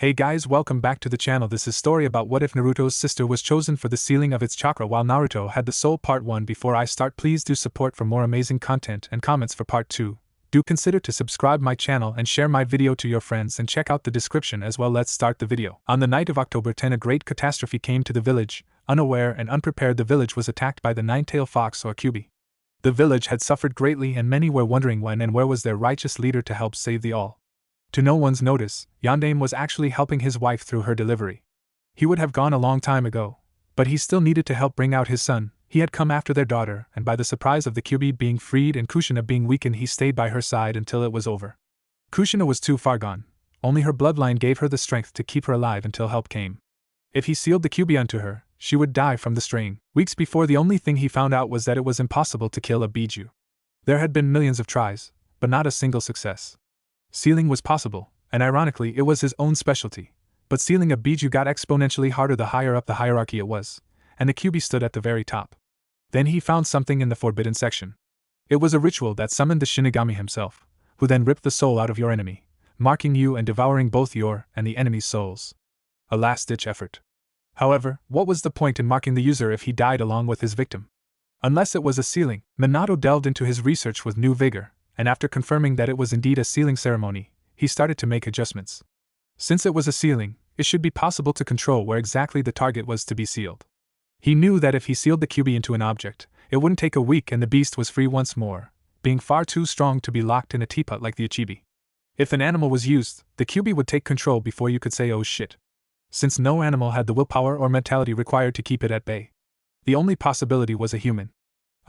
Hey guys, welcome back to the channel. This is story about what if Naruto's sister was chosen for the sealing of its chakra while Naruto had the soul. Part 1. Before I start, please do support for more amazing content and comments for part 2. Do consider to subscribe my channel and share my video to your friends and check out the description as well. Let's start the video. On the night of October 10, a great catastrophe came to the village. Unaware and unprepared, the village was attacked by the nine-tailed fox or Kyuubi. The village had suffered greatly and many were wondering when and where was their righteous leader to help save the all. To no one's notice, Yondaime was actually helping his wife through her delivery. He would have gone a long time ago, but he still needed to help bring out his son. He had come after their daughter, and by the surprise of the Kyuubi being freed and Kushina being weakened, he stayed by her side until it was over. Kushina was too far gone. Only her bloodline gave her the strength to keep her alive until help came. If he sealed the Kyuubi unto her, she would die from the strain. Weeks before, the only thing he found out was that it was impossible to kill a Biju. There had been millions of tries, but not a single success. Sealing was possible, and ironically it was his own specialty, but sealing a Biju got exponentially harder the higher up the hierarchy it was, and the Kyuubi stood at the very top. Then he found something in the forbidden section. It was a ritual that summoned the Shinigami himself, who then ripped the soul out of your enemy, marking you and devouring both your and the enemy's souls. A last-ditch effort. However, what was the point in marking the user if he died along with his victim? Unless it was a sealing. Minato delved into his research with new vigor, and after confirming that it was indeed a sealing ceremony, he started to make adjustments. Since it was a sealing, it should be possible to control where exactly the target was to be sealed. He knew that if he sealed the Kyuubi into an object, it wouldn't take a week and the beast was free once more, being far too strong to be locked in a teapot like the Ichibi. If an animal was used, the Kyuubi would take control before you could say oh shit. Since no animal had the willpower or mentality required to keep it at bay, the only possibility was a human.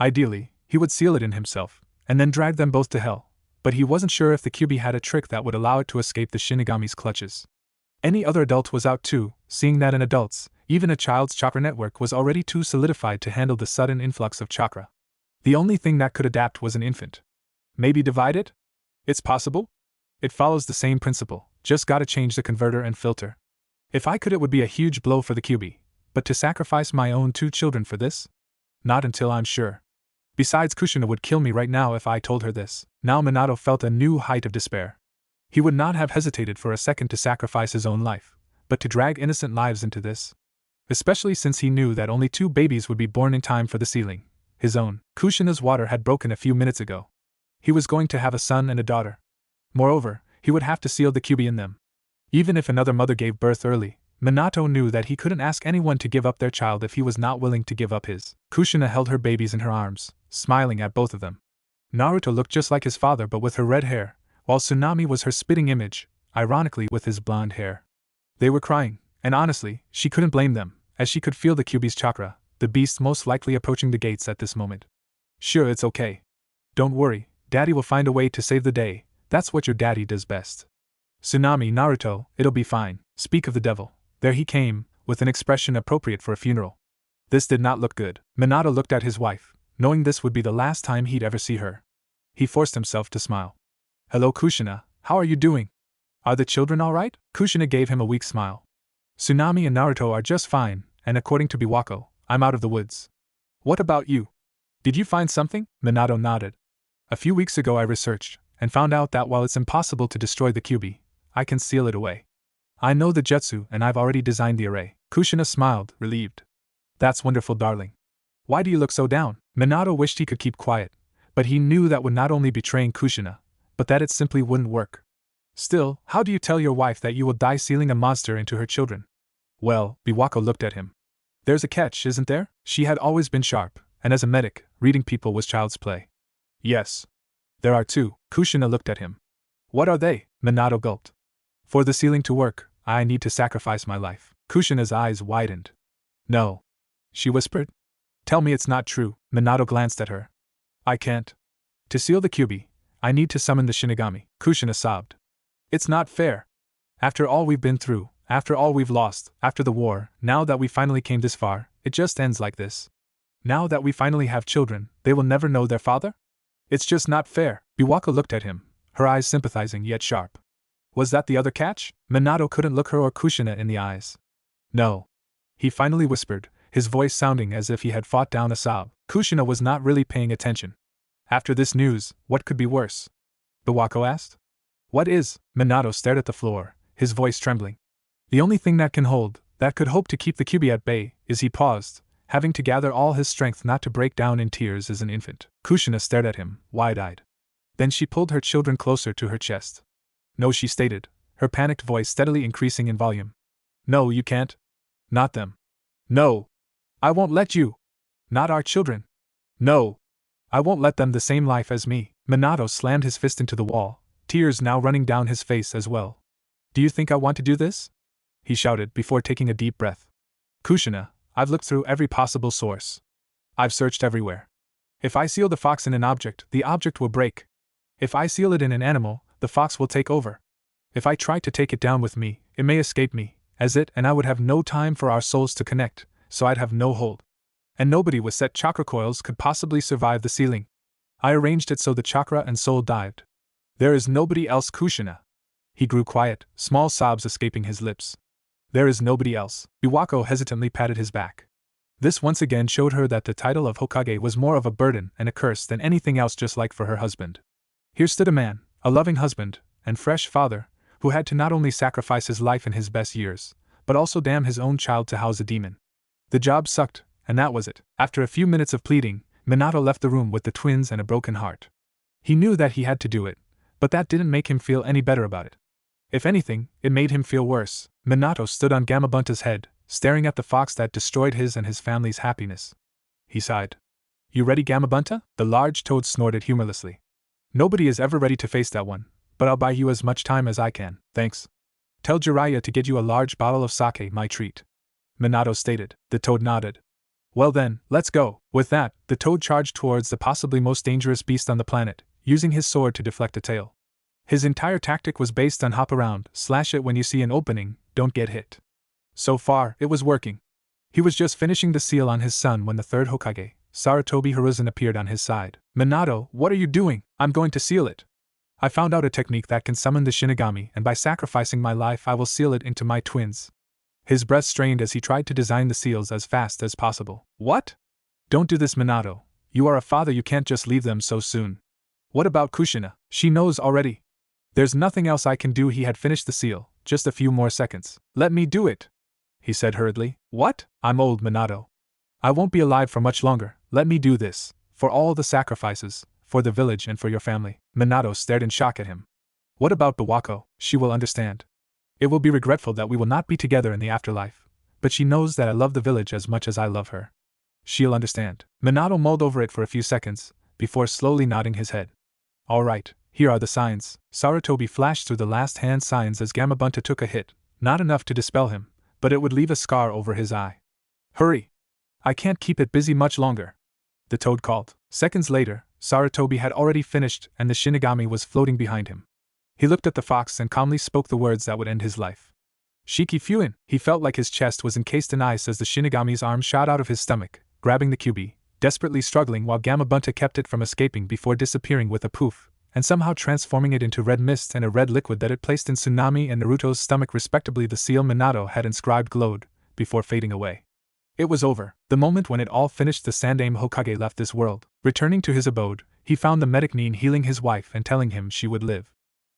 Ideally, he would seal it in himself, and then drag them both to hell, but he wasn't sure if the Kyuubi had a trick that would allow it to escape the Shinigami's clutches. Any other adult was out too, seeing that an adult's, even a child's chakra network was already too solidified to handle the sudden influx of chakra. The only thing that could adapt was an infant. Maybe divide it? It's possible? It follows the same principle, just gotta change the converter and filter. If I could, it would be a huge blow for the Kyuubi, but to sacrifice my own 2 children for this? Not until I'm sure. Besides, Kushina would kill me right now if I told her this. Now Minato felt a new height of despair. He would not have hesitated for a second to sacrifice his own life, but to drag innocent lives into this? Especially since he knew that only 2 babies would be born in time for the sealing. His own. Kushina's water had broken a few minutes ago. He was going to have a son and a daughter. Moreover, he would have to seal the Kyuubi in them. Even if another mother gave birth early, Minato knew that he couldn't ask anyone to give up their child if he was not willing to give up his. Kushina held her babies in her arms, smiling at both of them. Naruto looked just like his father but with her red hair, while Tsunami was her spitting image, ironically with his blonde hair. They were crying, and honestly, she couldn't blame them, as she could feel the Kyuubi's chakra, the beast most likely approaching the gates at this moment. Sure, it's okay. Don't worry, Daddy will find a way to save the day, that's what your daddy does best. Tsunami, Naruto, it'll be fine. Speak of the devil. There he came, with an expression appropriate for a funeral. This did not look good. Minato looked at his wife, knowing this would be the last time he'd ever see her. He forced himself to smile. Hello Kushina, how are you doing? Are the children alright? Kushina gave him a weak smile. Tsunami and Naruto are just fine, and according to Biwako, I'm out of the woods. What about you? Did you find something? Minato nodded. A few weeks ago I researched, and found out that while it's impossible to destroy the Kyuubi, I can seal it away. I know the jutsu and I've already designed the array. Kushina smiled, relieved. That's wonderful, darling. Why do you look so down? Minato wished he could keep quiet, but he knew that would not only betraying Kushina, but that it simply wouldn't work. Still, how do you tell your wife that you will die sealing a monster into her children? Well, Biwako looked at him. There's a catch, isn't there? She had always been sharp, and as a medic, reading people was child's play. Yes. There are 2. Kushina looked at him. What are they? Minato gulped. For the sealing to work, I need to sacrifice my life. Kushina's eyes widened. No. She whispered. Tell me it's not true. Minato glanced at her. I can't. To seal the Kyuubi, I need to summon the Shinigami. Kushina sobbed. It's not fair. After all we've been through, after all we've lost, after the war, now that we finally came this far, it just ends like this. Now that we finally have children, they will never know their father? It's just not fair. Biwako looked at him, her eyes sympathizing yet sharp. Was that the other catch? Minato couldn't look her or Kushina in the eyes. No. He finally whispered, his voice sounding as if he had fought down a sob. Kushina was not really paying attention. After this news, what could be worse? Biwako asked. What is? Minato stared at the floor, his voice trembling. The only thing that can hold, that could hope to keep the Kyuubi at bay, is he paused, having to gather all his strength not to break down in tears as an infant. Kushina stared at him, wide-eyed. Then she pulled her children closer to her chest. No, she stated, her panicked voice steadily increasing in volume. No, you can't. Not them. No. I won't let you. Not our children. No. I won't let them the same life as me. Minato slammed his fist into the wall, tears now running down his face as well. Do you think I want to do this? He shouted before taking a deep breath. Kushina, I've looked through every possible source. I've searched everywhere. If I seal the fox in an object, the object will break. If I seal it in an animal, the fox will take over. If I try to take it down with me, it may escape me, as it and I would have no time for our souls to connect, so I'd have no hold. And nobody with set chakra coils could possibly survive the sealing. I arranged it so the chakra and soul dived. There is nobody else, Kushina. He grew quiet, small sobs escaping his lips. There is nobody else. Iwako hesitantly patted his back. This once again showed her that the title of Hokage was more of a burden and a curse than anything else, just like for her husband. Here stood a man, a loving husband, and fresh father, who had to not only sacrifice his life in his best years, but also damn his own child to house a demon. The job sucked, and that was it. After a few minutes of pleading, Minato left the room with the twins and a broken heart. He knew that he had to do it, but that didn't make him feel any better about it. If anything, it made him feel worse. Minato stood on Gamabunta's head, staring at the fox that destroyed his and his family's happiness. He sighed. You ready, Gamabunta? The large toad snorted humorlessly. Nobody is ever ready to face that one, but I'll buy you as much time as I can, thanks. Tell Jeriah to get you a large bottle of sake, my treat. Minato stated. The toad nodded. Well then, let's go. With that, the toad charged towards the possibly most dangerous beast on the planet, using his sword to deflect a tail. His entire tactic was based on hop around, slash it when you see an opening, don't get hit. So far, it was working. He was just finishing the seal on his son when the third Hokage, Sarutobi Hiruzen, appeared on his side. Minato, what are you doing? I'm going to seal it. I found out a technique that can summon the Shinigami, and by sacrificing my life I will seal it into my twins. His breath strained as he tried to design the seals as fast as possible. What? Don't do this, Minato. You are a father, you can't just leave them so soon. What about Kushina? She knows already. There's nothing else I can do. He had finished the seal, just a few more seconds. Let me do it, he said hurriedly. What? I'm old, Minato. I won't be alive for much longer. Let me do this. For all the sacrifices, for the village and for your family. Minato stared in shock at him. What about Biwako? She will understand. It will be regretful that we will not be together in the afterlife, but she knows that I love the village as much as I love her. She'll understand. Minato mulled over it for a few seconds, before slowly nodding his head. All right, here are the signs. Sarutobi flashed through the last hand signs as Gamabunta took a hit, not enough to dispel him, but it would leave a scar over his eye. Hurry! I can't keep it busy much longer, the toad called. Seconds later, Sarutobi had already finished and the Shinigami was floating behind him. He looked at the fox and calmly spoke the words that would end his life. Shiki Fuin! He felt like his chest was encased in ice as the Shinigami's arm shot out of his stomach, grabbing the Kyuubi, desperately struggling while Gamabunta kept it from escaping before disappearing with a poof, and somehow transforming it into red mist and a red liquid that it placed in Tsunami and Naruto's stomach respectively. The seal Minato had inscribed glowed, before fading away. It was over. The moment when it all finished, the Sandaime Hokage left this world. Returning to his abode, he found the medic Nin healing his wife and telling him she would live.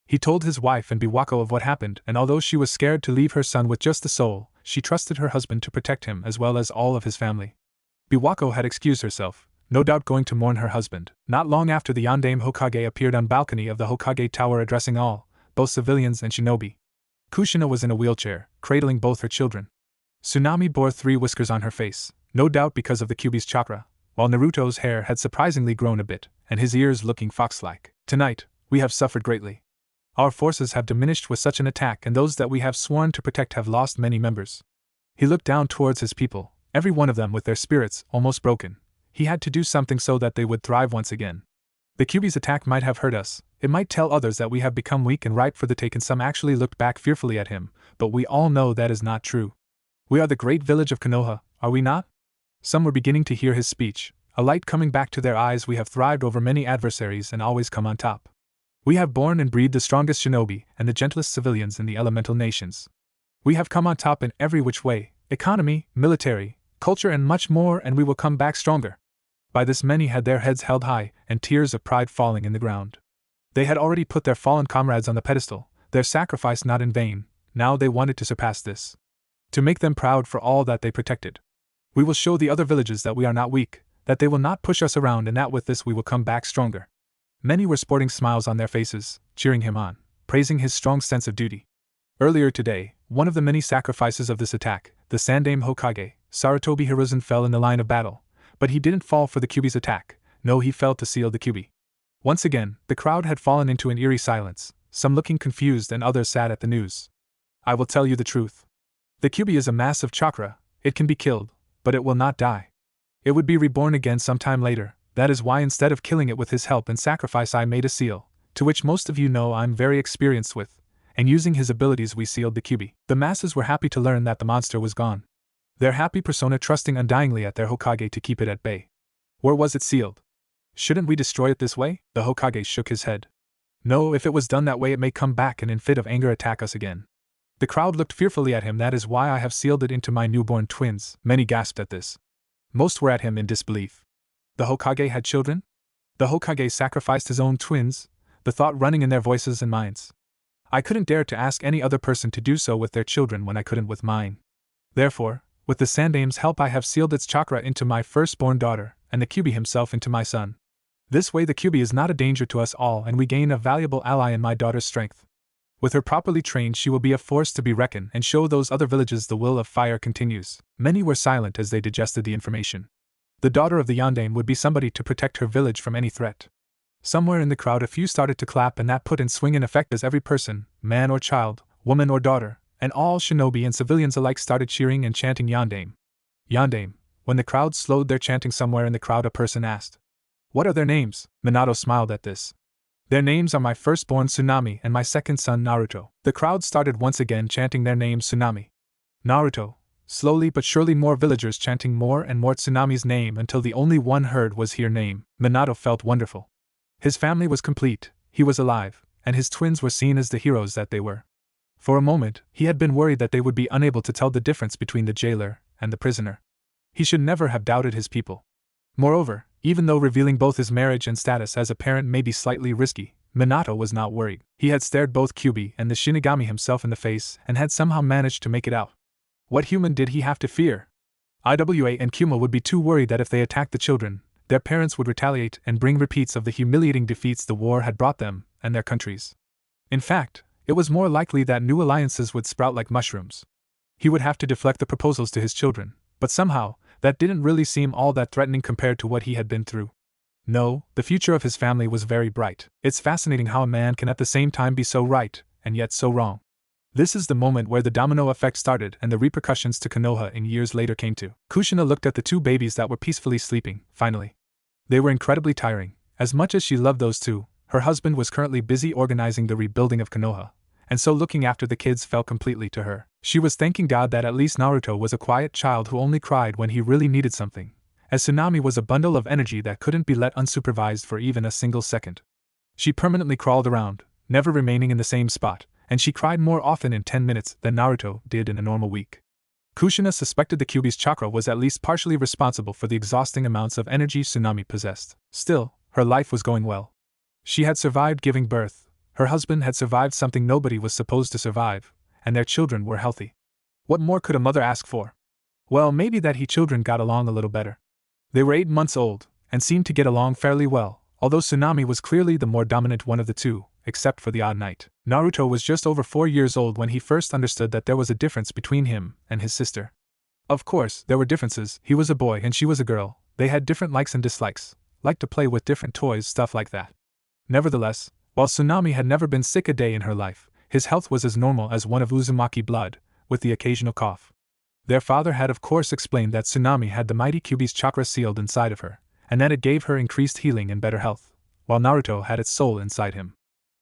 He told his wife and Biwako of what happened, and although she was scared to leave her son with just the soul, she trusted her husband to protect him as well as all of his family. Biwako had excused herself, no doubt going to mourn her husband. Not long after, the Yondaime Hokage appeared on balcony of the Hokage Tower addressing all, both civilians and shinobi. Kushina was in a wheelchair, cradling both her children. Tsunami bore 3 whiskers on her face, no doubt because of the Kyuubi's chakra, while Naruto's hair had surprisingly grown a bit, and his ears looking fox-like. Tonight, we have suffered greatly. Our forces have diminished with such an attack, and those that we have sworn to protect have lost many members. He looked down towards his people, every one of them with their spirits almost broken. He had to do something so that they would thrive once again. The Kyuubi's attack might have hurt us, it might tell others that we have become weak and ripe for the take, and some actually looked back fearfully at him, but we all know that is not true. We are the great village of Konoha, are we not? Some were beginning to hear his speech, a light coming back to their eyes. We have thrived over many adversaries and always come on top. We have born and breed the strongest shinobi and the gentlest civilians in the elemental nations. We have come on top in every which way, economy, military, culture and much more, and we will come back stronger. By this many had their heads held high, and tears of pride falling in the ground. They had already put their fallen comrades on the pedestal, their sacrifice not in vain, Now they wanted to surpass this. To make them proud for all that they protected. We will show the other villages that we are not weak, that they will not push us around, and that with this we will come back stronger. Many were sporting smiles on their faces, cheering him on, praising his strong sense of duty. Earlier today, one of the many sacrifices of this attack, the Sandaime Hokage, Sarutobi Hiruzen, fell in the line of battle, but he didn't fall for the Kyuubi's attack. No, he fell to seal the Kyuubi. Once again, the crowd had fallen into an eerie silence, some looking confused and others sad at the news. I will tell you the truth. The Kyuubi is a mass of chakra. It can be killed, but it will not die. It would be reborn again sometime later. That is why instead of killing it with his help and sacrifice, I made a seal, to which most of you know I'm very experienced with, and using his abilities we sealed the Kyuubi. The masses were happy to learn that the monster was gone. Their happy persona trusting undyingly at their Hokage to keep it at bay. Or was it sealed? Shouldn't we destroy it this way? The Hokage shook his head. No, if it was done that way it may come back and in fit of anger attack us again. The crowd looked fearfully at him. That is why I have sealed it into my newborn twins. Many gasped at this. Most were at him in disbelief. The Hokage had children? The Hokage sacrificed his own twins, the thought running in their voices and minds. I couldn't dare to ask any other person to do so with their children when I couldn't with mine. Therefore, with the Sandaime's help I have sealed its chakra into my firstborn daughter, and the Kyuubi himself into my son. This way the Kyuubi is not a danger to us all and we gain a valuable ally in my daughter's strength. With her properly trained she will be a force to be reckoned and show those other villages the will of fire continues. Many were silent as they digested the information. The daughter of the Yondaime would be somebody to protect her village from any threat. Somewhere in the crowd a few started to clap, and that put in swing in effect as every person, man or child, woman or daughter, and all shinobi and civilians alike started cheering and chanting Yondaime. Yondaime. When the crowd slowed their chanting, somewhere in the crowd a person asked, "What are their names?" Minato smiled at this. "Their names are my firstborn Tsunami and my second son Naruto." The crowd started once again chanting their names, Tsunami, Naruto. Slowly but surely more villagers chanting more and more Tsunami's name until the only one heard was her name. Minato felt wonderful. His family was complete, he was alive, and his twins were seen as the heroes that they were. For a moment, he had been worried that they would be unable to tell the difference between the jailer and the prisoner. He should never have doubted his people. Moreover, even though revealing both his marriage and status as a parent may be slightly risky, Minato was not worried. He had stared both Kyuubi and the Shinigami himself in the face and had somehow managed to make it out. What human did he have to fear? Iwa and Kuma would be too worried that if they attacked the children, their parents would retaliate and bring repeats of the humiliating defeats the war had brought them and their countries. In fact, it was more likely that new alliances would sprout like mushrooms. He would have to deflect the proposals to his children, but somehow, that didn't really seem all that threatening compared to what he had been through. No, the future of his family was very bright. It's fascinating how a man can at the same time be so right, and yet so wrong. This is the moment where the domino effect started and the repercussions to Konoha in years later came to. Kushina looked at the two babies that were peacefully sleeping, finally. They were incredibly tiring. As much as she loved those two, her husband was currently busy organizing the rebuilding of Konoha, and so looking after the kids fell completely to her. She was thanking God that at least Naruto was a quiet child who only cried when he really needed something, as Tsunami was a bundle of energy that couldn't be let unsupervised for even a single second. She permanently crawled around, never remaining in the same spot, and she cried more often in 10 minutes than Naruto did in a normal week. Kushina suspected the Kyuubi's chakra was at least partially responsible for the exhausting amounts of energy Tsunami possessed. Still, her life was going well. She had survived giving birth, her husband had survived something nobody was supposed to survive, and their children were healthy. What more could a mother ask for? Well, maybe that his children got along a little better. They were 8 months old, and seemed to get along fairly well, although Tsunami was clearly the more dominant one of the two, except for the odd night. Naruto was just over 4 years old when he first understood that there was a difference between him and his sister. Of course, there were differences. He was a boy and she was a girl. They had different likes and dislikes, liked to play with different toys, stuff like that. Nevertheless, while Tsunami had never been sick a day in her life, his health was as normal as one of Uzumaki blood, with the occasional cough. Their father had of course explained that Tsunami had the mighty Kyuubi's chakra sealed inside of her, and that it gave her increased healing and better health, while Naruto had its soul inside him.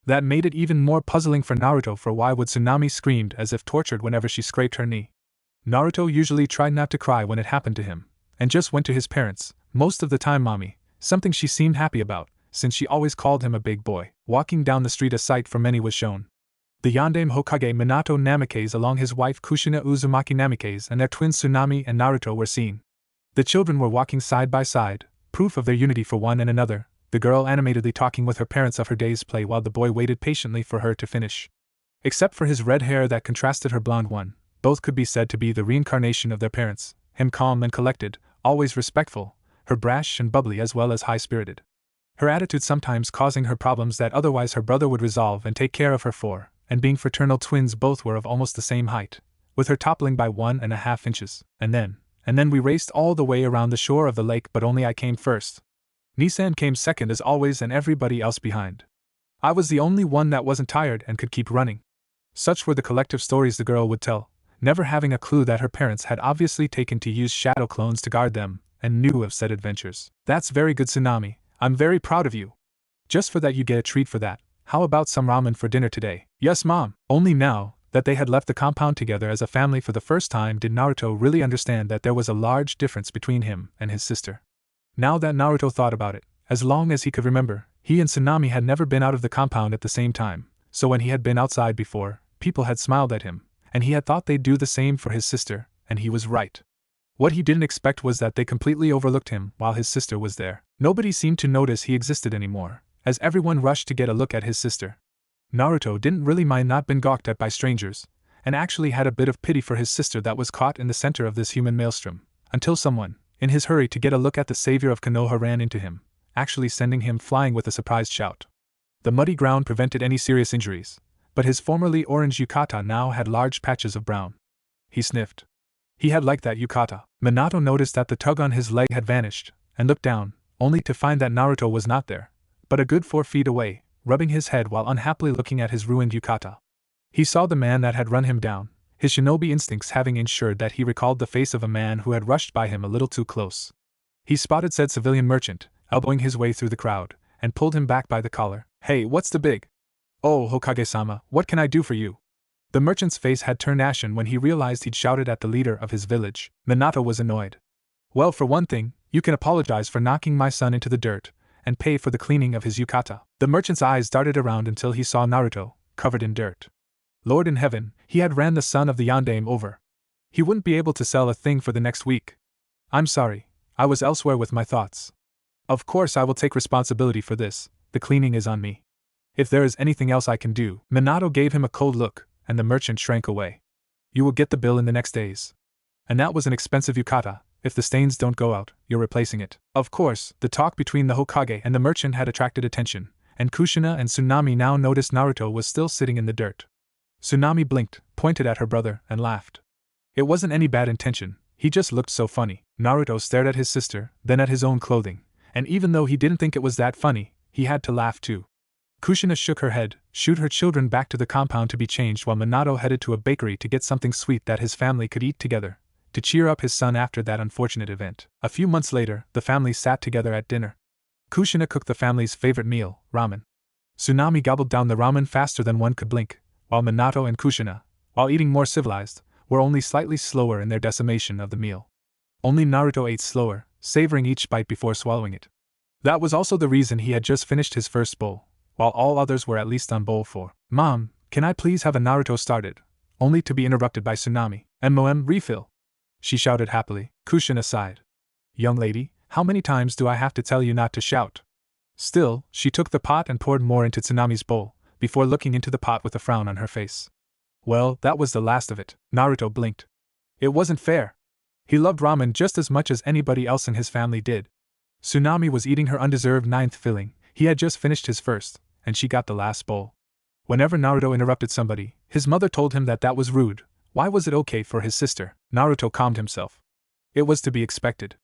That made it even more puzzling for Naruto, for why would Tsunami screamed as if tortured whenever she scraped her knee? Naruto usually tried not to cry when it happened to him, and just went to his parents, most of the time mommy, something she seemed happy about, since she always called him a big boy. Walking down the street a sight for many was shown. The Yondaime Hokage Minato Namikaze along his wife Kushina Uzumaki Namikaze and their twins Tsunami and Naruto were seen. The children were walking side by side, proof of their unity for one and another, the girl animatedly talking with her parents of her day's play while the boy waited patiently for her to finish. Except for his red hair that contrasted her blonde one, both could be said to be the reincarnation of their parents, him calm and collected, always respectful, her brash and bubbly as well as high-spirited. Her attitude sometimes causing her problems that otherwise her brother would resolve and take care of her for, and being fraternal twins both were of almost the same height, with her toppling by 1.5 inches, and then we raced all the way around the shore of the lake, but only I came first. Nissan came second as always and everybody else behind. I was the only one that wasn't tired and could keep running. Such were the collective stories the girl would tell, never having a clue that her parents had obviously taken to use shadow clones to guard them, and knew of said adventures. That's very good, Tsunami. I'm very proud of you. Just for that you get a treat for that. How about some ramen for dinner today? Yes, Mom. Only now that they had left the compound together as a family for the first time did Naruto really understand that there was a large difference between him and his sister. Now that Naruto thought about it, as long as he could remember, he and Tsunami had never been out of the compound at the same time, so when he had been outside before, people had smiled at him, and he had thought they'd do the same for his sister, and he was right. What he didn't expect was that they completely overlooked him while his sister was there. Nobody seemed to notice he existed anymore, as everyone rushed to get a look at his sister. Naruto didn't really mind not being gawked at by strangers, and actually had a bit of pity for his sister that was caught in the center of this human maelstrom, until someone, in his hurry to get a look at the savior of Konoha, ran into him, actually sending him flying with a surprised shout. The muddy ground prevented any serious injuries, but his formerly orange yukata now had large patches of brown. He sniffed. He had liked that yukata. Minato noticed that the tug on his leg had vanished, and looked down, only to find that Naruto was not there, but a good 4 feet away, rubbing his head while unhappily looking at his ruined yukata. He saw the man that had run him down, his shinobi instincts having ensured that he recalled the face of a man who had rushed by him a little too close. He spotted said civilian merchant, elbowing his way through the crowd, and pulled him back by the collar. Hey, what's the big? Oh, Hokage-sama, what can I do for you? The merchant's face had turned ashen when he realized he'd shouted at the leader of his village. Minato was annoyed. Well, for one thing, you can apologize for knocking my son into the dirt, and pay for the cleaning of his yukata. The merchant's eyes darted around until he saw Naruto, covered in dirt. Lord in heaven, he had ran the son of the yondaime over. He wouldn't be able to sell a thing for the next week. I'm sorry, I was elsewhere with my thoughts. Of course I will take responsibility for this, the cleaning is on me. If there is anything else I can do. Minato gave him a cold look, and the merchant shrank away. You will get the bill in the next days. And that was an expensive yukata. If the stains don't go out, you're replacing it. Of course, the talk between the Hokage and the merchant had attracted attention, and Kushina and Tsunami now noticed Naruto was still sitting in the dirt. Tsunami blinked, pointed at her brother, and laughed. It wasn't any bad intention, he just looked so funny. Naruto stared at his sister, then at his own clothing, and even though he didn't think it was that funny, he had to laugh too. Kushina shook her head, shooed her children back to the compound to be changed while Minato headed to a bakery to get something sweet that his family could eat together, to cheer up his son after that unfortunate event. A few months later, the family sat together at dinner. Kushina cooked the family's favorite meal, ramen. Tsunami gobbled down the ramen faster than one could blink, while Minato and Kushina, while eating more civilized, were only slightly slower in their decimation of the meal. Only Naruto ate slower, savoring each bite before swallowing it. That was also the reason he had just finished his first bowl, while all others were at least on bowl 4. Mom, can I please have a Naruto started? Only to be interrupted by Tsunami. MOM, refill. She shouted happily. Kushina sighed. Young lady, how many times do I have to tell you not to shout? Still, she took the pot and poured more into Tsunami's bowl, before looking into the pot with a frown on her face. Well, that was the last of it. Naruto blinked. It wasn't fair. He loved ramen just as much as anybody else in his family did. Tsunami was eating her undeserved 9th filling, he had just finished his first, and she got the last bowl. Whenever Naruto interrupted somebody, his mother told him that was rude. Why was it okay for his sister? Naruto calmed himself. It was to be expected.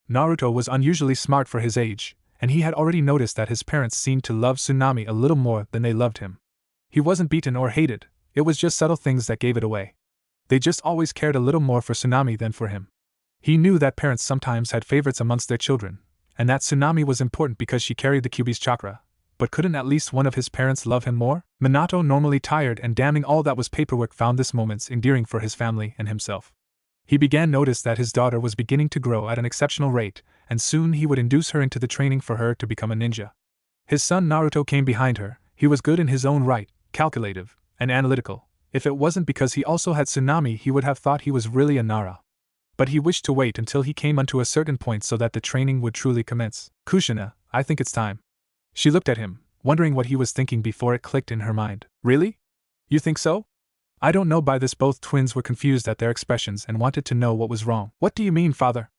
Naruto was unusually smart for his age, and he had already noticed that his parents seemed to love Tsunami a little more than they loved him. He wasn't beaten or hated, it was just subtle things that gave it away. They just always cared a little more for Tsunami than for him. He knew that parents sometimes had favorites amongst their children, and that Tsunami was important because she carried the Kyuubi's chakra. But couldn't at least one of his parents love him more? Minato, normally tired and damning all that was paperwork, found this moments endearing for his family and himself. He began notice that his daughter was beginning to grow at an exceptional rate, and soon he would induce her into the training for her to become a ninja. His son Naruto came behind her. He was good in his own right, calculative, and analytical. If it wasn't because he also had Tsunami, he would have thought he was really a Nara. But he wished to wait until he came unto a certain point so that the training would truly commence. Kushina, I think it's time. She looked at him, wondering what he was thinking before it clicked in her mind. Really? You think so? I don't know. By this, both twins were confused at their expressions and wanted to know what was wrong. What do you mean, father?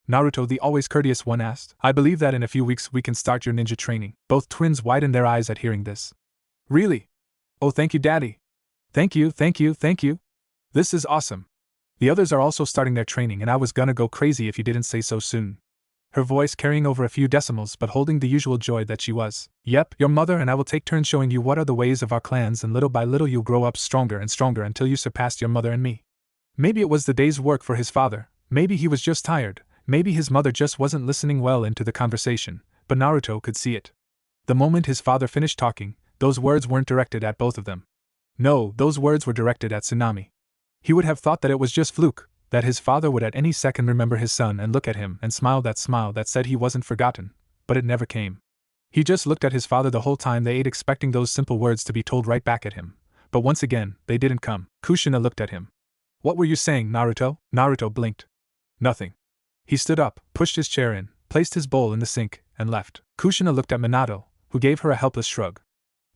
Naruto, the always courteous one, asked. I believe that in a few weeks we can start your ninja training. Both twins widened their eyes at hearing this. Really? Oh, thank you, Daddy. Thank you, thank you, thank you. This is awesome. The others are also starting their training, and I was gonna go crazy if you didn't say so soon. Her voice carrying over a few decimals but holding the usual joy that she was. Yep, your mother and I will take turns showing you what are the ways of our clans, and little by little you'll grow up stronger and stronger until you surpass your mother and me. Maybe it was the day's work for his father, maybe he was just tired, maybe his mother just wasn't listening well into the conversation, but Naruto could see it. The moment his father finished talking, those words weren't directed at both of them. No, those words were directed at Tsunami. He would have thought that it was just fluke, that his father would at any second remember his son and look at him and smile that said he wasn't forgotten, but it never came. He just looked at his father the whole time they ate, expecting those simple words to be told right back at him, but once again, they didn't come. Kushina looked at him. What were you saying, Naruto? Naruto blinked. Nothing. He stood up, pushed his chair in, placed his bowl in the sink, and left. Kushina looked at Minato, who gave her a helpless shrug.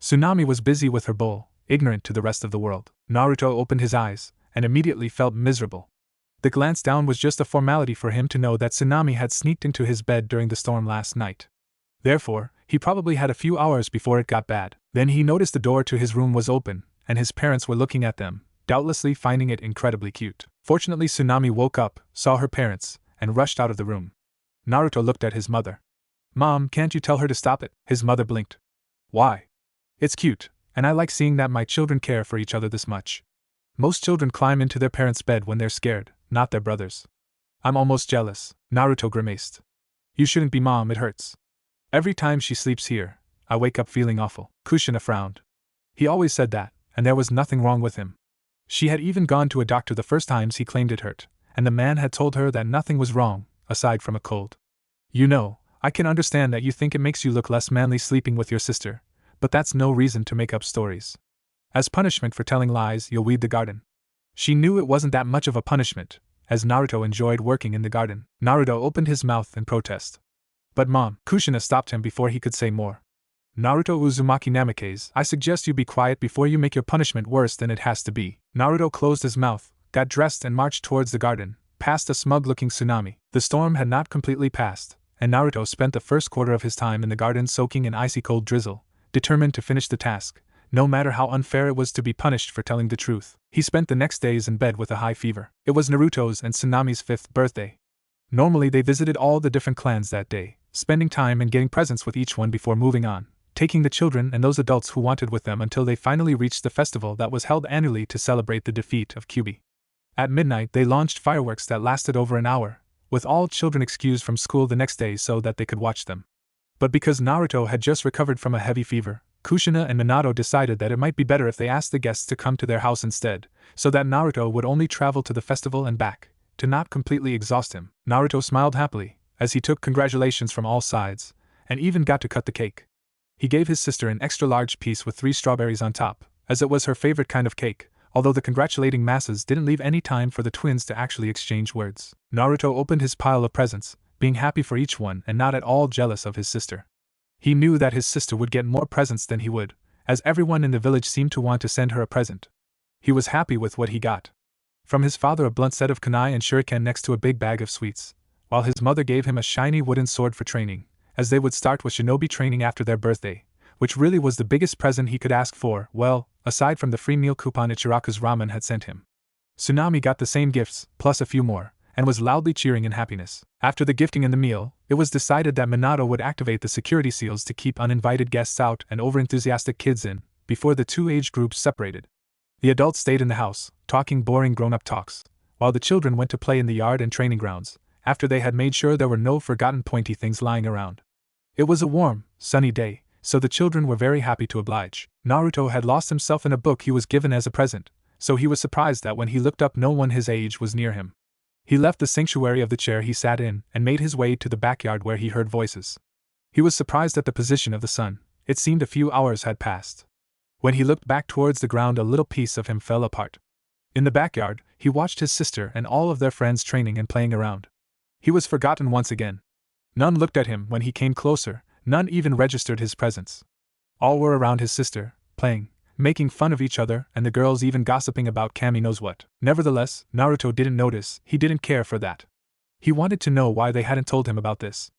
Tsunami was busy with her bowl, ignorant to the rest of the world. Naruto opened his eyes, and immediately felt miserable. The glance down was just a formality for him to know that Tsunami had sneaked into his bed during the storm last night. Therefore, he probably had a few hours before it got bad. Then he noticed the door to his room was open, and his parents were looking at them, doubtlessly finding it incredibly cute. Fortunately, Tsunami woke up, saw her parents, and rushed out of the room. Naruto looked at his mother. Mom, can't you tell her to stop it? His mother blinked. Why? It's cute, and I like seeing that my children care for each other this much. Most children climb into their parents' bed when they're scared, not their brothers. I'm almost jealous, Naruto grimaced. You shouldn't be, Mom, it hurts. Every time she sleeps here, I wake up feeling awful. Kushina frowned. He always said that, and there was nothing wrong with him. She had even gone to a doctor the first times he claimed it hurt, and the man had told her that nothing was wrong, aside from a cold. You know, I can understand that you think it makes you look less manly sleeping with your sister, but that's no reason to make up stories. As punishment for telling lies, you'll weed the garden. She knew it wasn't that much of a punishment, as Naruto enjoyed working in the garden. Naruto opened his mouth in protest. But Mom, Kushina stopped him before he could say more. Naruto Uzumaki Namikaze, I suggest you be quiet before you make your punishment worse than it has to be. Naruto closed his mouth, got dressed and marched towards the garden, past a smug-looking Tsunami. The storm had not completely passed, and Naruto spent the first quarter of his time in the garden soaking in icy cold drizzle, determined to finish the task, no matter how unfair it was to be punished for telling the truth. He spent the next days in bed with a high fever. It was Naruto's and Tsunami's 5th birthday. Normally they visited all the different clans that day, spending time and getting presents with each one before moving on, taking the children and those adults who wanted with them until they finally reached the festival that was held annually to celebrate the defeat of Kyuubi. At midnight they launched fireworks that lasted over an hour, with all children excused from school the next day so that they could watch them. But because Naruto had just recovered from a heavy fever, Kushina and Minato decided that it might be better if they asked the guests to come to their house instead, so that Naruto would only travel to the festival and back, to not completely exhaust him. Naruto smiled happily, as he took congratulations from all sides, and even got to cut the cake. He gave his sister an extra-large piece with 3 strawberries on top, as it was her favorite kind of cake, although the congratulating masses didn't leave any time for the twins to actually exchange words. Naruto opened his pile of presents, being happy for each one and not at all jealous of his sister. He knew that his sister would get more presents than he would, as everyone in the village seemed to want to send her a present. He was happy with what he got. From his father, a blunt set of kunai and shuriken next to a big bag of sweets, while his mother gave him a shiny wooden sword for training, as they would start with shinobi training after their birthday, which really was the biggest present he could ask for, well, aside from the free meal coupon Ichiraku's ramen had sent him. Tsunami got the same gifts, plus a few more, and was loudly cheering in happiness. After the gifting and the meal, it was decided that Minato would activate the security seals to keep uninvited guests out and overenthusiastic kids in, before the 2 age groups separated. The adults stayed in the house, talking boring grown-up talks, while the children went to play in the yard and training grounds, after they had made sure there were no forgotten pointy things lying around. It was a warm, sunny day, so the children were very happy to oblige. Naruto had lost himself in a book he was given as a present, so he was surprised that when he looked up no one his age was near him. He left the sanctuary of the chair he sat in and made his way to the backyard where he heard voices. He was surprised at the position of the sun. It seemed a few hours had passed. When he looked back towards the ground, a little piece of him fell apart. In the backyard, he watched his sister and all of their friends training and playing around. He was forgotten once again. None looked at him when he came closer, none even registered his presence. All were around his sister, playing, making fun of each other, and the girls even gossiping about Kami knows what. Nevertheless, Naruto didn't notice, he didn't care for that. He wanted to know why they hadn't told him about this.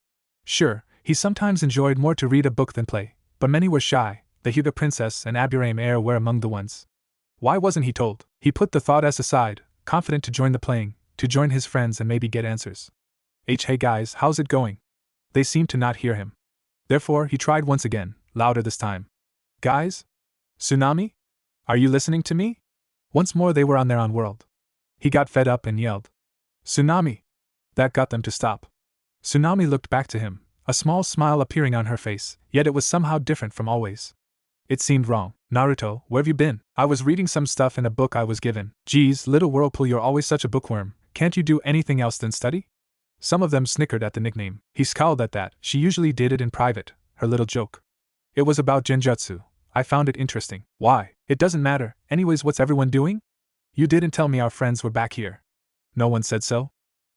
Sure, he sometimes enjoyed more to read a book than play, but many were shy. The Hyuga princess and Aburame heir were among the ones. Why wasn't he told? He put the thought aside, confident to join the playing, to join his friends and maybe get answers. Hey guys, how's it going? They seemed to not hear him. Therefore, he tried once again, louder this time. Guys? Tsunami? Are you listening to me? Once more they were on their own world. He got fed up and yelled. Tsunami! That got them to stop. Tsunami looked back to him, a small smile appearing on her face, yet it was somehow different from always. It seemed wrong. Naruto, where have you been? I was reading some stuff in a book I was given. Geez, little Whirlpool, you're always such a bookworm. Can't you do anything else than study? Some of them snickered at the nickname. He scowled at that. She usually did it in private, her little joke. It was about genjutsu. I found it interesting. Why? It doesn't matter. Anyways, what's everyone doing? You didn't tell me our friends were back here. No one said so?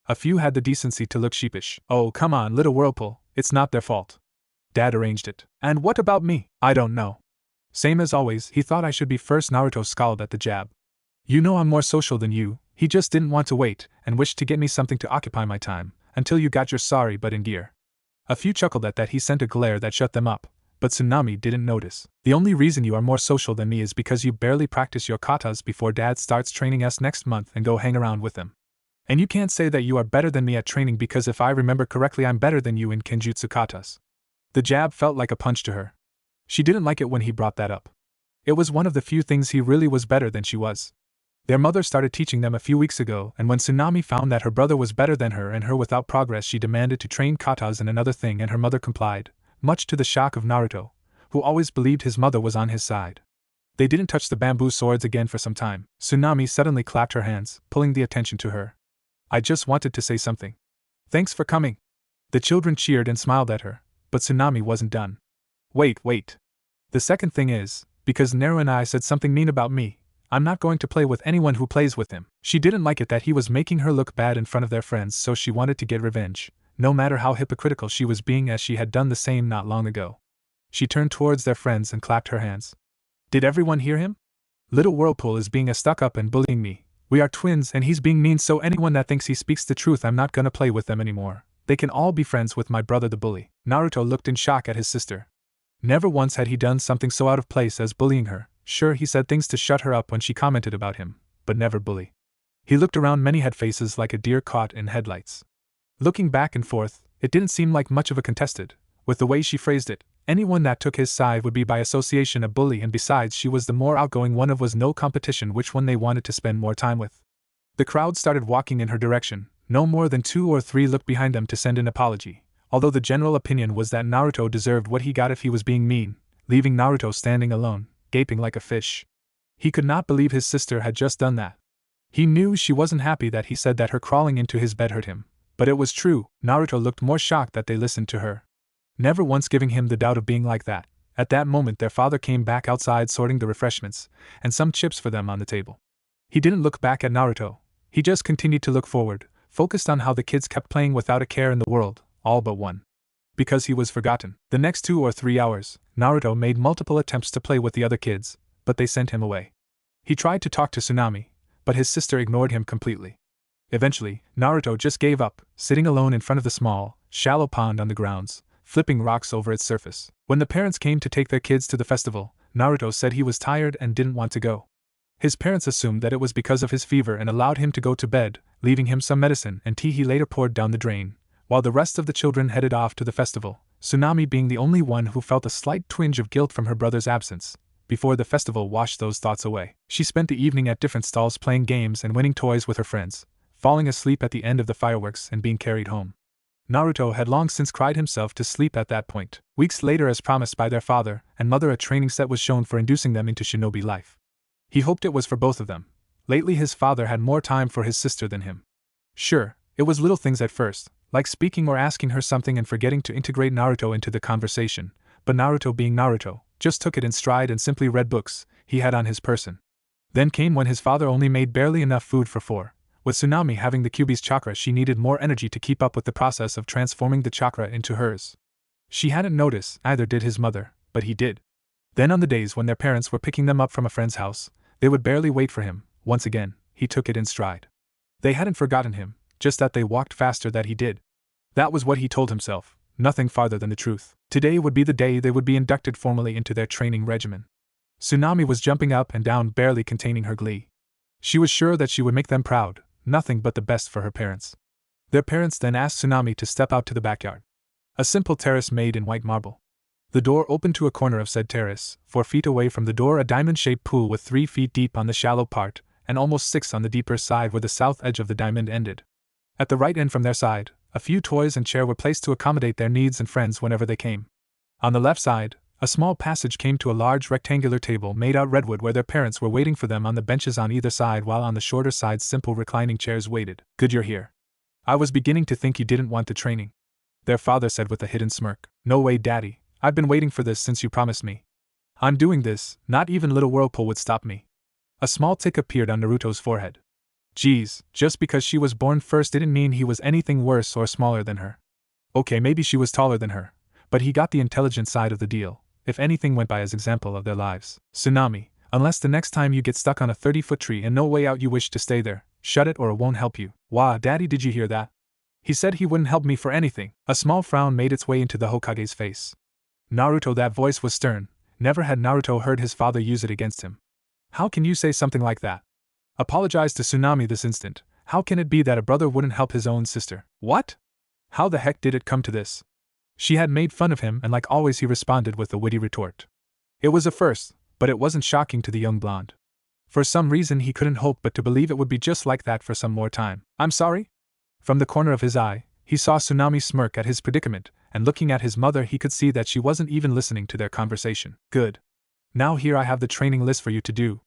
A few had the decency to look sheepish. Oh, come on, little Whirlpool. It's not their fault. Dad arranged it. And what about me? I don't know. Same as always, he thought I should be first. Naruto scowled at the jab. You know I'm more social than you. He just didn't want to wait, and wished to get me something to occupy my time, until you got your sorry butt in gear. A few chuckled at that. He sent a glare that shut them up, but Tsunami didn't notice. The only reason you are more social than me is because you barely practice your katas before Dad starts training us next month and go hang around with them. And you can't say that you are better than me at training because if I remember correctly I'm better than you in genjutsu katas. The jab felt like a punch to her. She didn't like it when he brought that up. It was one of the few things he really was better than she was. Their mother started teaching them a few weeks ago, and when Tsunami found that her brother was better than her and her without progress, she demanded to train katas in another thing, and her mother complied, much to the shock of Naruto, who always believed his mother was on his side. They didn't touch the bamboo swords again for some time. Tsunami suddenly clapped her hands, pulling the attention to her. I just wanted to say something. Thanks for coming. The children cheered and smiled at her, but Tsunami wasn't done. Wait. The second thing is, because Naru and I said something mean about me, I'm not going to play with anyone who plays with him. She didn't like it that he was making her look bad in front of their friends, so she wanted to get revenge, no matter how hypocritical she was being, as she had done the same not long ago. She turned towards their friends and clapped her hands. Did everyone hear him? Little Whirlpool is being a stuck-up and bullying me. We are twins and he's being mean, so anyone that thinks he speaks the truth, I'm not gonna play with them anymore. They can all be friends with my brother the bully. Naruto looked in shock at his sister. Never once had he done something so out of place as bullying her. Sure, he said things to shut her up when she commented about him, but never bully. He looked around. Many had faces like a deer caught in headlights. Looking back and forth, it didn't seem like much of a contested. With the way she phrased it, anyone that took his side would be by association a bully, and besides she was the more outgoing one of was no competition which one they wanted to spend more time with. The crowd started walking in her direction. No more than 2 or 3 looked behind them to send an apology, although the general opinion was that Naruto deserved what he got if he was being mean, leaving Naruto standing alone, gaping like a fish. He could not believe his sister had just done that. He knew she wasn't happy that he said that her crawling into his bed hurt him, but it was true. Naruto looked more shocked that they listened to her, never once giving him the doubt of being like that. At that moment their father came back outside sorting the refreshments, and some chips for them on the table. He didn't look back at Naruto, he just continued to look forward, focused on how the kids kept playing without a care in the world, all but one. Because he was forgotten. The next 2 or 3 hours, Naruto made multiple attempts to play with the other kids, but they sent him away. He tried to talk to Tsunami, but his sister ignored him completely. Eventually, Naruto just gave up, sitting alone in front of the small, shallow pond on the grounds, flipping rocks over its surface. When the parents came to take their kids to the festival, Naruto said he was tired and didn't want to go. His parents assumed that it was because of his fever and allowed him to go to bed, leaving him some medicine and tea he later poured down the drain, while the rest of the children headed off to the festival, Tsunami being the only one who felt a slight twinge of guilt from her brother's absence. Before the festival washed those thoughts away, she spent the evening at different stalls playing games and winning toys with her friends, falling asleep at the end of the fireworks and being carried home. Naruto had long since cried himself to sleep at that point. Weeks later, as promised by their father and mother, a training set was shown for inducing them into shinobi life. He hoped it was for both of them. Lately his father had more time for his sister than him. Sure, it was little things at first, like speaking or asking her something and forgetting to integrate Naruto into the conversation, but Naruto, being Naruto, just took it in stride and simply read books he had on his person. Then came when his father only made barely enough food for 4. With Tsunami having the Kyuubi's chakra, she needed more energy to keep up with the process of transforming the chakra into hers. She hadn't noticed, either did his mother, but he did. Then on the days when their parents were picking them up from a friend's house, they would barely wait for him. Once again, he took it in stride. They hadn't forgotten him, just that they walked faster than he did. That was what he told himself, nothing farther than the truth. Today would be the day they would be inducted formally into their training regimen. Tsunami was jumping up and down, barely containing her glee. She was sure that she would make them proud, nothing but the best for her parents. Their parents then asked Tsunami to step out to the backyard. A simple terrace made in white marble. The door opened to a corner of said terrace. 4 feet away from the door, a diamond-shaped pool with 3 feet deep on the shallow part, and almost 6 on the deeper side where the south edge of the diamond ended. At the right end from their side, a few toys and chair were placed to accommodate their needs and friends whenever they came. On the left side, a small passage came to a large rectangular table made out redwood where their parents were waiting for them on the benches on either side, while on the shorter side simple reclining chairs waited. Good, you're here. I was beginning to think you didn't want the training, their father said with a hidden smirk. No way, Daddy. I've been waiting for this since you promised me. I'm doing this, not even little Whirlpool would stop me. A small tick appeared on Naruto's forehead. Geez, just because she was born first didn't mean he was anything worse or smaller than her. Okay, maybe she was taller than her, but he got the intelligent side of the deal, if anything went by as example of their lives. Tsunami, unless the next time you get stuck on a 30-foot tree and no way out you wish to stay there, shut it or it won't help you. Wah, Daddy, did you hear that? He said he wouldn't help me for anything. A small frown made its way into the Hokage's face. Naruto, that voice was stern. Never had Naruto heard his father use it against him. How can you say something like that? Apologize to Tsunami this instant. How can it be that a brother wouldn't help his own sister? What? How the heck did it come to this? She had made fun of him, and like always he responded with a witty retort. It was a first, but it wasn't shocking to the young blonde. For some reason he couldn't hope but to believe it would be just like that for some more time. I'm sorry? From the corner of his eye, he saw Tsunami smirk at his predicament, and looking at his mother he could see that she wasn't even listening to their conversation. Good. Now here I have the training list for you to do.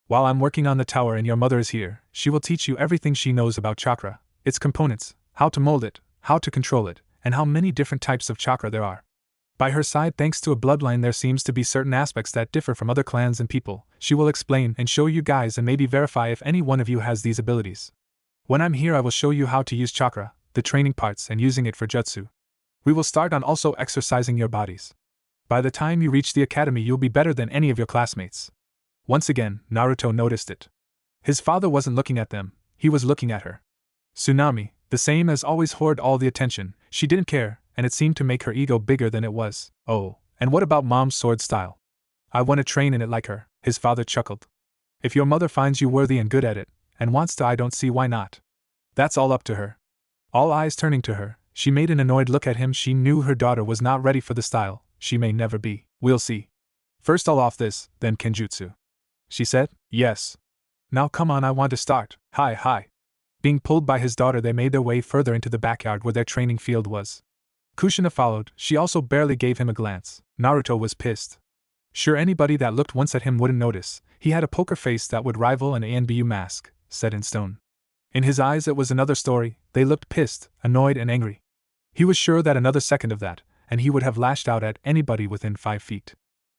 While I'm working on the tower and your mother is here, she will teach you everything she knows about chakra, its components, how to mold it, how to control it, and how many different types of chakra there are. By her side, thanks to a bloodline, there seems to be certain aspects that differ from other clans and people. She will explain and show you guys and maybe verify if any one of you has these abilities. When I'm here I will show you how to use chakra, the training parts, and using it for jutsu. We will start on also exercising your bodies. By the time you reach the academy you'll be better than any of your classmates. Once again, Naruto noticed it. His father wasn't looking at them, he was looking at her. Tsunami, the same as always, hoarded all the attention. She didn't care, and it seemed to make her ego bigger than it was. Oh, and what about Mom's sword style? I want to train in it like her, his father chuckled. If your mother finds you worthy and good at it, and wants to, I don't see why not. That's all up to her. All eyes turning to her, she made an annoyed look at him. She knew her daughter was not ready for the style. She may never be. We'll see. First I'll off this, then genjutsu. She said, yes. Now come on, I want to start. Hi. Being pulled by his daughter they made their way further into the backyard where their training field was. Kushina followed. She also barely gave him a glance. Naruto was pissed. Sure, anybody that looked once at him wouldn't notice. He had a poker face that would rival an ANBU mask, set in stone. In his eyes it was another story. They looked pissed, annoyed, and angry. He was sure that another second of that, and he would have lashed out at anybody within 5 feet.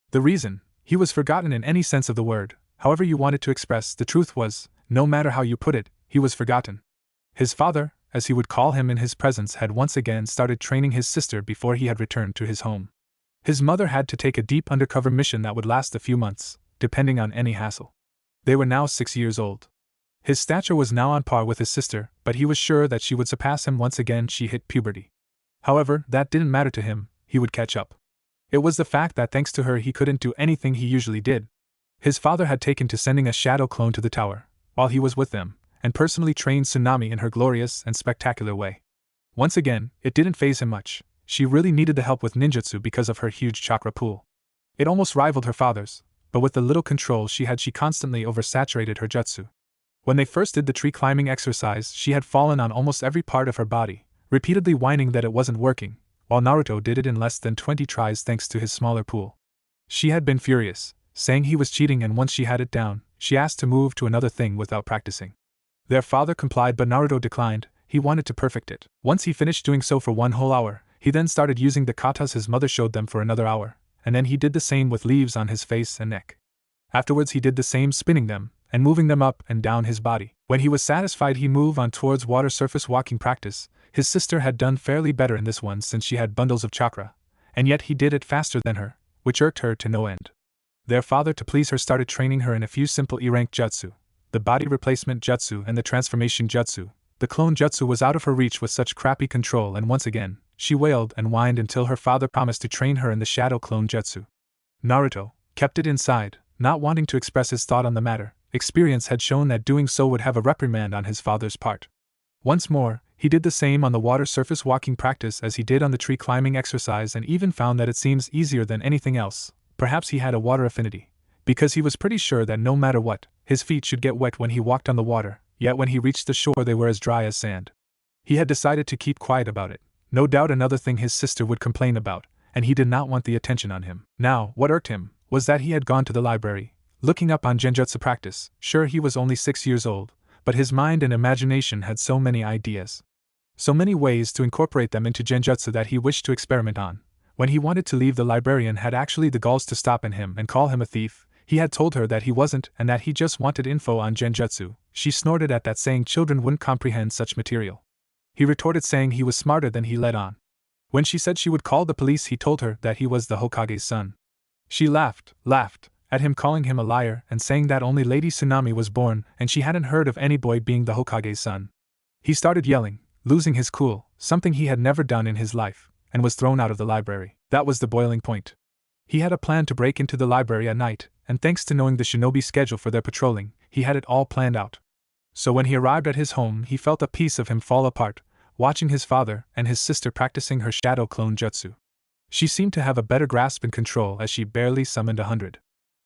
The reason? He was forgotten in any sense of the word. However you wanted to express, the truth was, no matter how you put it, he was forgotten. His father, as he would call him in his presence, had once again started training his sister before he had returned to his home. His mother had to take a deep undercover mission that would last a few months, depending on any hassle. They were now 6 years old. His stature was now on par with his sister, but he was sure that she would surpass him once again she hit puberty. However, that didn't matter to him, he would catch up. It was the fact that thanks to her he couldn't do anything he usually did. His father had taken to sending a shadow clone to the tower, while he was with them, and personally trained Tsunami in her glorious and spectacular way. Once again, it didn't faze him much. She really needed the help with ninjutsu because of her huge chakra pool. It almost rivaled her father's, but with the little control she had she constantly oversaturated her jutsu. When they first did the tree climbing exercise she had fallen on almost every part of her body, repeatedly whining that it wasn't working, while Naruto did it in less than 20 tries thanks to his smaller pool. She had been furious, saying he was cheating, and once she had it down, she asked to move to another thing without practicing. Their father complied, but Naruto declined. He wanted to perfect it. Once he finished doing so for 1 whole hour, he then started using the katas his mother showed them for another hour, and then he did the same with leaves on his face and neck. Afterwards he did the same, spinning them, and moving them up and down his body. When he was satisfied he moved on towards water surface walking practice. His sister had done fairly better in this one since she had bundles of chakra, and yet he did it faster than her, which irked her to no end. Their father, to please her, started training her in a few simple E-rank jutsu, the body replacement jutsu and the transformation jutsu. The clone jutsu was out of her reach with such crappy control, and once again, she wailed and whined until her father promised to train her in the shadow clone jutsu. Naruto kept it inside, not wanting to express his thought on the matter. Experience had shown that doing so would have a reprimand on his father's part. Once more, he did the same on the water surface walking practice as he did on the tree climbing exercise, and even found that it seems easier than anything else. Perhaps he had a water affinity, because he was pretty sure that no matter what, his feet should get wet when he walked on the water, yet when he reached the shore they were as dry as sand. He had decided to keep quiet about it, no doubt another thing his sister would complain about, and he did not want the attention on him. Now, what irked him was that he had gone to the library, looking up on genjutsu practice. Sure, he was only 6 years old, but his mind and imagination had so many ideas, so many ways to incorporate them into genjutsu that he wished to experiment on. When he wanted to leave, the librarian had actually the galls to stop him and call him a thief. He had told her that he wasn't and that he just wanted info on genjutsu. She snorted at that, saying children wouldn't comprehend such material. He retorted, saying he was smarter than he let on. When she said she would call the police, he told her that he was the Hokage's son. She laughed at him, calling him a liar and saying that only Lady Tsunami was born and she hadn't heard of any boy being the Hokage's son. He started yelling, losing his cool, something he had never done in his life, and was thrown out of the library. That was the boiling point. He had a plan to break into the library at night, and thanks to knowing the shinobi schedule for their patrolling, he had it all planned out. So when he arrived at his home, he felt a piece of him fall apart, watching his father and his sister practicing her shadow clone jutsu. She seemed to have a better grasp and control as she barely summoned 100.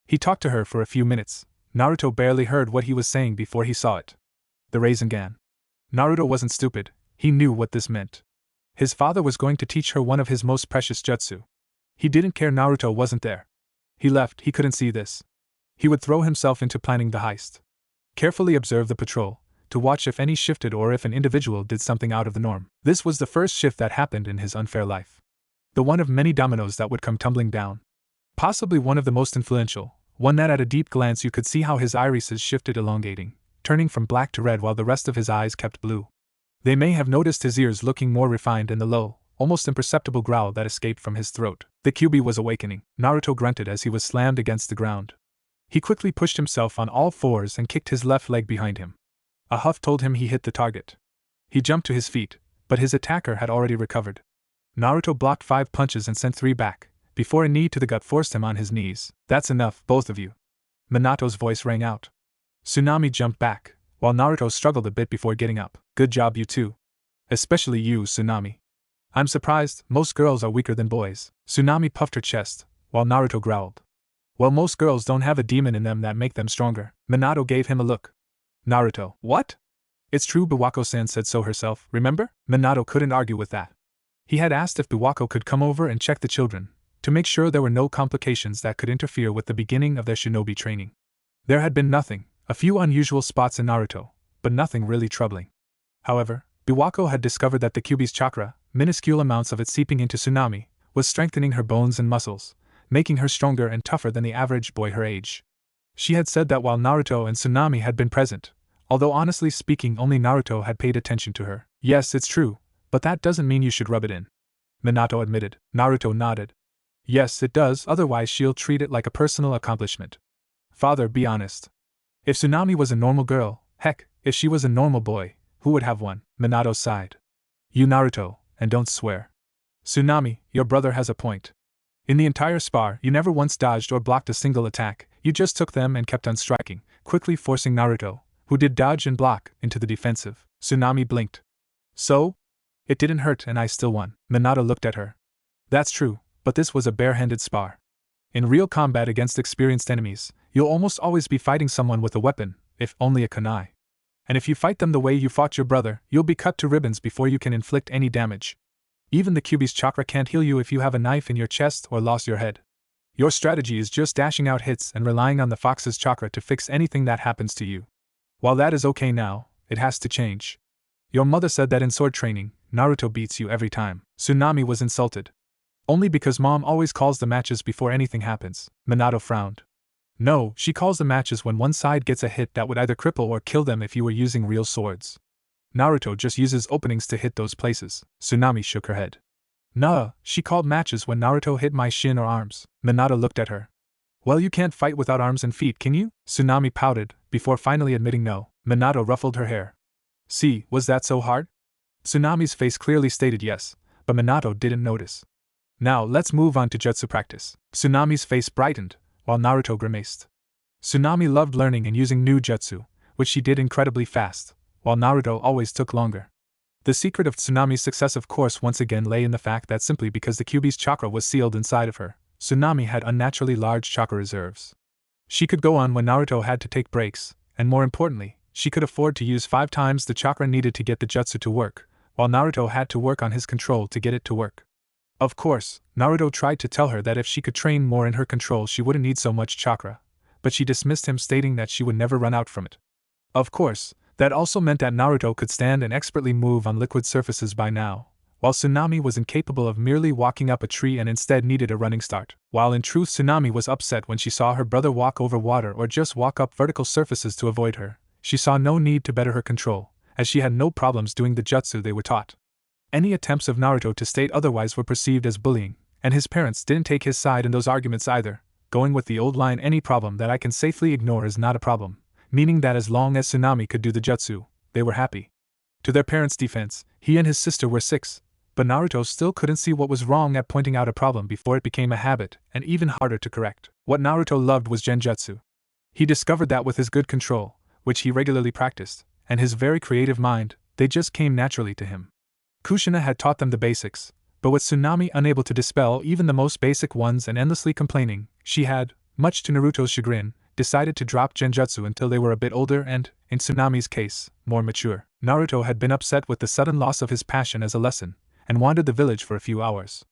He talked to her for a few minutes. Naruto barely heard what he was saying before he saw it. The Rasengan. Naruto wasn't stupid, he knew what this meant. His father was going to teach her one of his most precious jutsu. He didn't care Naruto wasn't there. He left, he couldn't see this. He would throw himself into planning the heist. Carefully observe the patrol, to watch if any shifted or if an individual did something out of the norm. This was the first shift that happened in his unfair life. The one of many dominoes that would come tumbling down. Possibly one of the most influential, one that at a deep glance you could see how his irises shifted, elongating, turning from black to red while the rest of his eyes kept blue. They may have noticed his ears looking more refined and the low, almost imperceptible growl that escaped from his throat. The Kyuubi was awakening. Naruto grunted as he was slammed against the ground. He quickly pushed himself on all fours and kicked his left leg behind him. A huff told him he hit the target. He jumped to his feet, but his attacker had already recovered. Naruto blocked 5 punches and sent 3 back, before a knee to the gut forced him on his knees. That's enough, both of you. Minato's voice rang out. Tsunami jumped back, while Naruto struggled a bit before getting up. Good job, you two. Especially you, Tsunami. I'm surprised, most girls are weaker than boys. Tsunami puffed her chest, while Naruto growled. Well, most girls don't have a demon in them that make them stronger. Minato gave him a look. Naruto, what? It's true, Biwako-san said so herself, remember? Minato couldn't argue with that. He had asked if Biwako could come over and check the children, to make sure there were no complications that could interfere with the beginning of their shinobi training. There had been nothing, a few unusual spots in Naruto, but nothing really troubling. However, Biwako had discovered that the Kyuubi's chakra, minuscule amounts of it seeping into Tsunami, was strengthening her bones and muscles, making her stronger and tougher than the average boy her age. She had said that while Naruto and Tsunami had been present, although honestly speaking only Naruto had paid attention to her. Yes, it's true, but that doesn't mean you should rub it in. Minato admitted. Naruto nodded. Yes, it does, otherwise she'll treat it like a personal accomplishment. Father, be honest. If Tsunami was a normal girl, heck, if she was a normal boy, who would have one? Minato sighed. You, Naruto, and don't swear. Tsunami, your brother has a point. In the entire spar, you never once dodged or blocked a single attack, you just took them and kept on striking, quickly forcing Naruto, who did dodge and block, into the defensive. Tsunami blinked. So? It didn't hurt and I still won. Minato looked at her. That's true, but this was a bare-handed spar. In real combat against experienced enemies, you'll almost always be fighting someone with a weapon, if only a kunai. And if you fight them the way you fought your brother, you'll be cut to ribbons before you can inflict any damage. Even the Kyuubi's chakra can't heal you if you have a knife in your chest or lost your head. Your strategy is just dashing out hits and relying on the fox's chakra to fix anything that happens to you. While that is okay now, it has to change. Your mother said that in sword training, Naruto beats you every time. Tsunami was insulted. Only because mom always calls the matches before anything happens. Minato frowned. No, she calls the matches when one side gets a hit that would either cripple or kill them if you were using real swords. Naruto just uses openings to hit those places. Tsunami shook her head. Nah, she called matches when Naruto hit my shin or arms. Minato looked at her. Well, you can't fight without arms and feet, can you? Tsunami pouted, before finally admitting no. Minato ruffled her hair. See, was that so hard? Tsunami's face clearly stated yes, but Minato didn't notice. Now let's move on to jutsu practice. Tsunami's face brightened, while Naruto grimaced. Tsunami loved learning and using new jutsu, which she did incredibly fast, while Naruto always took longer. The secret of Tsunami's success, of course, once again lay in the fact that simply because the Kyuubi's chakra was sealed inside of her, Tsunami had unnaturally large chakra reserves. She could go on when Naruto had to take breaks, and more importantly, she could afford to use 5 times the chakra needed to get the jutsu to work, while Naruto had to work on his control to get it to work. Of course, Naruto tried to tell her that if she could train more in her control she wouldn't need so much chakra, but she dismissed him, stating that she would never run out from it. Of course, that also meant that Naruto could stand and expertly move on liquid surfaces by now, while Tsunami was incapable of merely walking up a tree and instead needed a running start. While in truth Tsunami was upset when she saw her brother walk over water or just walk up vertical surfaces to avoid her, she saw no need to better her control, as she had no problems doing the jutsu they were taught. Any attempts of Naruto to state otherwise were perceived as bullying, and his parents didn't take his side in those arguments either, going with the old line, any problem that I can safely ignore is not a problem, meaning that as long as Tsunami could do the jutsu, they were happy. To their parents' defense, he and his sister were 6, but Naruto still couldn't see what was wrong at pointing out a problem before it became a habit and even harder to correct. What Naruto loved was genjutsu. He discovered that with his good control, which he regularly practiced, and his very creative mind, they just came naturally to him. Kushina had taught them the basics, but with Tsunami unable to dispel even the most basic ones and endlessly complaining, she had, much to Naruto's chagrin, decided to drop genjutsu until they were a bit older and, in Tsunami's case, more mature. Naruto had been upset with the sudden loss of his passion as a lesson, and wandered the village for a few hours.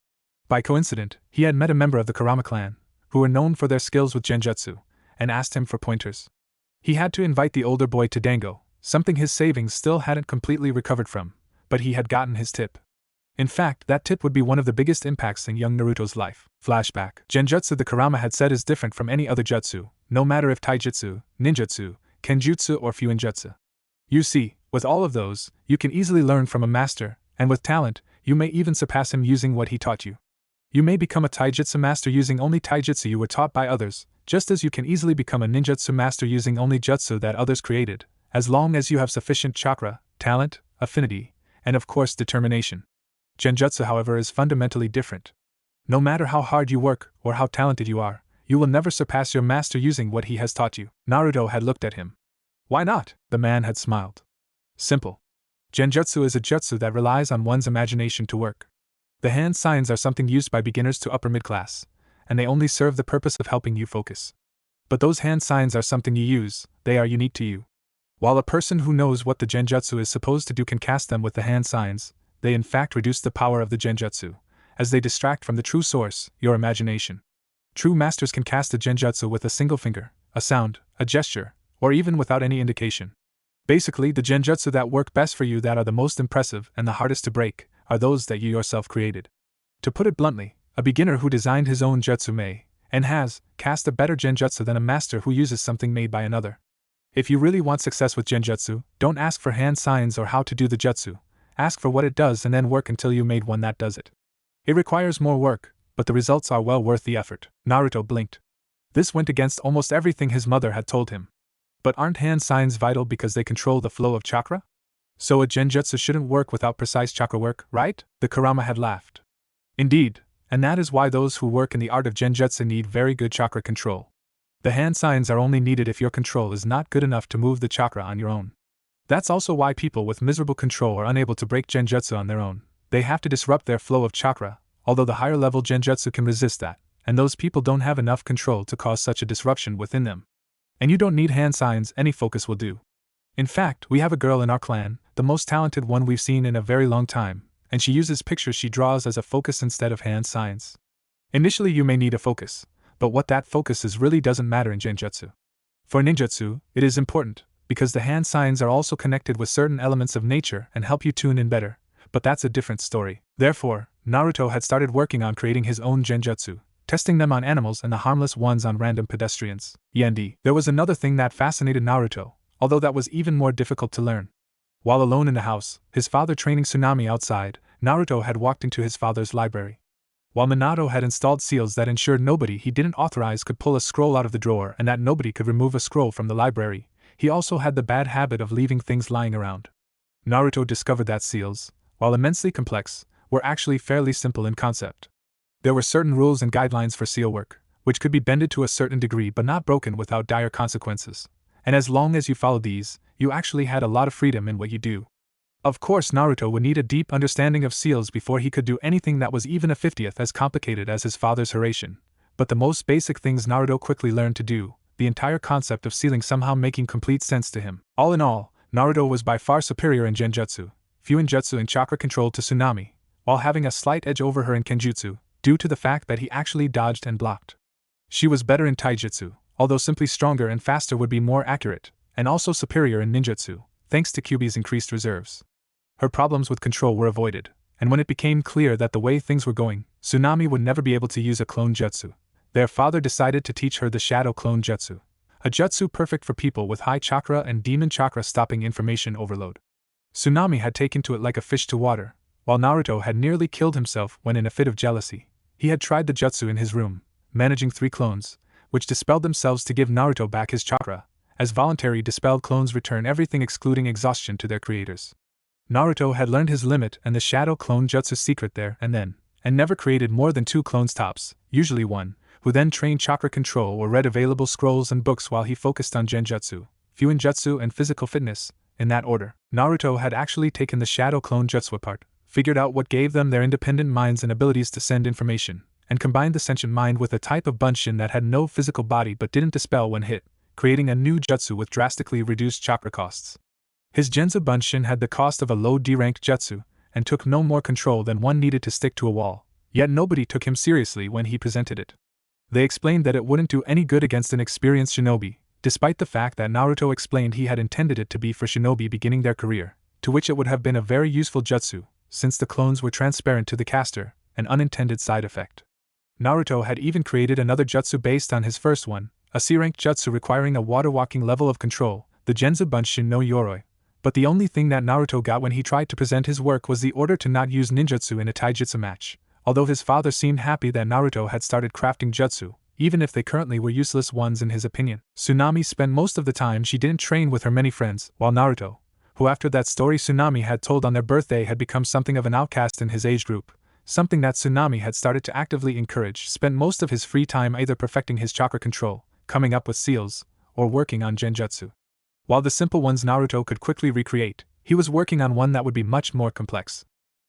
By coincidence, he had met a member of the Kurama clan, who were known for their skills with genjutsu, and asked him for pointers. He had to invite the older boy to dango, something his savings still hadn't completely recovered from, but he had gotten his tip. In fact, that tip would be one of the biggest impacts in young Naruto's life. Flashback. Genjutsu, the Kurama had said, is different from any other jutsu, no matter if taijutsu, ninjutsu, kenjutsu or fuinjutsu. You see, with all of those, you can easily learn from a master, and with talent, you may even surpass him using what he taught you. You may become a taijutsu master using only taijutsu you were taught by others, just as you can easily become a ninjutsu master using only jutsu that others created, as long as you have sufficient chakra, talent, affinity, and of course determination. Genjutsu, however, is fundamentally different. No matter how hard you work or how talented you are, you will never surpass your master using what he has taught you. Naruto had looked at him. Why not? The man had smiled. Simple. Genjutsu is a jutsu that relies on one's imagination to work. The hand signs are something used by beginners to upper mid-class, and they only serve the purpose of helping you focus. But those hand signs are something you use, they are unique to you. While a person who knows what the genjutsu is supposed to do can cast them with the hand signs, they in fact reduce the power of the genjutsu, as they distract from the true source, your imagination. True masters can cast a genjutsu with a single finger, a sound, a gesture, or even without any indication. Basically, the genjutsu that work best for you, that are the most impressive and the hardest to break, are those that you yourself created. To put it bluntly, a beginner who designed his own jutsu may, and has, cast a better genjutsu than a master who uses something made by another. If you really want success with genjutsu, don't ask for hand signs or how to do the jutsu. Ask for what it does and then work until you made one that does it. It requires more work, but the results are well worth the effort. Naruto blinked. This went against almost everything his mother had told him. But aren't hand signs vital because they control the flow of chakra? So a genjutsu shouldn't work without precise chakra work, right? The Kurama had laughed. Indeed, and that is why those who work in the art of genjutsu need very good chakra control. The hand signs are only needed if your control is not good enough to move the chakra on your own. That's also why people with miserable control are unable to break genjutsu on their own. They have to disrupt their flow of chakra, although the higher level genjutsu can resist that, and those people don't have enough control to cause such a disruption within them. And you don't need hand signs, any focus will do. In fact, we have a girl in our clan, the most talented one we've seen in a very long time, and she uses pictures she draws as a focus instead of hand signs. Initially you may need a focus, but what that focus is really doesn't matter in genjutsu. For ninjutsu, it is important, because the hand signs are also connected with certain elements of nature and help you tune in better, but that's a different story. Therefore, Naruto had started working on creating his own genjutsu, testing them on animals and the harmless ones on random pedestrians. Yendi. There was another thing that fascinated Naruto, although that was even more difficult to learn. While alone in the house, his father training Tsunami outside, Naruto had walked into his father's library. while Minato had installed seals that ensured nobody he didn't authorize could pull a scroll out of the drawer and that nobody could remove a scroll from the library, he also had the bad habit of leaving things lying around. Naruto discovered that seals, while immensely complex, were actually fairly simple in concept. There were certain rules and guidelines for seal work, which could be bended to a certain degree but not broken without dire consequences, and as long as you followed these, you actually had a lot of freedom in what you do. Of course, Naruto would need a deep understanding of seals before he could do anything that was even a 50th as complicated as his father's Hiraishin, but the most basic things Naruto quickly learned to do, the entire concept of sealing somehow making complete sense to him. All in all, Naruto was by far superior in genjutsu, fuinjutsu and chakra control to Tsunami, while having a slight edge over her in kenjutsu, due to the fact that he actually dodged and blocked. She was better in taijutsu, although simply stronger and faster would be more accurate, and also superior in ninjutsu, thanks to Kyuubi's increased reserves. Her problems with control were avoided, and when it became clear that the way things were going, Tsunami would never be able to use a clone jutsu, their father decided to teach her the Shadow Clone Jutsu, a jutsu perfect for people with high chakra and demon chakra stopping information overload. Tsunami had taken to it like a fish to water, while Naruto had nearly killed himself when in a fit of jealousy. He had tried the jutsu in his room, managing 3 clones, which dispelled themselves to give Naruto back his chakra, as voluntary dispelled clones return everything excluding exhaustion to their creators. Naruto had learned his limit and the Shadow Clone Jutsu secret there and then, and never created more than 2 clones tops, usually 1, who then trained chakra control or read available scrolls and books while he focused on genjutsu, fuinjutsu and physical fitness, in that order. Naruto had actually taken the Shadow Clone Jutsu apart, figured out what gave them their independent minds and abilities to send information, and combined the sentient mind with a type of bunshin that had no physical body but didn't dispel when hit, creating a new jutsu with drastically reduced chakra costs. His Genza Bunshin had the cost of a low D-rank jutsu, and took no more control than one needed to stick to a wall, yet nobody took him seriously when he presented it. They explained that it wouldn't do any good against an experienced shinobi, despite the fact that Naruto explained he had intended it to be for shinobi beginning their career, to which it would have been a very useful jutsu, since the clones were transparent to the caster, an unintended side effect. Naruto had even created another jutsu based on his first one, a C-rank jutsu requiring a water-walking level of control, the Genza Bunshin no Yoroi. But the only thing that Naruto got when he tried to present his work was the order to not use ninjutsu in a taijutsu match, although his father seemed happy that Naruto had started crafting jutsu, even if they currently were useless ones in his opinion. Tsunami spent most of the time she didn't train with her many friends, while Naruto, who after that story Tsunami had told on their birthday had become something of an outcast in his age group, something that Tsunami had started to actively encourage, spent most of his free time either perfecting his chakra control, coming up with seals, or working on genjutsu. While the simple ones Naruto could quickly recreate, he was working on one that would be much more complex.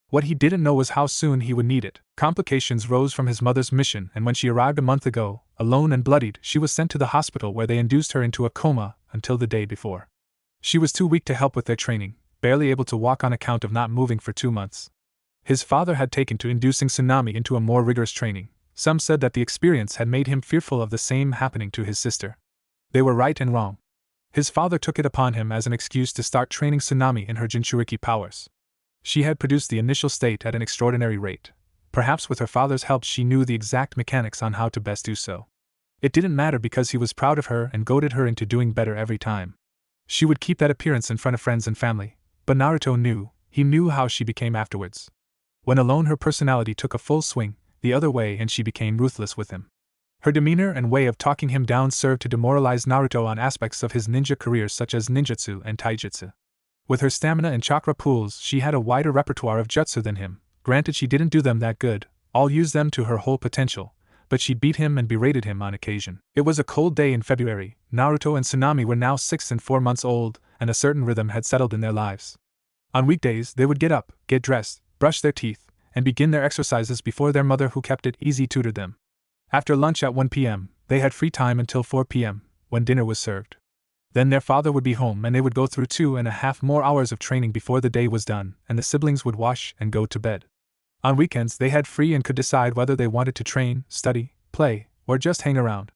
What he didn't know was how soon he would need it. Complications rose from his mother's mission, and when she arrived a month ago, alone and bloodied, she was sent to the hospital where they induced her into a coma until the day before. She was too weak to help with their training, barely able to walk on account of not moving for 2 months. His father had taken to inducing Tsunami into a more rigorous training. Some said that the experience had made him fearful of the same happening to his sister. They were right and wrong. His father took it upon him as an excuse to start training Tsunami in her Jinchuriki powers. She had produced the initial state at an extraordinary rate. Perhaps with her father's help she knew the exact mechanics on how to best do so. It didn't matter because he was proud of her and goaded her into doing better every time. She would keep that appearance in front of friends and family, but Naruto knew, he knew how she became afterwards. When alone her personality took a full swing, the other way, and she became ruthless with him. Her demeanor and way of talking him down served to demoralize Naruto on aspects of his ninja career such as ninjutsu and taijutsu. With her stamina and chakra pools she had a wider repertoire of jutsu than him. Granted she didn't do them that good, all use them to her whole potential, but she beat him and berated him on occasion. It was a cold day in February. Naruto and Tsunami were now 6 and 4 months old, and a certain rhythm had settled in their lives. On weekdays they would get up, get dressed, brush their teeth, and begin their exercises before their mother who kept it easy tutored them. After lunch at 1 p.m., they had free time until 4 p.m., when dinner was served. Then their father would be home and they would go through 2.5 more hours of training before the day was done, and the siblings would wash and go to bed. On weekends they had free and could decide whether they wanted to train, study, play, or just hang around.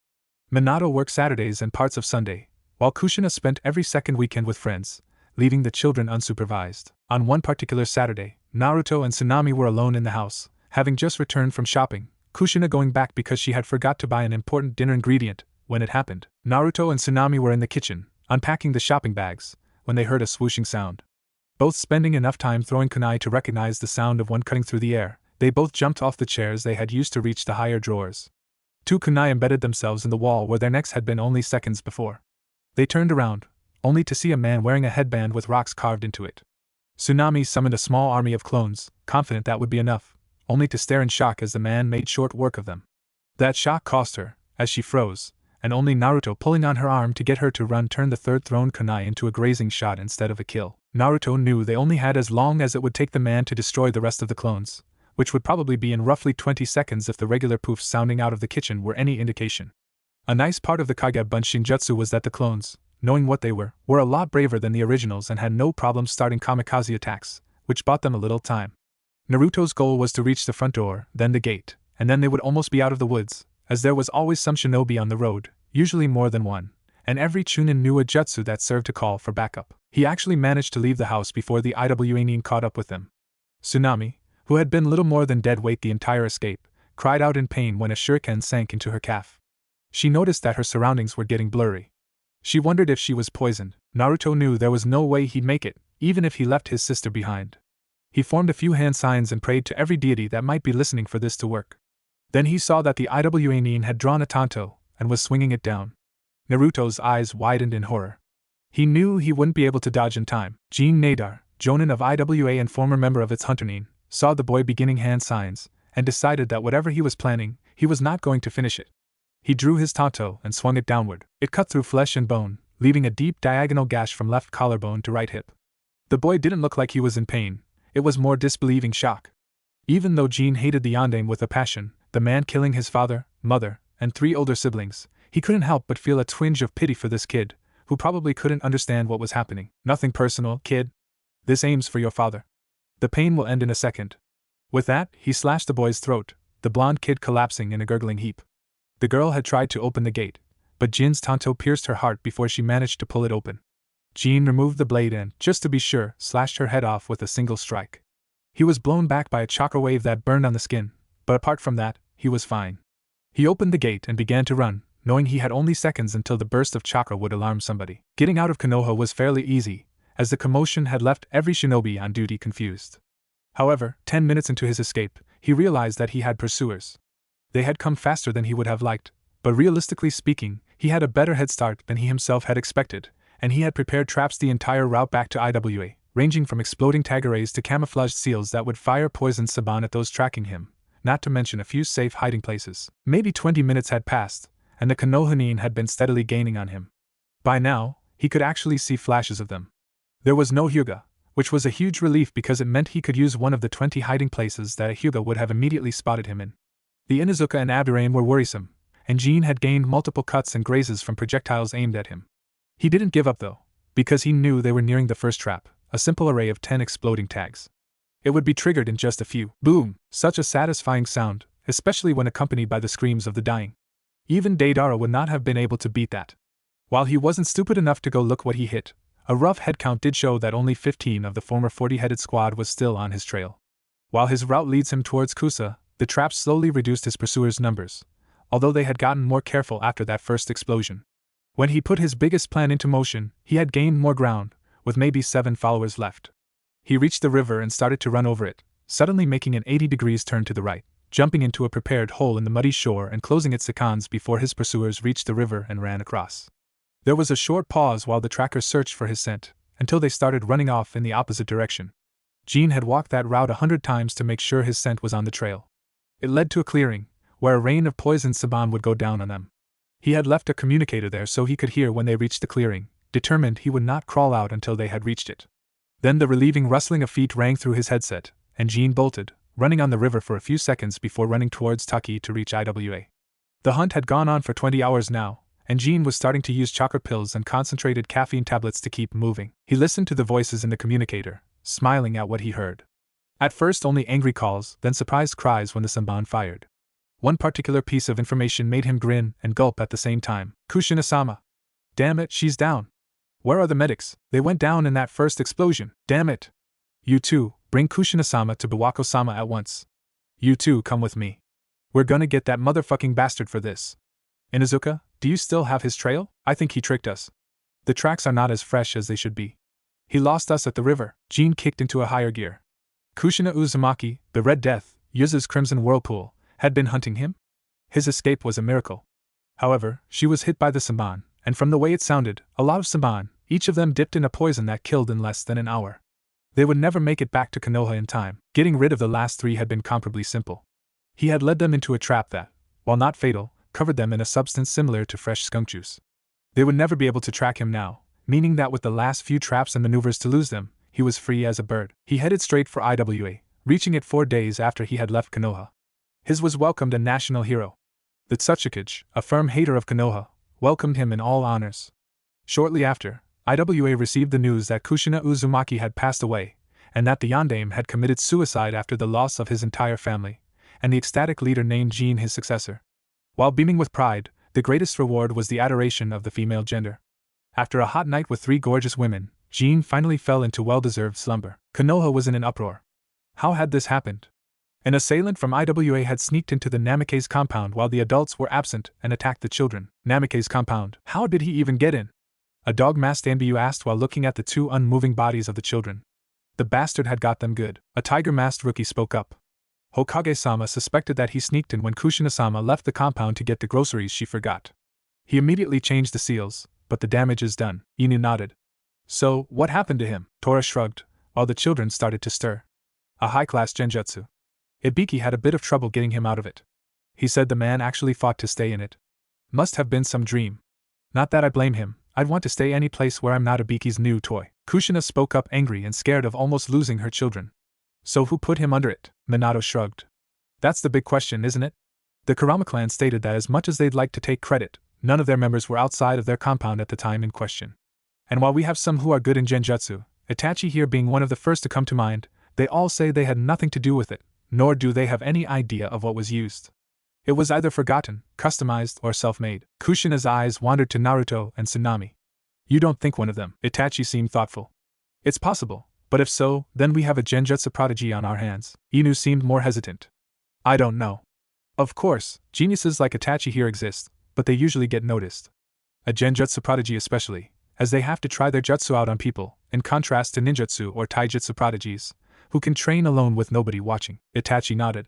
Minato worked Saturdays and parts of Sunday, while Kushina spent every second weekend with friends, leaving the children unsupervised. On one particular Saturday, Naruto and Tsunami were alone in the house, having just returned from shopping, Kushina going back because she had forgot to buy an important dinner ingredient. When it happened, Naruto and Tsunami were in the kitchen, unpacking the shopping bags, when they heard a swooshing sound. Both spending enough time throwing kunai to recognize the sound of one cutting through the air, They both jumped off the chairs they had used to reach the higher drawers. 2 kunai embedded themselves in the wall where their necks had been only seconds before. They turned around, only to see a man wearing a headband with rocks carved into it. Tsunami summoned a small army of clones, confident that would be enough, only to stare in shock as the man made short work of them. That shock cost her, as she froze, and only Naruto pulling on her arm to get her to run turned the third thrown kunai into a grazing shot instead of a kill. Naruto knew they only had as long as it would take the man to destroy the rest of the clones, which would probably be in roughly 20 seconds if the regular poofs sounding out of the kitchen were any indication. A nice part of the Kage-bun Shinjutsu was that the clones, knowing what they were a lot braver than the originals and had no problem starting kamikaze attacks, which bought them a little time. Naruto's goal was to reach the front door, then the gate, and then they would almost be out of the woods, as there was always some shinobi on the road, usually more than one, and every Chunin knew a jutsu that served to call for backup. He actually managed to leave the house before the Iwa caught up with them. Tsunami, who had been little more than dead weight the entire escape, cried out in pain when a shuriken sank into her calf. She noticed that her surroundings were getting blurry. She wondered if she was poisoned. Naruto knew there was no way he'd make it, even if he left his sister behind. He formed a few hand signs and prayed to every deity that might be listening for this to work. Then he saw that the Iwa had drawn a tanto, and was swinging it down. Naruto's eyes widened in horror. He knew he wouldn't be able to dodge in time. Jin Nadar, Jonin of Iwa and former member of its Hunternin, saw the boy beginning hand signs, and decided that whatever he was planning, he was not going to finish it. He drew his tanto and swung it downward. It cut through flesh and bone, leaving a deep diagonal gash from left collarbone to right hip. The boy didn't look like he was in pain, it was more disbelieving shock. Even though Jin hated the yandere with a passion, the man killing his father, mother, and 3 older siblings, he couldn't help but feel a twinge of pity for this kid, who probably couldn't understand what was happening. Nothing personal, kid. This aims for your father. The pain will end in a second. With that, he slashed the boy's throat, the blonde kid collapsing in a gurgling heap. The girl had tried to open the gate, but Jin's tanto pierced her heart before she managed to pull it open. Jin removed the blade and, just to be sure, slashed her head off with a single strike. He was blown back by a chakra wave that burned on the skin, but apart from that, he was fine. He opened the gate and began to run, knowing he had only seconds until the burst of chakra would alarm somebody. Getting out of Konoha was fairly easy, as the commotion had left every shinobi on duty confused. However, 10 minutes into his escape, he realized that he had pursuers. They had come faster than he would have liked, but realistically speaking, he had a better head start than he himself had expected, and he had prepared traps the entire route back to Iwa, ranging from exploding tagares to camouflaged seals that would fire poison saban at those tracking him, not to mention a few safe hiding places. Maybe 20 minutes had passed, and the Konohanin had been steadily gaining on him. By now, he could actually see flashes of them. There was no Hyuga, which was a huge relief because it meant he could use one of the 20 hiding places that a Hyuga would have immediately spotted him in. The Inuzuka and Aburain were worrisome, and Jin had gained multiple cuts and grazes from projectiles aimed at him. He didn't give up though, because he knew they were nearing the first trap, a simple array of 10 exploding tags. It would be triggered in just a few. Boom! Such a satisfying sound, especially when accompanied by the screams of the dying. Even Deidara would not have been able to beat that. While he wasn't stupid enough to go look what he hit, a rough head count did show that only 15 of the former 40-headed squad was still on his trail. While his route leads him towards Kusa, the traps slowly reduced his pursuers' numbers, although they had gotten more careful after that first explosion. When he put his biggest plan into motion, he had gained more ground, with maybe 7 followers left. He reached the river and started to run over it, suddenly making an 80 degrees turn to the right, jumping into a prepared hole in the muddy shore and closing its seconds before his pursuers reached the river and ran across. There was a short pause while the trackers searched for his scent, until they started running off in the opposite direction. Jin had walked that route 100 times to make sure his scent was on the trail. It led to a clearing, where a rain of poisoned saban would go down on them. He had left a communicator there so he could hear when they reached the clearing, determined he would not crawl out until they had reached it. Then the relieving rustling of feet rang through his headset, and Jin bolted, running on the river for a few seconds before running towards Taki to reach Iwa. The hunt had gone on for 20 hours now, and Jin was starting to use chakra pills and concentrated caffeine tablets to keep moving. He listened to the voices in the communicator, smiling at what he heard. At first only angry calls, then surprised cries when the samban fired. One particular piece of information made him grin and gulp at the same time. Kushina-sama. Damn it, she's down. Where are the medics? They went down in that first explosion. Damn it. You two, bring Kushina-sama to Biwako-sama at once. You two come with me. We're gonna get that motherfucking bastard for this. Inuzuka, do you still have his trail? I think he tricked us. The tracks are not as fresh as they should be. He lost us at the river. Jin kicked into a higher gear. Kushina Uzumaki, the Red Death, Yuzu's Crimson Whirlpool, had been hunting him? His escape was a miracle. However, she was hit by the Saban, and from the way it sounded, a lot of Saban, each of them dipped in a poison that killed in less than an hour. They would never make it back to Konoha in time. Getting rid of the last three had been comparably simple. He had led them into a trap that, while not fatal, covered them in a substance similar to fresh skunk juice. They would never be able to track him now, meaning that with the last few traps and maneuvers to lose them, he was free as a bird. He headed straight for IWA, reaching it 4 days after he had left Konoha. His was welcomed a national hero. The Tsuchikage, a firm hater of Konoha, welcomed him in all honors. Shortly after, IWA received the news that Kushina Uzumaki had passed away, and that the Yondaime had committed suicide after the loss of his entire family, and the ecstatic leader named Jin his successor. While beaming with pride, the greatest reward was the adoration of the female gender. After a hot night with 3 gorgeous women, Jin finally fell into well-deserved slumber. Konoha was in an uproar. How had this happened? An assailant from IWA had sneaked into the Namikaze compound while the adults were absent and attacked the children. Namikaze compound. How did he even get in? A dog-masked Anbyu asked while looking at the 2 unmoving bodies of the children. The bastard had got them good. A tiger-masked rookie spoke up. Hokage-sama suspected that he sneaked in when Kushina-sama left the compound to get the groceries she forgot. He immediately changed the seals, but the damage is done. Inu nodded. So, what happened to him? Tora shrugged, while the children started to stir. A high-class genjutsu. Ibiki had a bit of trouble getting him out of it. He said the man actually fought to stay in it. Must have been some dream. Not that I blame him, I'd want to stay any place where I'm not Ibiki's new toy. Kushina spoke up angry and scared of almost losing her children. So who put him under it? Minato shrugged. That's the big question, isn't it? The Kurama clan stated that as much as they'd like to take credit, none of their members were outside of their compound at the time in question. And while we have some who are good in genjutsu, Itachi here being one of the first to come to mind, they all say they had nothing to do with it, nor do they have any idea of what was used. It was either forgotten, customized, or self-made. Kushina's eyes wandered to Naruto and Tsunami. You don't think one of them? Itachi seemed thoughtful. It's possible, but if so, then we have a genjutsu prodigy on our hands. Inu seemed more hesitant. I don't know. Of course, geniuses like Itachi here exist, but they usually get noticed. A genjutsu prodigy especially, as they have to try their jutsu out on people, in contrast to ninjutsu or taijutsu prodigies, who can train alone with nobody watching. Itachi nodded.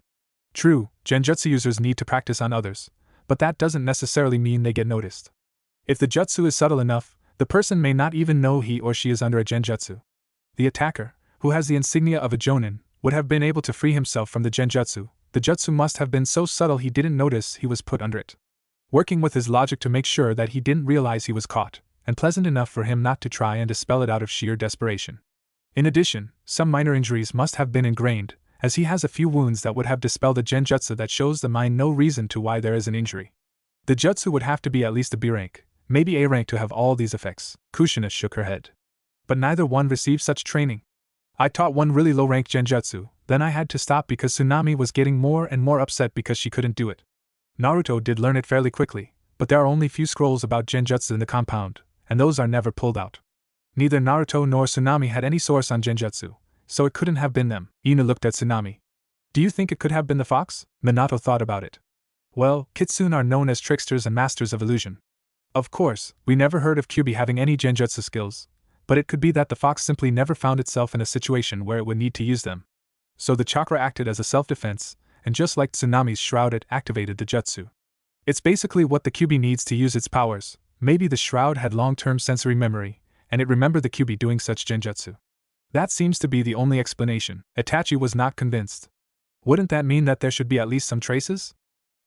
True, genjutsu users need to practice on others, but that doesn't necessarily mean they get noticed. If the jutsu is subtle enough, the person may not even know he or she is under a genjutsu. The attacker, who has the insignia of a jonin, would have been able to free himself from the genjutsu. The jutsu must have been so subtle he didn't notice he was put under it. Working with his logic to make sure that he didn't realize he was caught, and pleasant enough for him not to try and dispel it out of sheer desperation. In addition, some minor injuries must have been ingrained, as he has a few wounds that would have dispelled a genjutsu that shows the mind no reason to why there is an injury. The jutsu would have to be at least a B rank, maybe A rank to have all these effects. Kushina shook her head. But neither one received such training. I taught one really low-rank genjutsu, then I had to stop because Tsunami was getting more and more upset because she couldn't do it. Naruto did learn it fairly quickly, but there are only few scrolls about genjutsu in the compound, and those are never pulled out. Neither Naruto nor Tsunami had any source on genjutsu, so it couldn't have been them. Inu looked at Tsunami. Do you think it could have been the fox? Minato thought about it. Well, kitsune are known as tricksters and masters of illusion. Of course, we never heard of Kyuubi having any genjutsu skills, but it could be that the fox simply never found itself in a situation where it would need to use them. So the chakra acted as a self-defense, and just like Tsunami's shroud it activated the jutsu. It's basically what the Kyuubi needs to use its powers. Maybe the shroud had long-term sensory memory, and it remembered the Kyuubi doing such genjutsu. That seems to be the only explanation. Itachi was not convinced. Wouldn't that mean that there should be at least some traces?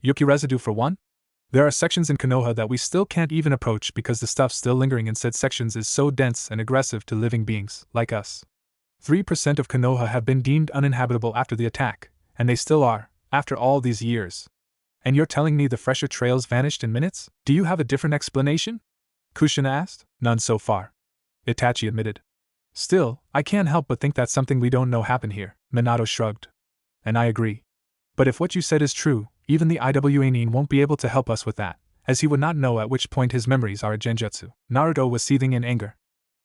Yuki residue for one? There are sections in Konoha that we still can't even approach because the stuff still lingering in said sections is so dense and aggressive to living beings, like us. 3% of Konoha have been deemed uninhabitable after the attack, and they still are, after all these years. And you're telling me the fresher trails vanished in minutes? Do you have a different explanation? Kushina asked. None so far. Itachi admitted. Still, I can't help but think that something we don't know happened here. Minato shrugged. And I agree. But if what you said is true, even the IWA Nin won't be able to help us with that, as he would not know at which point his memories are a genjutsu. Naruto was seething in anger.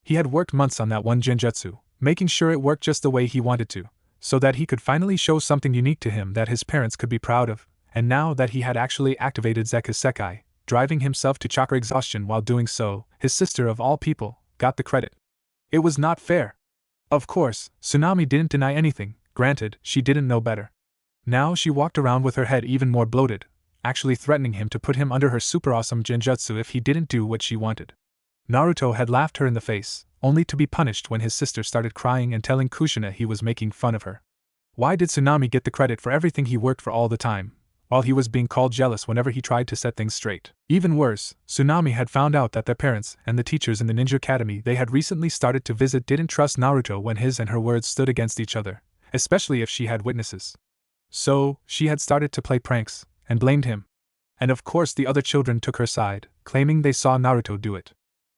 He had worked months on that one genjutsu, making sure it worked just the way he wanted to, so that he could finally show something unique to him that his parents could be proud of, and now that he had actually activated Zeku's Sekai, driving himself to chakra exhaustion while doing so, his sister of all people got the credit. It was not fair. Of course, Tsunami didn't deny anything, granted, she didn't know better. Now she walked around with her head even more bloated, actually threatening him to put him under her super awesome genjutsu if he didn't do what she wanted. Naruto had laughed her in the face, only to be punished when his sister started crying and telling Kushina he was making fun of her. Why did Tsunami get the credit for everything he worked for all the time, while he was being called jealous whenever he tried to set things straight? Even worse, Tsunami had found out that their parents and the teachers in the ninja academy they had recently started to visit didn't trust Naruto when his and her words stood against each other, especially if she had witnesses. So, she had started to play pranks, and blamed him. And of course the other children took her side, claiming they saw Naruto do it.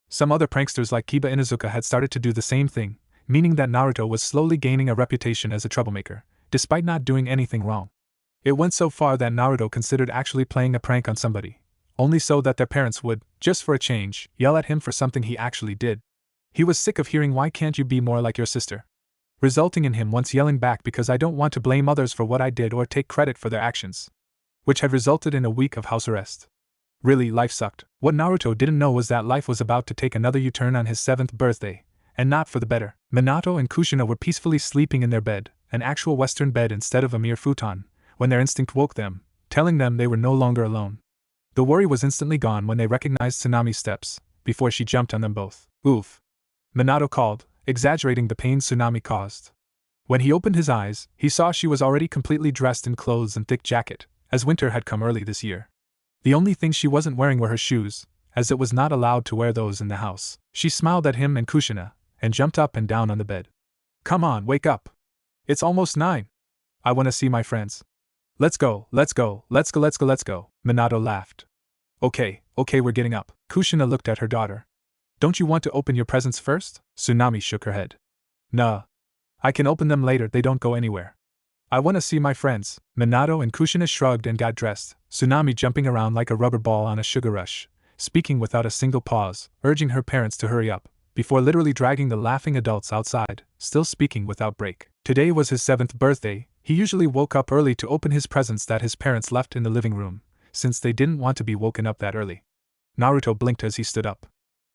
Some other pranksters like Kiba Inuzuka had started to do the same thing, meaning that Naruto was slowly gaining a reputation as a troublemaker, despite not doing anything wrong. It went so far that Naruto considered actually playing a prank on somebody, only so that their parents would, just for a change, yell at him for something he actually did. He was sick of hearing "why can't you be more like your sister?" resulting in him once yelling back because I don't want to blame others for what I did or take credit for their actions, which had resulted in a week of house arrest. Really, life sucked. What Naruto didn't know was that life was about to take another U-turn on his 7th birthday, and not for the better. Minato and Kushina were peacefully sleeping in their bed, an actual Western bed instead of a mere futon, when their instinct woke them, telling them they were no longer alone. The worry was instantly gone when they recognized Tsunami's steps, before she jumped on them both. "Oof," Minato called, exaggerating the pain Tsunami caused. When he opened his eyes, he saw she was already completely dressed in clothes and thick jacket, as winter had come early this year. The only thing she wasn't wearing were her shoes, as it was not allowed to wear those in the house. She smiled at him and Kushina, and jumped up and down on the bed. "Come on, wake up. It's almost 9. I want to see my friends. Let's go, let's go, let's go, let's go, let's go," Minato laughed. Okay, we're getting up." Kushina looked at her daughter. "Don't you want to open your presents first?" Tsunami shook her head. "Nah. I can open them later, they don't go anywhere. I want to see my friends." Minato and Kushina shrugged and got dressed, Tsunami jumping around like a rubber ball on a sugar rush, speaking without a single pause, urging her parents to hurry up, before literally dragging the laughing adults outside, still speaking without break. Today was his 7th birthday. He usually woke up early to open his presents that his parents left in the living room, since they didn't want to be woken up that early. Naruto blinked as he stood up.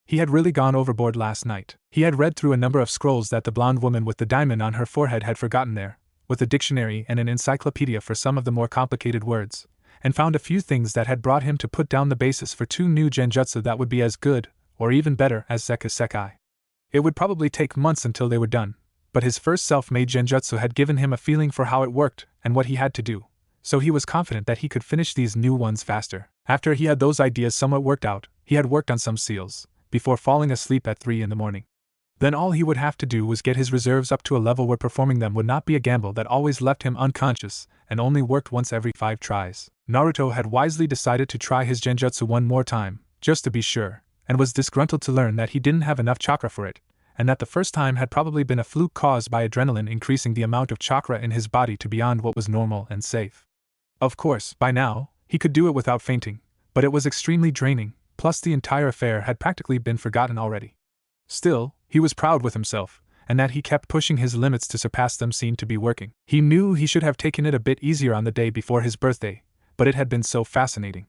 He had really gone overboard last night. He had read through a number of scrolls that the blonde woman with the diamond on her forehead had forgotten there, with a dictionary and an encyclopedia for some of the more complicated words, and found a few things that had brought him to put down the basis for 2 new genjutsu that would be as good, or even better, as Zeku Sekai. It would probably take months until they were done, but his first self-made genjutsu had given him a feeling for how it worked and what he had to do, so he was confident that he could finish these new ones faster. After he had those ideas somewhat worked out, he had worked on some seals, before falling asleep at 3 in the morning. Then all he would have to do was get his reserves up to a level where performing them would not be a gamble that always left him unconscious and only worked once every 5 tries. Naruto had wisely decided to try his genjutsu one more time, just to be sure, and was disgruntled to learn that he didn't have enough chakra for it, and that the first time had probably been a fluke caused by adrenaline increasing the amount of chakra in his body to beyond what was normal and safe. Of course, by now, he could do it without fainting, but it was extremely draining, plus the entire affair had practically been forgotten already. Still, he was proud with himself, and that he kept pushing his limits to surpass them seemed to be working. He knew he should have taken it a bit easier on the day before his birthday, but it had been so fascinating.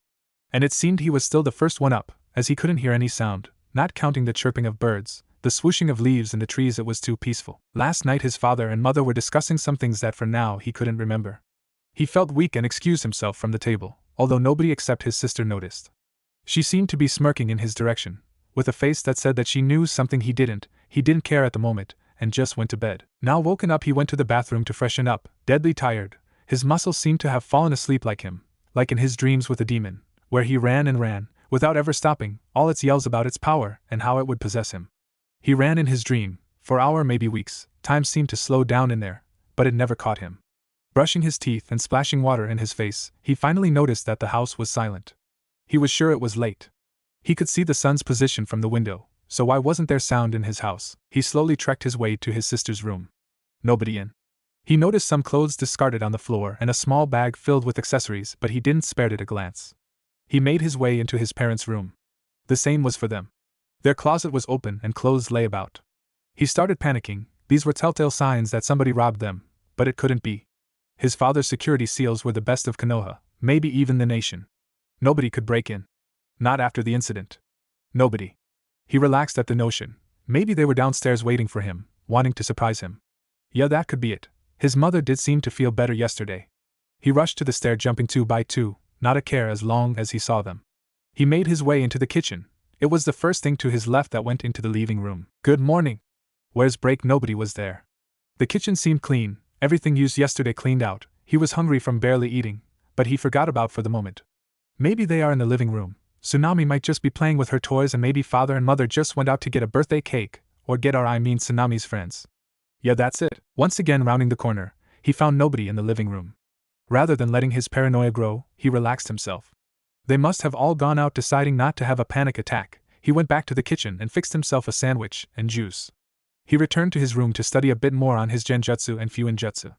And it seemed he was still the first one up, as he couldn't hear any sound, not counting the chirping of birds, the swooshing of leaves in the trees. It was too peaceful. Last night his father and mother were discussing some things that for now he couldn't remember. He felt weak and excused himself from the table, although nobody except his sister noticed. She seemed to be smirking in his direction, with a face that said that she knew something he didn't care at the moment, and just went to bed. Now woken up, he went to the bathroom to freshen up, deadly tired. His muscles seemed to have fallen asleep like him, like in his dreams with the demon, where he ran and ran, without ever stopping, all its yells about its power and how it would possess him. He ran in his dream, for hours, maybe weeks. Time seemed to slow down in there, but it never caught him. Brushing his teeth and splashing water in his face, he finally noticed that the house was silent. He was sure it was late. He could see the sun's position from the window, so why wasn't there sound in his house? He slowly trekked his way to his sister's room. Nobody in. He noticed some clothes discarded on the floor and a small bag filled with accessories, but he didn't spare it a glance. He made his way into his parents' room. The same was for them. Their closet was open and clothes lay about. He started panicking. These were telltale signs that somebody robbed them, but it couldn't be. His father's security seals were the best of Konoha, maybe even the nation. Nobody could break in. Not after the incident. Nobody. He relaxed at the notion. Maybe they were downstairs waiting for him, wanting to surprise him. Yeah, that could be it. His mother did seem to feel better yesterday. He rushed to the stair, jumping 2 by 2, not a care as long as he saw them. He made his way into the kitchen. It was the first thing to his left that went into the living room. Good morning. Where's break? Nobody was there. The kitchen seemed clean, everything used yesterday cleaned out. He was hungry from barely eating, but he forgot about for the moment. Maybe they are in the living room. Tsunami might just be playing with her toys, and maybe father and mother just went out to get a birthday cake, or get Tsunami's friends. Yeah, that's it. Once again rounding the corner, he found nobody in the living room. Rather than letting his paranoia grow, he relaxed himself. They must have all gone out. Deciding not to have a panic attack, he went back to the kitchen and fixed himself a sandwich and juice. He returned to his room to study a bit more on his genjutsu and fuinjutsu.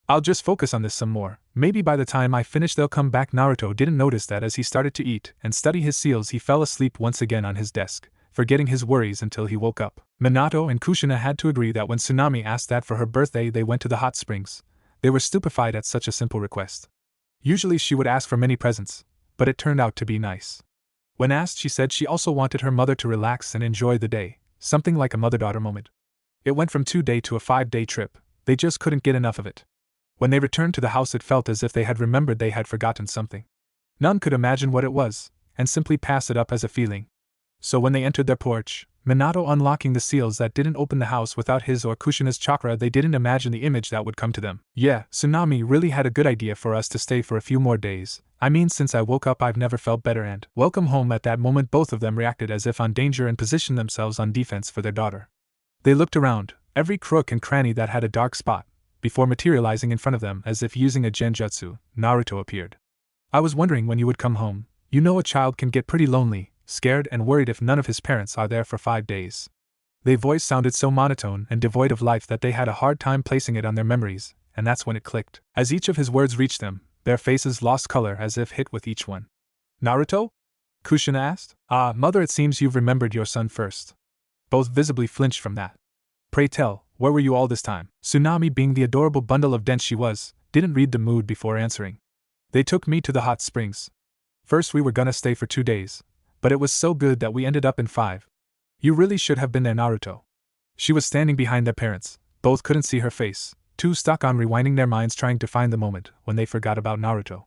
I'll just focus on this some more. Maybe by the time I finish they'll come back. Naruto didn't notice that as he started to eat and study his seals, he fell asleep once again on his desk, forgetting his worries until he woke up. Minato and Kushina had to agree that when Tsunami asked that for her birthday they went to the hot springs. They were stupefied at such a simple request. Usually she would ask for many presents, but it turned out to be nice. When asked, she said she also wanted her mother to relax and enjoy the day, something like a mother-daughter moment. It went from 2-day to a 5-day trip. They just couldn't get enough of it. When they returned to the house, it felt as if they had remembered they had forgotten something. None could imagine what it was, and simply pass it up as a feeling. So when they entered their porch, Minato unlocking the seals that didn't open the house without his or Kushina's chakra, they didn't imagine the image that would come to them. Yeah, Tsunami really had a good idea for us to stay for a few more days. I mean, since I woke up I've never felt better, and welcome home. At that moment both of them reacted as if on danger and positioned themselves on defense for their daughter. They looked around, every crook and cranny that had a dark spot, before materializing in front of them as if using a genjutsu. Naruto appeared. I was wondering when you would come home. You know, a child can get pretty lonely, scared and worried if none of his parents are there for 5 days. Their voice sounded so monotone and devoid of life that they had a hard time placing it on their memories, and that's when it clicked. As each of his words reached them, their faces lost color as if hit with each one. Naruto? Kushina asked. Ah, mother, it seems you've remembered your son first. Both visibly flinched from that. Pray tell, where were you all this time? Tsunami, being the adorable bundle of dents she was, didn't read the mood before answering. They took me to the hot springs. First we were gonna stay for 2 days, but it was so good that we ended up in 5. You really should have been there, Naruto. She was standing behind their parents. Both couldn't see her face, too stuck on rewinding their minds trying to find the moment when they forgot about Naruto.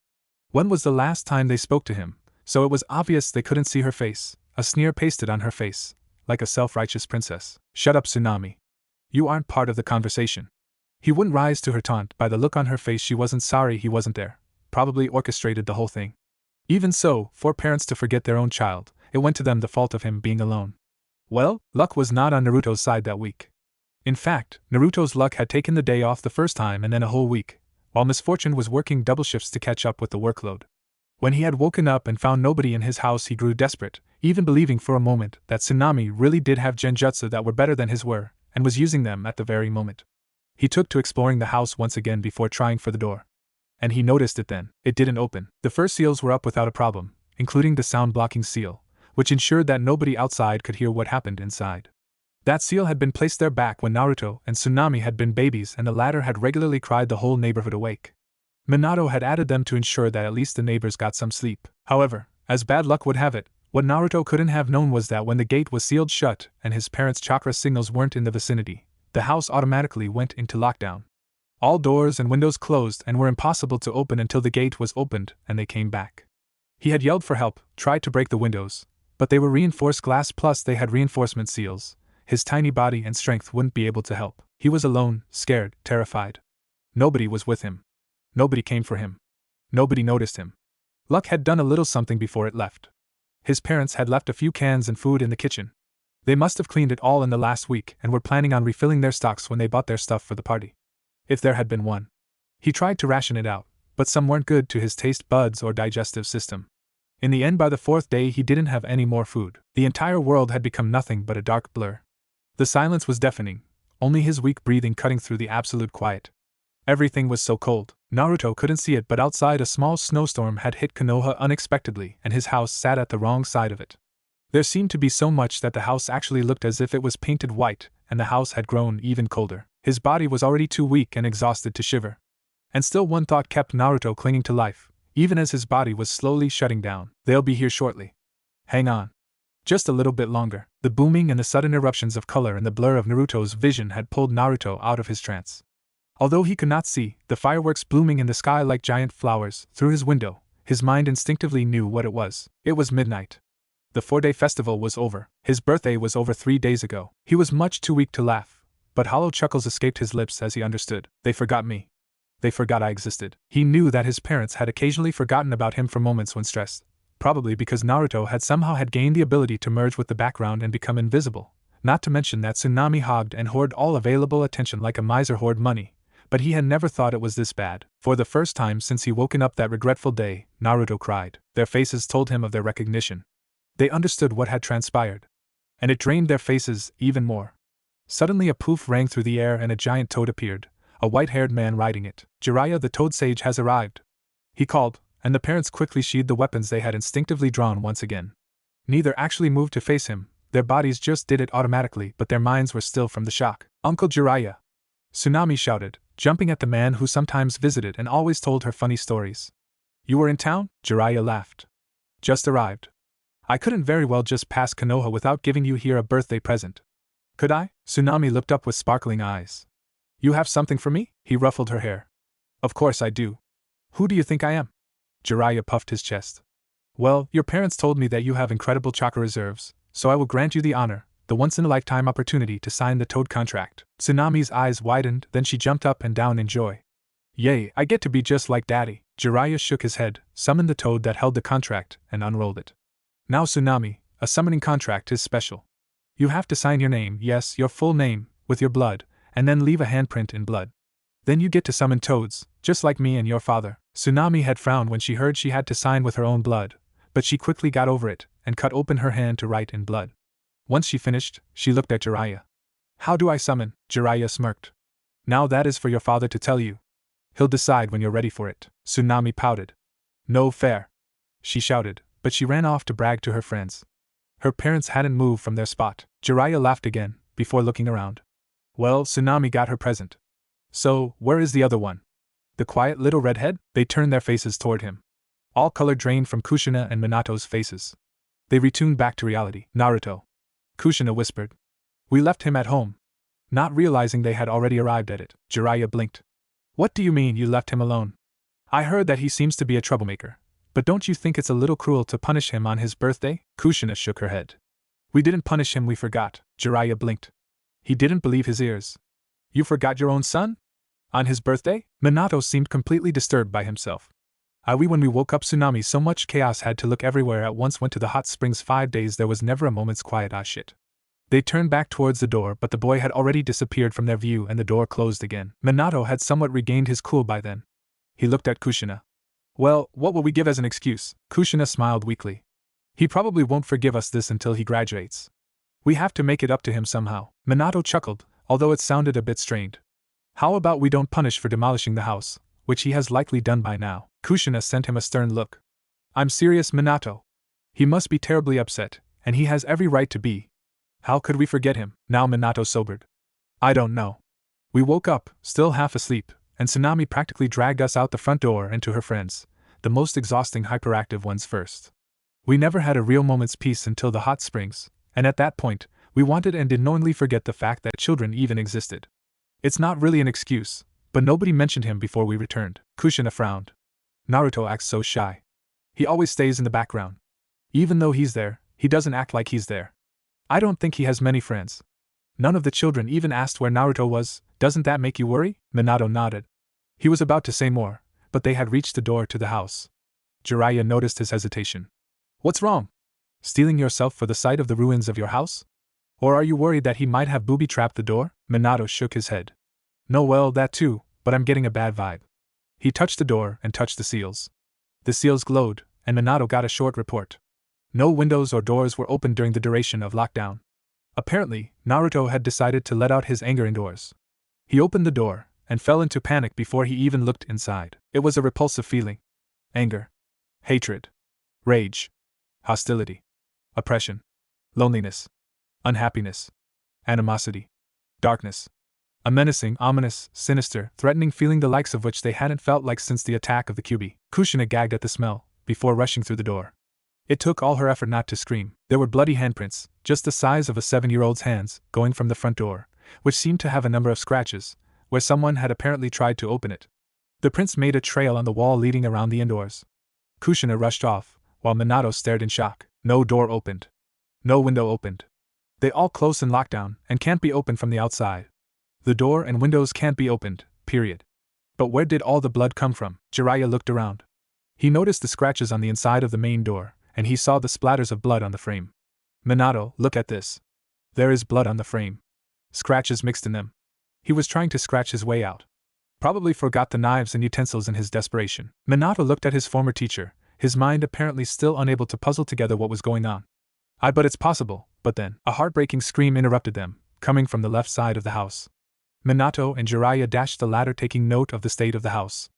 When was the last time they spoke to him? So it was obvious they couldn't see her face, a sneer pasted on her face, like a self-righteous princess. Shut up, Tsunami. You aren't part of the conversation. He wouldn't rise to her taunt. By the look on her face she wasn't sorry he wasn't there, probably orchestrated the whole thing. Even so, for parents to forget their own child, it went to them the fault of him being alone. Well, luck was not on Naruto's side that week. In fact, Naruto's luck had taken the day off the first time and then a whole week, while misfortune was working double shifts to catch up with the workload. When he had woken up and found nobody in his house, he grew desperate, even believing for a moment that Tsunami really did have genjutsu that were better than his were, and was using them at the very moment. He took to exploring the house once again before trying for the door. And he noticed it then. It didn't open. The first seals were up without a problem, including the sound-blocking seal, which ensured that nobody outside could hear what happened inside. That seal had been placed there back when Naruto and Tsunami had been babies, and the latter had regularly cried the whole neighborhood awake. Minato had added them to ensure that at least the neighbors got some sleep. However, as bad luck would have it, what Naruto couldn't have known was that when the gate was sealed shut and his parents' chakra signals weren't in the vicinity, the house automatically went into lockdown. All doors and windows closed and were impossible to open until the gate was opened and they came back. He had yelled for help, tried to break the windows, but they were reinforced glass plus they had reinforcement seals. His tiny body and strength wouldn't be able to help. He was alone, scared, terrified. Nobody was with him. Nobody came for him. Nobody noticed him. Luck had done a little something before it left. His parents had left a few cans and food in the kitchen. They must have cleaned it all in the last week and were planning on refilling their stocks when they bought their stuff for the party. If there had been one. He tried to ration it out, but some weren't good to his taste buds or digestive system. In the end, by the 4th day he didn't have any more food. The entire world had become nothing but a dark blur. The silence was deafening, only his weak breathing cutting through the absolute quiet. Everything was so cold. Naruto couldn't see it, but outside a small snowstorm had hit Konoha unexpectedly and his house sat at the wrong side of it. There seemed to be so much that the house actually looked as if it was painted white, and the house had grown even colder. His body was already too weak and exhausted to shiver. And still one thought kept Naruto clinging to life, even as his body was slowly shutting down. They'll be here shortly. Hang on. Just a little bit longer. The booming and the sudden eruptions of color and the blur of Naruto's vision had pulled Naruto out of his trance. Although he could not see the fireworks blooming in the sky like giant flowers through his window, his mind instinctively knew what it was. It was midnight. The 4-day festival was over. His birthday was over 3 days ago. He was much too weak to laugh, but hollow chuckles escaped his lips as he understood. They forgot me. They forgot I existed. He knew that his parents had occasionally forgotten about him for moments when stressed, probably because Naruto had somehow gained the ability to merge with the background and become invisible, not to mention that Tsunami hogged and hoarded all available attention like a miser hoard money, but he had never thought it was this bad. For the first time since he woken up that regretful day, Naruto cried. Their faces told him of their recognition. They understood what had transpired, and it drained their faces even more. Suddenly a poof rang through the air and a giant toad appeared, a white-haired man riding it. Jeriah the Toad Sage has arrived, he called, and the parents quickly sheathed the weapons they had instinctively drawn once again. Neither actually moved to face him, their bodies just did it automatically, but their minds were still from the shock. Uncle Jeriah! Tsunami shouted, jumping at the man who sometimes visited and always told her funny stories. You were in town? Jeriah laughed. Just arrived. I couldn't very well just pass Konoha without giving you here a birthday present. Could I? Tsunami looked up with sparkling eyes. You have something for me? He ruffled her hair. Of course I do. Who do you think I am? Jeriah puffed his chest. Well, your parents told me that you have incredible chakra reserves, so I will grant you the honor, the once-in-a-lifetime opportunity to sign the Toad contract. Tsunami's eyes widened, then she jumped up and down in joy. Yay, I get to be just like Daddy. Jeriah shook his head, summoned the toad that held the contract, and unrolled it. Now Tsunami, a summoning contract is special. You have to sign your name, yes, your full name, with your blood, and then leave a handprint in blood. Then you get to summon toads, just like me and your father. Tsunami had frowned when she heard she had to sign with her own blood, but she quickly got over it, and cut open her hand to write in blood. Once she finished, she looked at Jeriah. How do I summon? Jeriah smirked. Now that is for your father to tell you. He'll decide when you're ready for it. Tsunami pouted. No fair, she shouted, but she ran off to brag to her friends. Her parents hadn't moved from their spot. Jeriah laughed again, before looking around. Well, Tsunami got her present. So, where is the other one? The quiet little redhead? They turned their faces toward him. All color drained from Kushina and Minato's faces. They retuned back to reality. Naruto, Kushina whispered. We left him at home, not realizing they had already arrived at it. Jeriah blinked. What do you mean you left him alone? I heard that he seems to be a troublemaker, but don't you think it's a little cruel to punish him on his birthday? Kushina shook her head. We didn't punish him, we forgot. Jeriah blinked. He didn't believe his ears. You forgot your own son? On his birthday? Minato seemed completely disturbed by himself. When we woke up, Tsunami, so much chaos had to look everywhere at once. Went to the hot springs 5 days, there was never a moment's quiet. Shit. They turned back towards the door, but the boy had already disappeared from their view and the door closed again. Minato had somewhat regained his cool by then. He looked at Kushina. Well, what will we give as an excuse? Kushina smiled weakly. He probably won't forgive us this until he graduates. We have to make it up to him somehow. Minato chuckled, although it sounded a bit strained. How about we don't punish for demolishing the house, which he has likely done by now? Kushina sent him a stern look. I'm serious, Minato. He must be terribly upset, and he has every right to be. How could we forget him? Now Minato sobered. I don't know. We woke up, still half asleep, and Tsunami practically dragged us out the front door and to her friends, the most exhausting hyperactive ones first. We never had a real moment's peace until the hot springs, and at that point, we wanted and did knowingly forget the fact that children even existed. It's not really an excuse, but nobody mentioned him before we returned. Kushina frowned. Naruto acts so shy. He always stays in the background. Even though he's there, he doesn't act like he's there. I don't think he has many friends. None of the children even asked where Naruto was. Doesn't that make you worry? Minato nodded. He was about to say more, but they had reached the door to the house. Jeriah noticed his hesitation. What's wrong? Stealing yourself for the sight of the ruins of your house? Or are you worried that he might have booby-trapped the door? Minato shook his head. No, well, that too, but I'm getting a bad vibe. He touched the door and touched the seals. The seals glowed, and Minato got a short report. No windows or doors were opened during the duration of lockdown. Apparently, Naruto had decided to let out his anger indoors. He opened the door, and fell into panic before he even looked inside. It was a repulsive feeling. Anger. Hatred. Rage. Hostility. Oppression. Loneliness. Unhappiness. Animosity. Darkness. A menacing, ominous, sinister, threatening feeling the likes of which they hadn't felt like since the attack of the Kyuubi. Kushina gagged at the smell, before rushing through the door. It took all her effort not to scream. There were bloody handprints, just the size of a 7-year-old's hands, going from the front door, which seemed to have a number of scratches, where someone had apparently tried to open it. The prince made a trail on the wall leading around the indoors. Kushina rushed off, while Minato stared in shock. No door opened. No window opened. They all close in lockdown and can't be opened from the outside. The door and windows can't be opened, period. But where did all the blood come from? Jeriah looked around. He noticed the scratches on the inside of the main door, and he saw the splatters of blood on the frame. Minato, look at this. There is blood on the frame. Scratches mixed in them. He was trying to scratch his way out. Probably forgot the knives and utensils in his desperation. Minato looked at his former teacher, his mind apparently still unable to puzzle together what was going on. But it's possible, but then, a heartbreaking scream interrupted them, coming from the left side of the house. Minato and Jeriah dashed the ladder, taking note of the state of the house.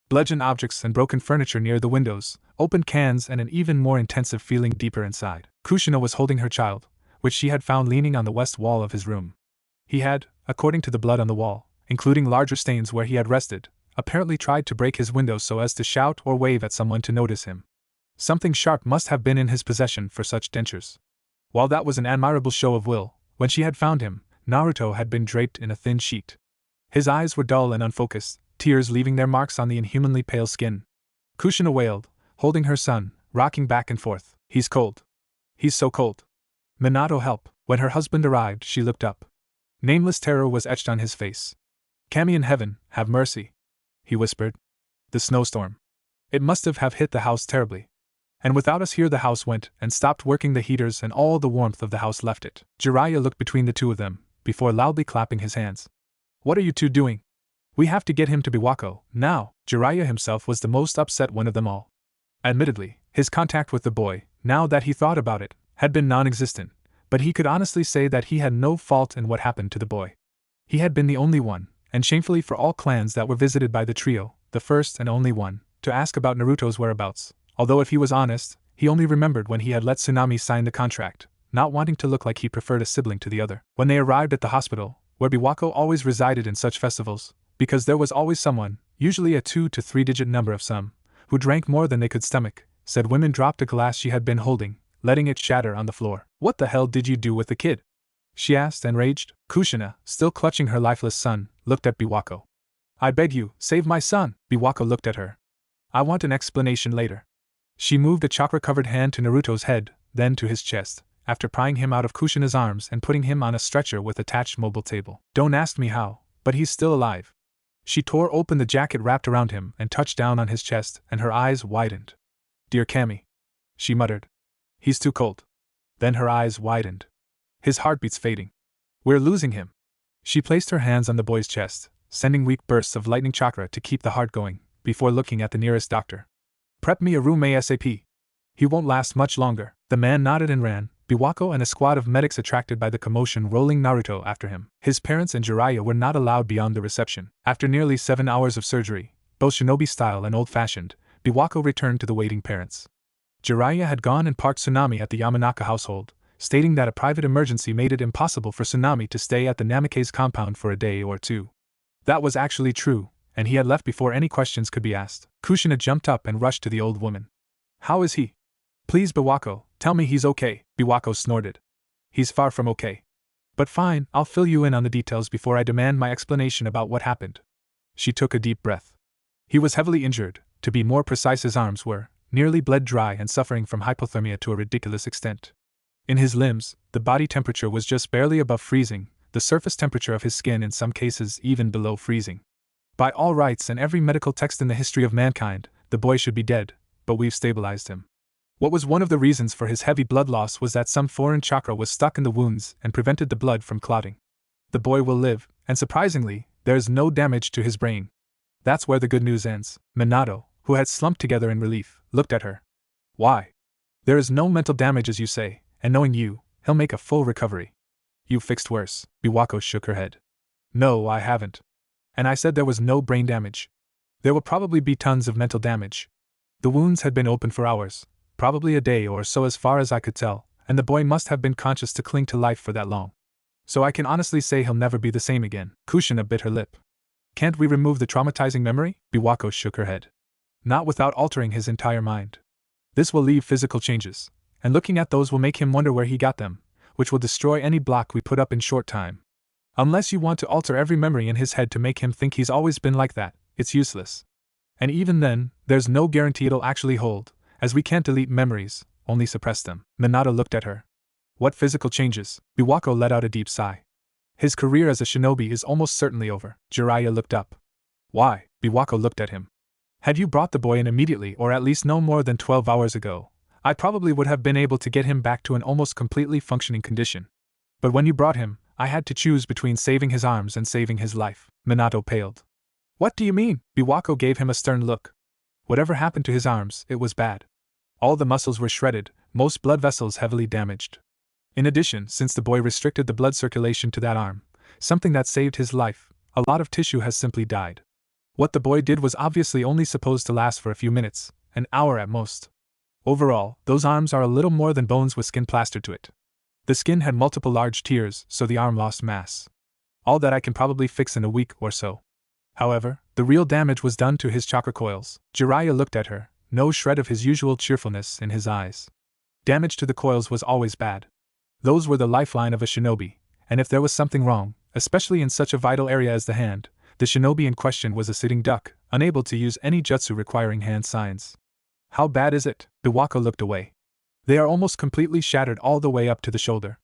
Bludgeoned objects and broken furniture near the windows, opened cans, and an even more intensive feeling deeper inside. Kushina was holding her child, which she had found leaning on the west wall of his room. He had, according to the blood on the wall, including larger stains where he had rested, apparently tried to break his window so as to shout or wave at someone to notice him. Something sharp must have been in his possession for such dentures. While that was an admirable show of will, when she had found him, Naruto had been draped in a thin sheet. His eyes were dull and unfocused, tears leaving their marks on the inhumanly pale skin. Kushina wailed, holding her son, rocking back and forth. He's cold. He's so cold. Minato, help. When her husband arrived, she looked up. Nameless terror was etched on his face. Kami in heaven, have mercy, he whispered. The snowstorm. It must have hit the house terribly. And without us here the house went and stopped working the heaters and all the warmth of the house left it. Jeriah looked between the two of them, before loudly clapping his hands. What are you two doing? We have to get him to Biwako, now. Jeriah himself was the most upset one of them all. Admittedly, his contact with the boy, now that he thought about it, had been non-existent, but he could honestly say that he had no fault in what happened to the boy. He had been the only one, and shamefully for all clans that were visited by the trio, the first and only one, to ask about Naruto's whereabouts, although if he was honest, he only remembered when he had let Tsunami sign the contract, not wanting to look like he preferred a sibling to the other. When they arrived at the hospital, where Biwako always resided in such festivals, because there was always someone, usually a 2 to 3 digit number of some, who drank more than they could stomach, said women dropped a glass she had been holding, letting it shatter on the floor. What the hell did you do with the kid? She asked, enraged. Kushina, still clutching her lifeless son, looked at Biwako. I beg you, save my son. Biwako looked at her. I want an explanation later. She moved a chakra-covered hand to Naruto's head, then to his chest, after prying him out of Kushina's arms and putting him on a stretcher with attached mobile table. Don't ask me how, but he's still alive. She tore open the jacket wrapped around him and touched down on his chest, and her eyes widened. Dear Kami, she muttered. He's too cold. Then her eyes widened. His heartbeat's fading. We're losing him. She placed her hands on the boy's chest, sending weak bursts of lightning chakra to keep the heart going, before looking at the nearest doctor. Prep me a room ASAP. He won't last much longer. The man nodded and ran, Biwako and a squad of medics attracted by the commotion rolling Naruto after him. His parents and Jeriah were not allowed beyond the reception. After nearly 7 hours of surgery, both shinobi style and old-fashioned, Biwako returned to the waiting parents. Jeriah had gone and parked Tsunami at the Yamanaka household, stating that a private emergency made it impossible for Tsunami to stay at the Namikaze compound for a day or two. That was actually true, and he had left before any questions could be asked. Kushina jumped up and rushed to the old woman. How is he? Please, Biwako, tell me he's okay. Biwako snorted. He's far from okay. But fine, I'll fill you in on the details before I demand my explanation about what happened. She took a deep breath. He was heavily injured, to be more precise his arms were, nearly bled dry and suffering from hypothermia to a ridiculous extent. In his limbs, the body temperature was just barely above freezing, the surface temperature of his skin in some cases even below freezing. By all rights and every medical text in the history of mankind, the boy should be dead, but we've stabilized him. What was one of the reasons for his heavy blood loss was that some foreign chakra was stuck in the wounds and prevented the blood from clotting. The boy will live, and surprisingly, there is no damage to his brain. That's where the good news ends. Minato, who had slumped together in relief, looked at her. Why? There is no mental damage as you say, and knowing you, he'll make a full recovery. You fixed worse. Biwako shook her head. No, I haven't. And I said there was no brain damage. There will probably be tons of mental damage. The wounds had been open for hours, probably a day or so as far as I could tell, and the boy must have been conscious to cling to life for that long. So I can honestly say he'll never be the same again. Kushina bit her lip. Can't we remove the traumatizing memory? Biwako shook her head. Not without altering his entire mind. This will leave physical changes, and looking at those will make him wonder where he got them, which will destroy any block we put up in short time. Unless you want to alter every memory in his head to make him think he's always been like that, it's useless. And even then, there's no guarantee it'll actually hold, as we can't delete memories, only suppress them. Minato looked at her. What physical changes? Biwako let out a deep sigh. His career as a shinobi is almost certainly over. Jeriah looked up. Why? Biwako looked at him. Had you brought the boy in immediately or at least no more than 12 hours ago, I probably would have been able to get him back to an almost completely functioning condition. But when you brought him, I had to choose between saving his arms and saving his life. Minato paled. What do you mean? Biwako gave him a stern look. Whatever happened to his arms, it was bad. All the muscles were shredded, most blood vessels heavily damaged. In addition, since the boy restricted the blood circulation to that arm, something that saved his life, a lot of tissue has simply died. What the boy did was obviously only supposed to last for a few minutes, an hour at most. Overall, those arms are a little more than bones with skin plastered to it. The skin had multiple large tears, so the arm lost mass. All that I can probably fix in a week or so. However, the real damage was done to his chakra coils. Jeriah looked at her, no shred of his usual cheerfulness in his eyes. Damage to the coils was always bad. Those were the lifeline of a shinobi, and if there was something wrong, especially in such a vital area as the hand, the shinobi in question was a sitting duck, unable to use any jutsu requiring hand signs. How bad is it? Biwako looked away. They are almost completely shattered all the way up to the shoulder.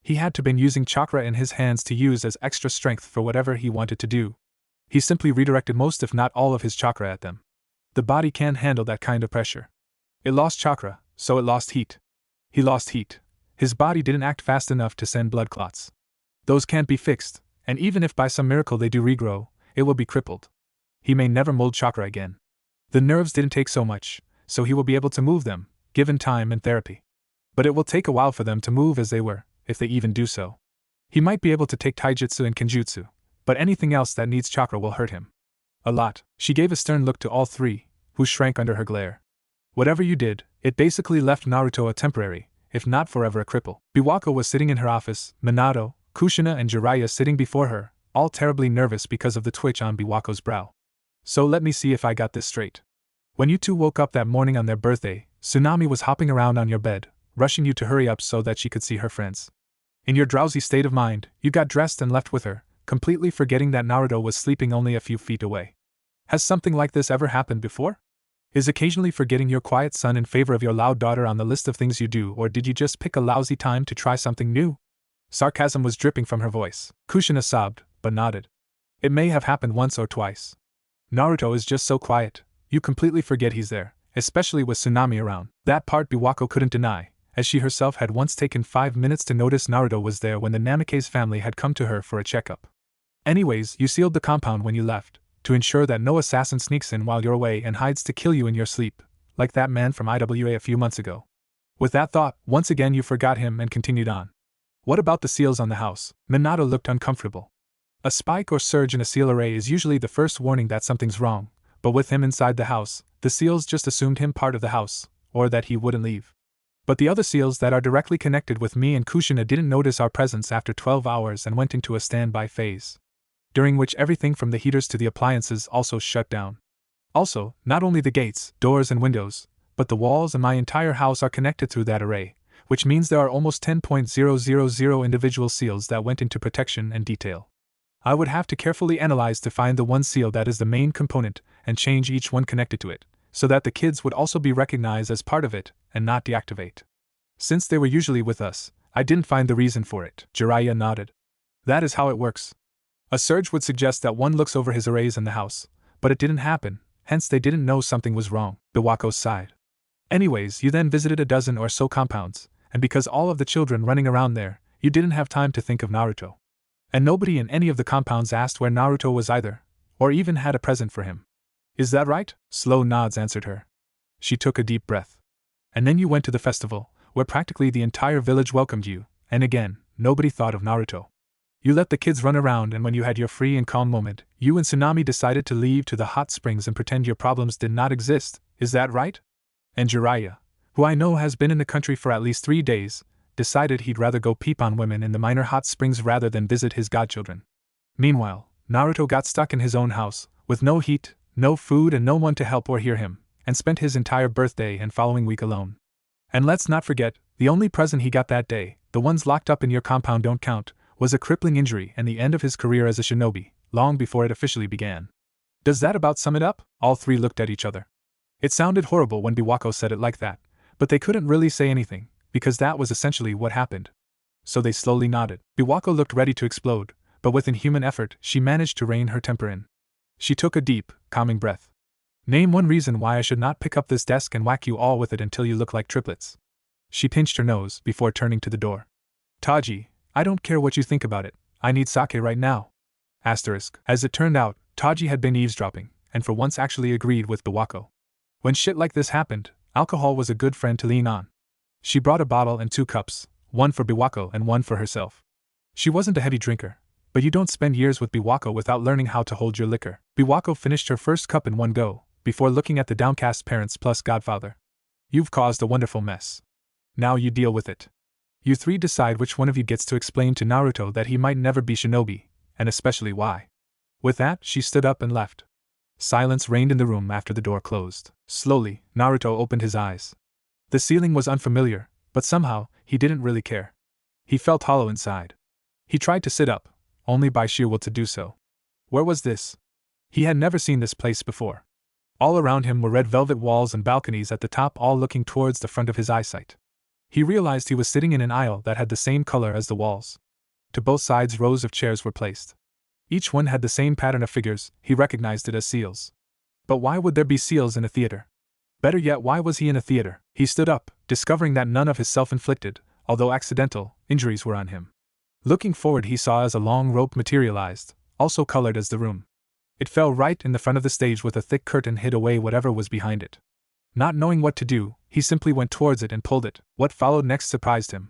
He had to been using chakra in his hands to use as extra strength for whatever he wanted to do. He simply redirected most if not all of his chakra at them. The body can't handle that kind of pressure. It lost chakra, so it lost heat. He lost heat. His body didn't act fast enough to send blood clots. Those can't be fixed, and even if by some miracle they do regrow, it will be crippled. He may never mold chakra again. The nerves didn't take so much, so he will be able to move them, given time and therapy. But it will take a while for them to move as they were, if they even do so. He might be able to take taijutsu and genjutsu, but anything else that needs chakra will hurt him. A lot. She gave a stern look to all three, who shrank under her glare. Whatever you did, it basically left Naruto a temporary, if not forever a cripple. Biwako was sitting in her office, Minato, Kushina and Jeriah sitting before her, all terribly nervous because of the twitch on Biwako's brow. So let me see if I got this straight. When you two woke up that morning on their birthday, Tsunami was hopping around on your bed, rushing you to hurry up so that she could see her friends. In your drowsy state of mind, you got dressed and left with her, completely forgetting that Naruto was sleeping only a few feet away. Has something like this ever happened before? Is occasionally forgetting your quiet son in favor of your loud daughter on the list of things you do, or did you just pick a lousy time to try something new? Sarcasm was dripping from her voice. Kushina sobbed, but nodded. It may have happened once or twice. Naruto is just so quiet, you completely forget he's there, especially with Tsunami around. That part Biwako couldn't deny, as she herself had once taken 5 minutes to notice Naruto was there when the Namikaze family had come to her for a checkup. Anyways, you sealed the compound when you left, to ensure that no assassin sneaks in while you're away and hides to kill you in your sleep, like that man from IWA a few months ago. With that thought, once again you forgot him and continued on. What about the seals on the house? Minato looked uncomfortable. A spike or surge in a seal array is usually the first warning that something's wrong, but with him inside the house, the seals just assumed him part of the house, or that he wouldn't leave. But the other seals that are directly connected with me and Kushina didn't notice our presence after 12 hours and went into a standby phase, during which everything from the heaters to the appliances also shut down. Also, not only the gates, doors and windows, but the walls and my entire house are connected through that array, which means there are almost 10,000 individual seals that went into protection and detail. I would have to carefully analyze to find the one seal that is the main component and change each one connected to it, so that the kids would also be recognized as part of it and not deactivate. Since they were usually with us, I didn't find the reason for it. Jeriah nodded. That is how it works. A surge would suggest that one looks over his arrays in the house, but it didn't happen, hence they didn't know something was wrong. Biwako sighed. Anyways, you then visited a dozen or so compounds, and because all of the children running around there, you didn't have time to think of Naruto. And nobody in any of the compounds asked where Naruto was either, or even had a present for him. Is that right? Slow nods answered her. She took a deep breath. And then you went to the festival, where practically the entire village welcomed you, and again, nobody thought of Naruto. You let the kids run around, and when you had your free and calm moment, you and Tsunami decided to leave to the hot springs and pretend your problems did not exist, is that right? And Jeriah, who I know has been in the country for at least 3 days, decided he'd rather go peep on women in the minor hot springs rather than visit his godchildren. Meanwhile, Naruto got stuck in his own house, with no heat, no food and no one to help or hear him, and spent his entire birthday and following week alone. And let's not forget, the only present he got that day, the ones locked up in your compound don't count, was a crippling injury and the end of his career as a shinobi, long before it officially began. Does that about sum it up? All three looked at each other. It sounded horrible when Biwako said it like that, but they couldn't really say anything, because that was essentially what happened. So they slowly nodded. Biwako looked ready to explode, but with inhuman effort, she managed to rein her temper in. She took a deep, calming breath. Name one reason why I should not pick up this desk and whack you all with it until you look like triplets. She pinched her nose before turning to the door. Taji, I don't care what you think about it, I need sake right now. Asterisk. As it turned out, Taji had been eavesdropping, and for once actually agreed with Biwako. When shit like this happened, alcohol was a good friend to lean on. She brought a bottle and 2 cups, one for Biwako and one for herself. She wasn't a heavy drinker, but you don't spend years with Biwako without learning how to hold your liquor. Biwako finished her first cup in one go, before looking at the downcast parents plus godfather. You've caused a wonderful mess. Now you deal with it. You three decide which one of you gets to explain to Naruto that he might never be shinobi, and especially why. With that, she stood up and left. Silence reigned in the room after the door closed. Slowly, Naruto opened his eyes. The ceiling was unfamiliar, but somehow, he didn't really care. He felt hollow inside. He tried to sit up, only by sheer will to do so. Where was this? He had never seen this place before. All around him were red velvet walls and balconies at the top, all looking towards the front of his eyesight. He realized he was sitting in an aisle that had the same color as the walls. To both sides rows of chairs were placed. Each one had the same pattern of figures. He recognized it as seals. But why would there be seals in a theater? Better yet, why was he in a theater? He stood up, discovering that none of his self-inflicted, although accidental, injuries were on him. Looking forward, he saw as a long rope materialized, also colored as the room. It fell right in the front of the stage with a thick curtain hid away whatever was behind it. Not knowing what to do, he simply went towards it and pulled it. What followed next surprised him.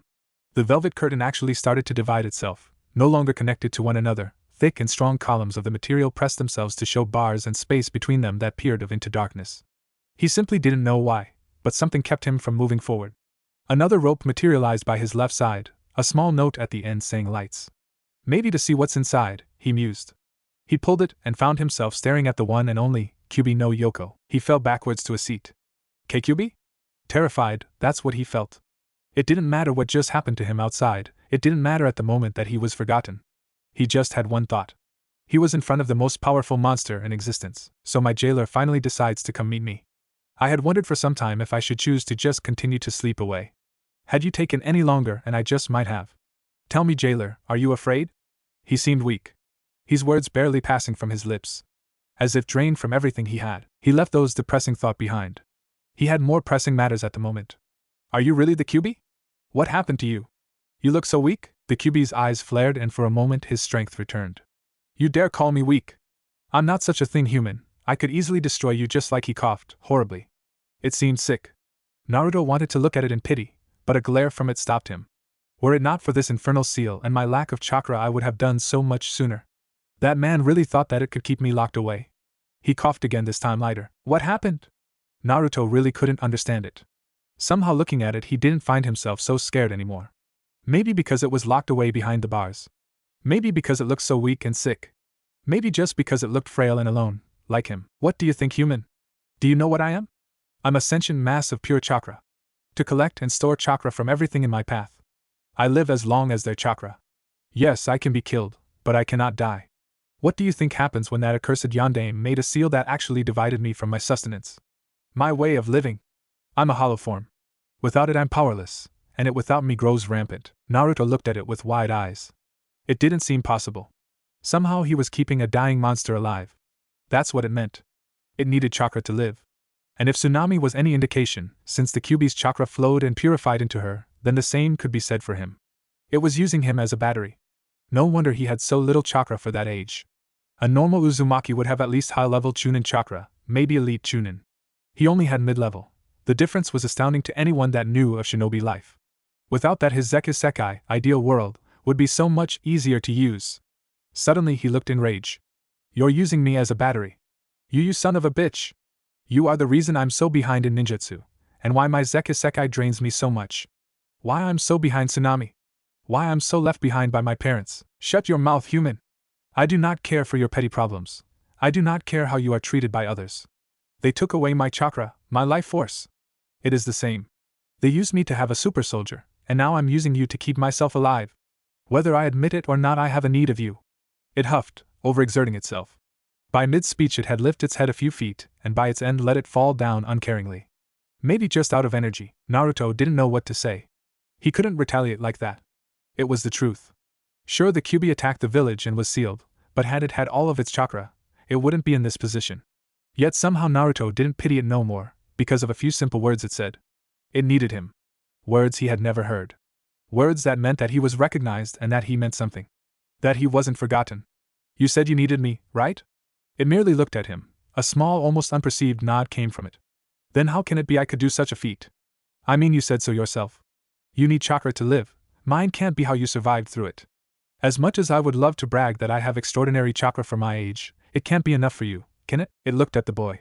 The velvet curtain actually started to divide itself, no longer connected to one another. Thick and strong columns of the material pressed themselves to show bars and space between them that peered into darkness. He simply didn't know why, but something kept him from moving forward. Another rope materialized by his left side, a small note at the end saying lights. Maybe to see what's inside, he mused. He pulled it and found himself staring at the one and only Kyubi no Yoko. He fell backwards to a seat. Kyubi? Terrified, that's what he felt. It didn't matter what just happened to him outside, it didn't matter at the moment that he was forgotten. He just had one thought. He was in front of the most powerful monster in existence, so my jailer finally decides to come meet me. I had wondered for some time if I should choose to just continue to sleep away. Had you taken any longer, and I just might have. Tell me, jailer, are you afraid? He seemed weak. His words barely passing from his lips. As if drained from everything he had, he left those depressing thoughts behind. He had more pressing matters at the moment. Are you really the Kyubi? What happened to you? You look so weak. The Kyubi's eyes flared and for a moment his strength returned. You dare call me weak? I'm not such a thing, human. I could easily destroy you. Just like he coughed, horribly. It seemed sick. Naruto wanted to look at it in pity, but a glare from it stopped him. Were it not for this infernal seal and my lack of chakra, I would have done so much sooner. That man really thought that it could keep me locked away. He coughed again, this time lighter. What happened? Naruto really couldn't understand it. Somehow looking at it, he didn't find himself so scared anymore. Maybe because it was locked away behind the bars. Maybe because it looked so weak and sick. Maybe just because it looked frail and alone, like him. What do you think, human? Do you know what I am? I'm a sentient mass of pure chakra. To collect and store chakra from everything in my path. I live as long as their chakra. Yes, I can be killed, but I cannot die. What do you think happens when that accursed yondaime made a seal that actually divided me from my sustenance? My way of living. I'm a hollow form. Without it I'm powerless, and it without me grows rampant. Naruto looked at it with wide eyes. It didn't seem possible. Somehow he was keeping a dying monster alive. That's what it meant. It needed chakra to live. And if Tsunami was any indication, since the Kyubi's chakra flowed and purified into her, then the same could be said for him. It was using him as a battery. No wonder he had so little chakra for that age. A normal Uzumaki would have at least high-level Chunin chakra, maybe elite Chunin. He only had mid-level. The difference was astounding to anyone that knew of shinobi life. Without that, his Zeku Sekai, ideal world, would be so much easier to use. Suddenly he looked in rage. You're using me as a battery. You son of a bitch! You are the reason I'm so behind in ninjutsu, and why my Zeku Sekai drains me so much. Why I'm so behind Tsunami. Why I'm so left behind by my parents. Shut your mouth, human! I do not care for your petty problems. I do not care how you are treated by others. They took away my chakra, my life force. It is the same. They used me to have a super soldier, and now I'm using you to keep myself alive. Whether I admit it or not, I have a need of you. It huffed, overexerting itself. By mid-speech it had lifted its head a few feet, and by its end let it fall down uncaringly. Maybe just out of energy, Naruto didn't know what to say. He couldn't retaliate like that. It was the truth. Sure, the Kyuubi attacked the village and was sealed, but had it had all of its chakra, it wouldn't be in this position. Yet somehow Naruto didn't pity it no more, because of a few simple words it said. It needed him. Words he had never heard. Words that meant that he was recognized and that he meant something. That he wasn't forgotten. You said you needed me, right? It merely looked at him. A small, almost unperceived nod came from it. Then how can it be I could do such a feat? I mean, you said so yourself. You need chakra to live. Mine can't be how you survived through it. As much as I would love to brag that I have extraordinary chakra for my age, it can't be enough for you, can it? It looked at the boy.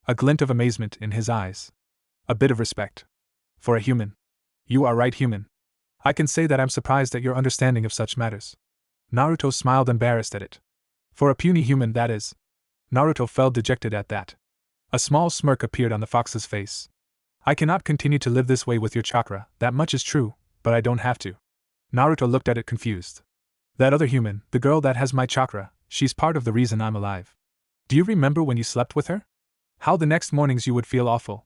A glint of amazement in his eyes. A bit of respect. For a human. You are right, human. I can say that I'm surprised at your understanding of such matters. Naruto smiled, embarrassed at it. For a puny human, that is. Naruto felt dejected at that. A small smirk appeared on the fox's face. I cannot continue to live this way with your chakra, that much is true, but I don't have to. Naruto looked at it confused. That other human, the girl that has my chakra, she's part of the reason I'm alive. Do you remember when you slept with her? How the next mornings you would feel awful.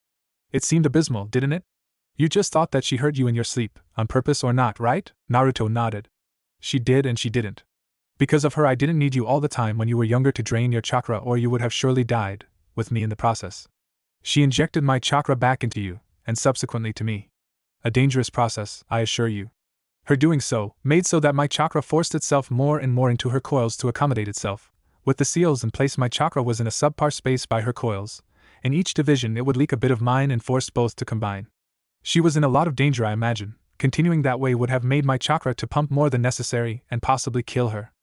It seemed abysmal, didn't it? You just thought that she hurt you in your sleep, on purpose or not, right? Naruto nodded. She did and she didn't. Because of her I didn't need you all the time when you were younger to drain your chakra, or you would have surely died, with me in the process. She injected my chakra back into you, and subsequently to me. A dangerous process, I assure you. Her doing so made so that my chakra forced itself more and more into her coils to accommodate itself. With the seals in place, my chakra was in a subpar space by her coils. In each division it would leak a bit of mine and force both to combine. She was in a lot of danger, I imagine. Continuing that way would have made my chakra to pump more than necessary and possibly kill her.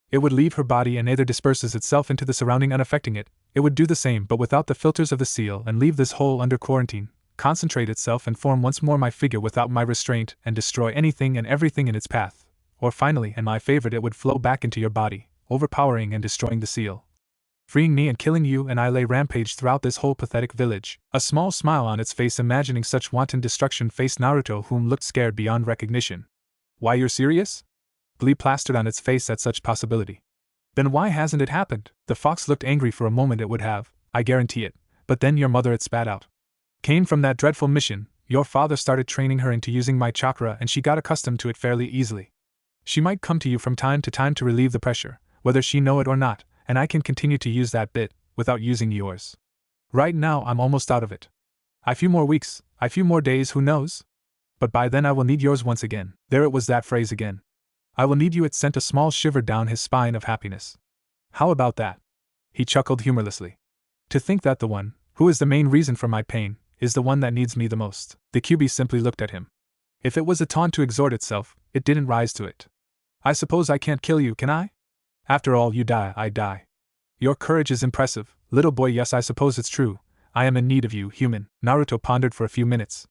It would leave her body and either disperses itself into the surrounding unaffecting it. It would do the same but without the filters of the seal and leave this hole under quarantine, concentrate itself and form once more my figure without my restraint and destroy anything and everything in its path. Or finally, and my favorite, it would flow back into your body, overpowering and destroying the seal. Freeing me and killing you, and I lay rampage throughout this whole pathetic village. A small smile on its face imagining such wanton destruction faced Naruto, whom looked scared beyond recognition. Why, you're serious? Glee plastered on its face at such possibility. Then why hasn't it happened? The fox looked angry. For a moment it would have, I guarantee it, but then your mother, it spat out. Came from that dreadful mission. Your father started training her into using my chakra and she got accustomed to it fairly easily. She might come to you from time to time to relieve the pressure, whether she know it or not, and I can continue to use that bit, without using yours. Right now I'm almost out of it. A few more weeks, a few more days, who knows? But by then I will need yours once again. There it was, that phrase again. I will need you. It sent a small shiver down his spine of happiness. How about that? He chuckled humorlessly. To think that the one, who is the main reason for my pain, is the one that needs me the most. The Kyuubi simply looked at him. If it was a taunt to exhort itself, it didn't rise to it. I suppose I can't kill you, can I? After all, you die, I die. Your courage is impressive, little boy. Yes, I suppose it's true. I am in need of you, human. Naruto pondered for a few minutes.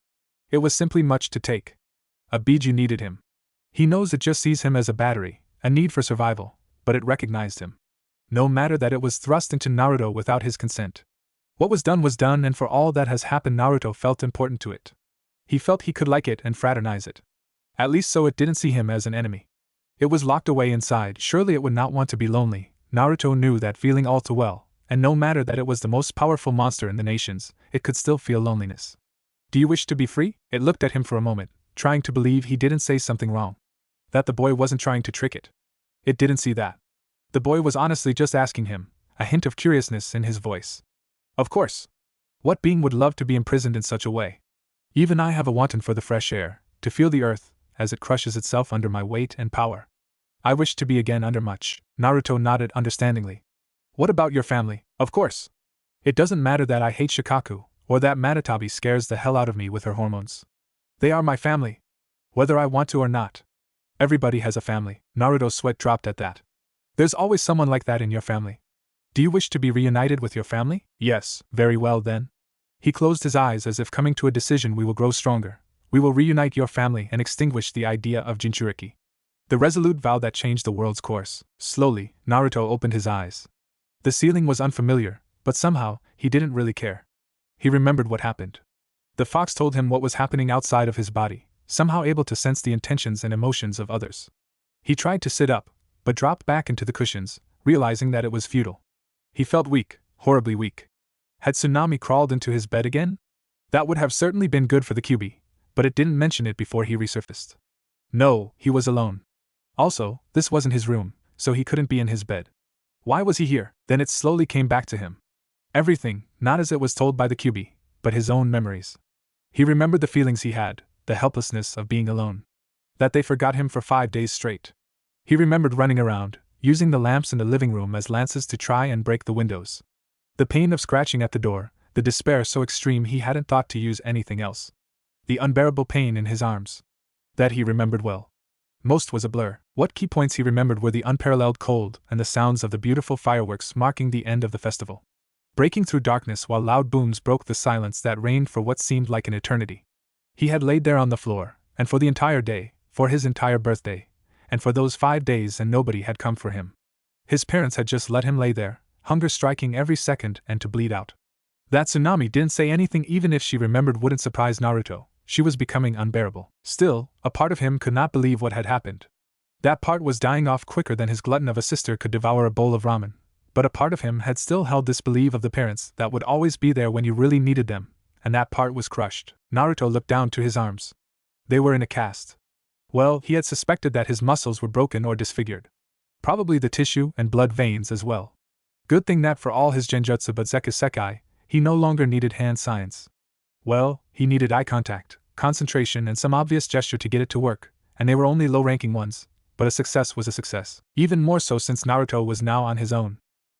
It was simply much to take. A Biju needed him. He knows it just sees him as a battery, a need for survival, but it recognized him. No matter that it was thrust into Naruto without his consent. What was done, and for all that has happened, Naruto felt important to it. He felt he could like it and fraternize it. At least so it didn't see him as an enemy. It was locked away inside. Surely it would not want to be lonely. Naruto knew that feeling all too well, and no matter that it was the most powerful monster in the nations, it could still feel loneliness. Do you wish to be free? It looked at him for a moment, trying to believe he didn't say something wrong. That the boy wasn't trying to trick it. It didn't see that. The boy was honestly just asking him, a hint of curiousness in his voice. Of course. What being would love to be imprisoned in such a way? Even I have a wanton for the fresh air, to feel the earth, as it crushes itself under my weight and power. I wish to be again under much. Naruto nodded understandingly. What about your family? Of course. It doesn't matter that I hate Shikaku, or that Manatabi scares the hell out of me with her hormones. They are my family. Whether I want to or not. Everybody has a family. Naruto's sweat dropped at that. There's always someone like that in your family. Do you wish to be reunited with your family? Yes. Very well then. He closed his eyes as if coming to a decision. We will grow stronger. We will reunite your family and extinguish the idea of Jinchuriki. The resolute vow that changed the world's course. Slowly, Naruto opened his eyes. The ceiling was unfamiliar, but somehow, he didn't really care. He remembered what happened. The fox told him what was happening outside of his body, somehow able to sense the intentions and emotions of others. He tried to sit up, but dropped back into the cushions, realizing that it was futile. He felt weak, horribly weak. Had Tsunami crawled into his bed again? That would have certainly been good for the QB, but it didn't mention it before he resurfaced. No, he was alone. Also, this wasn't his room, so he couldn't be in his bed. Why was he here? Then it slowly came back to him. Everything, not as it was told by the QB, but his own memories. He remembered the feelings he had, the helplessness of being alone. That they forgot him for 5 days straight. He remembered running around, using the lamps in the living room as lances to try and break the windows. The pain of scratching at the door, the despair so extreme he hadn't thought to use anything else. The unbearable pain in his arms. That he remembered well. Most was a blur. What key points he remembered were the unparalleled cold and the sounds of the beautiful fireworks marking the end of the festival. Breaking through darkness while loud booms broke the silence that reigned for what seemed like an eternity. He had laid there on the floor, and for the entire day, for his entire birthday, and for those 5 days, and nobody had come for him. His parents had just let him lay there, hunger striking every second and to bleed out. That Tsunami didn't say anything, even if she remembered, wouldn't surprise Naruto. She was becoming unbearable. Still, a part of him could not believe what had happened. That part was dying off quicker than his glutton of a sister could devour a bowl of ramen. But a part of him had still held disbelief of the parents that would always be there when you really needed them, and that part was crushed. Naruto looked down to his arms. They were in a cast. Well, he had suspected that his muscles were broken or disfigured. Probably the tissue and blood veins as well. Good thing that for all his genjutsu Budzeku Sekai, he no longer needed hand signs. Well, he needed eye contact, concentration, and some obvious gesture to get it to work, and they were only low-ranking ones, but a success was a success. Even more so since Naruto was now on his own.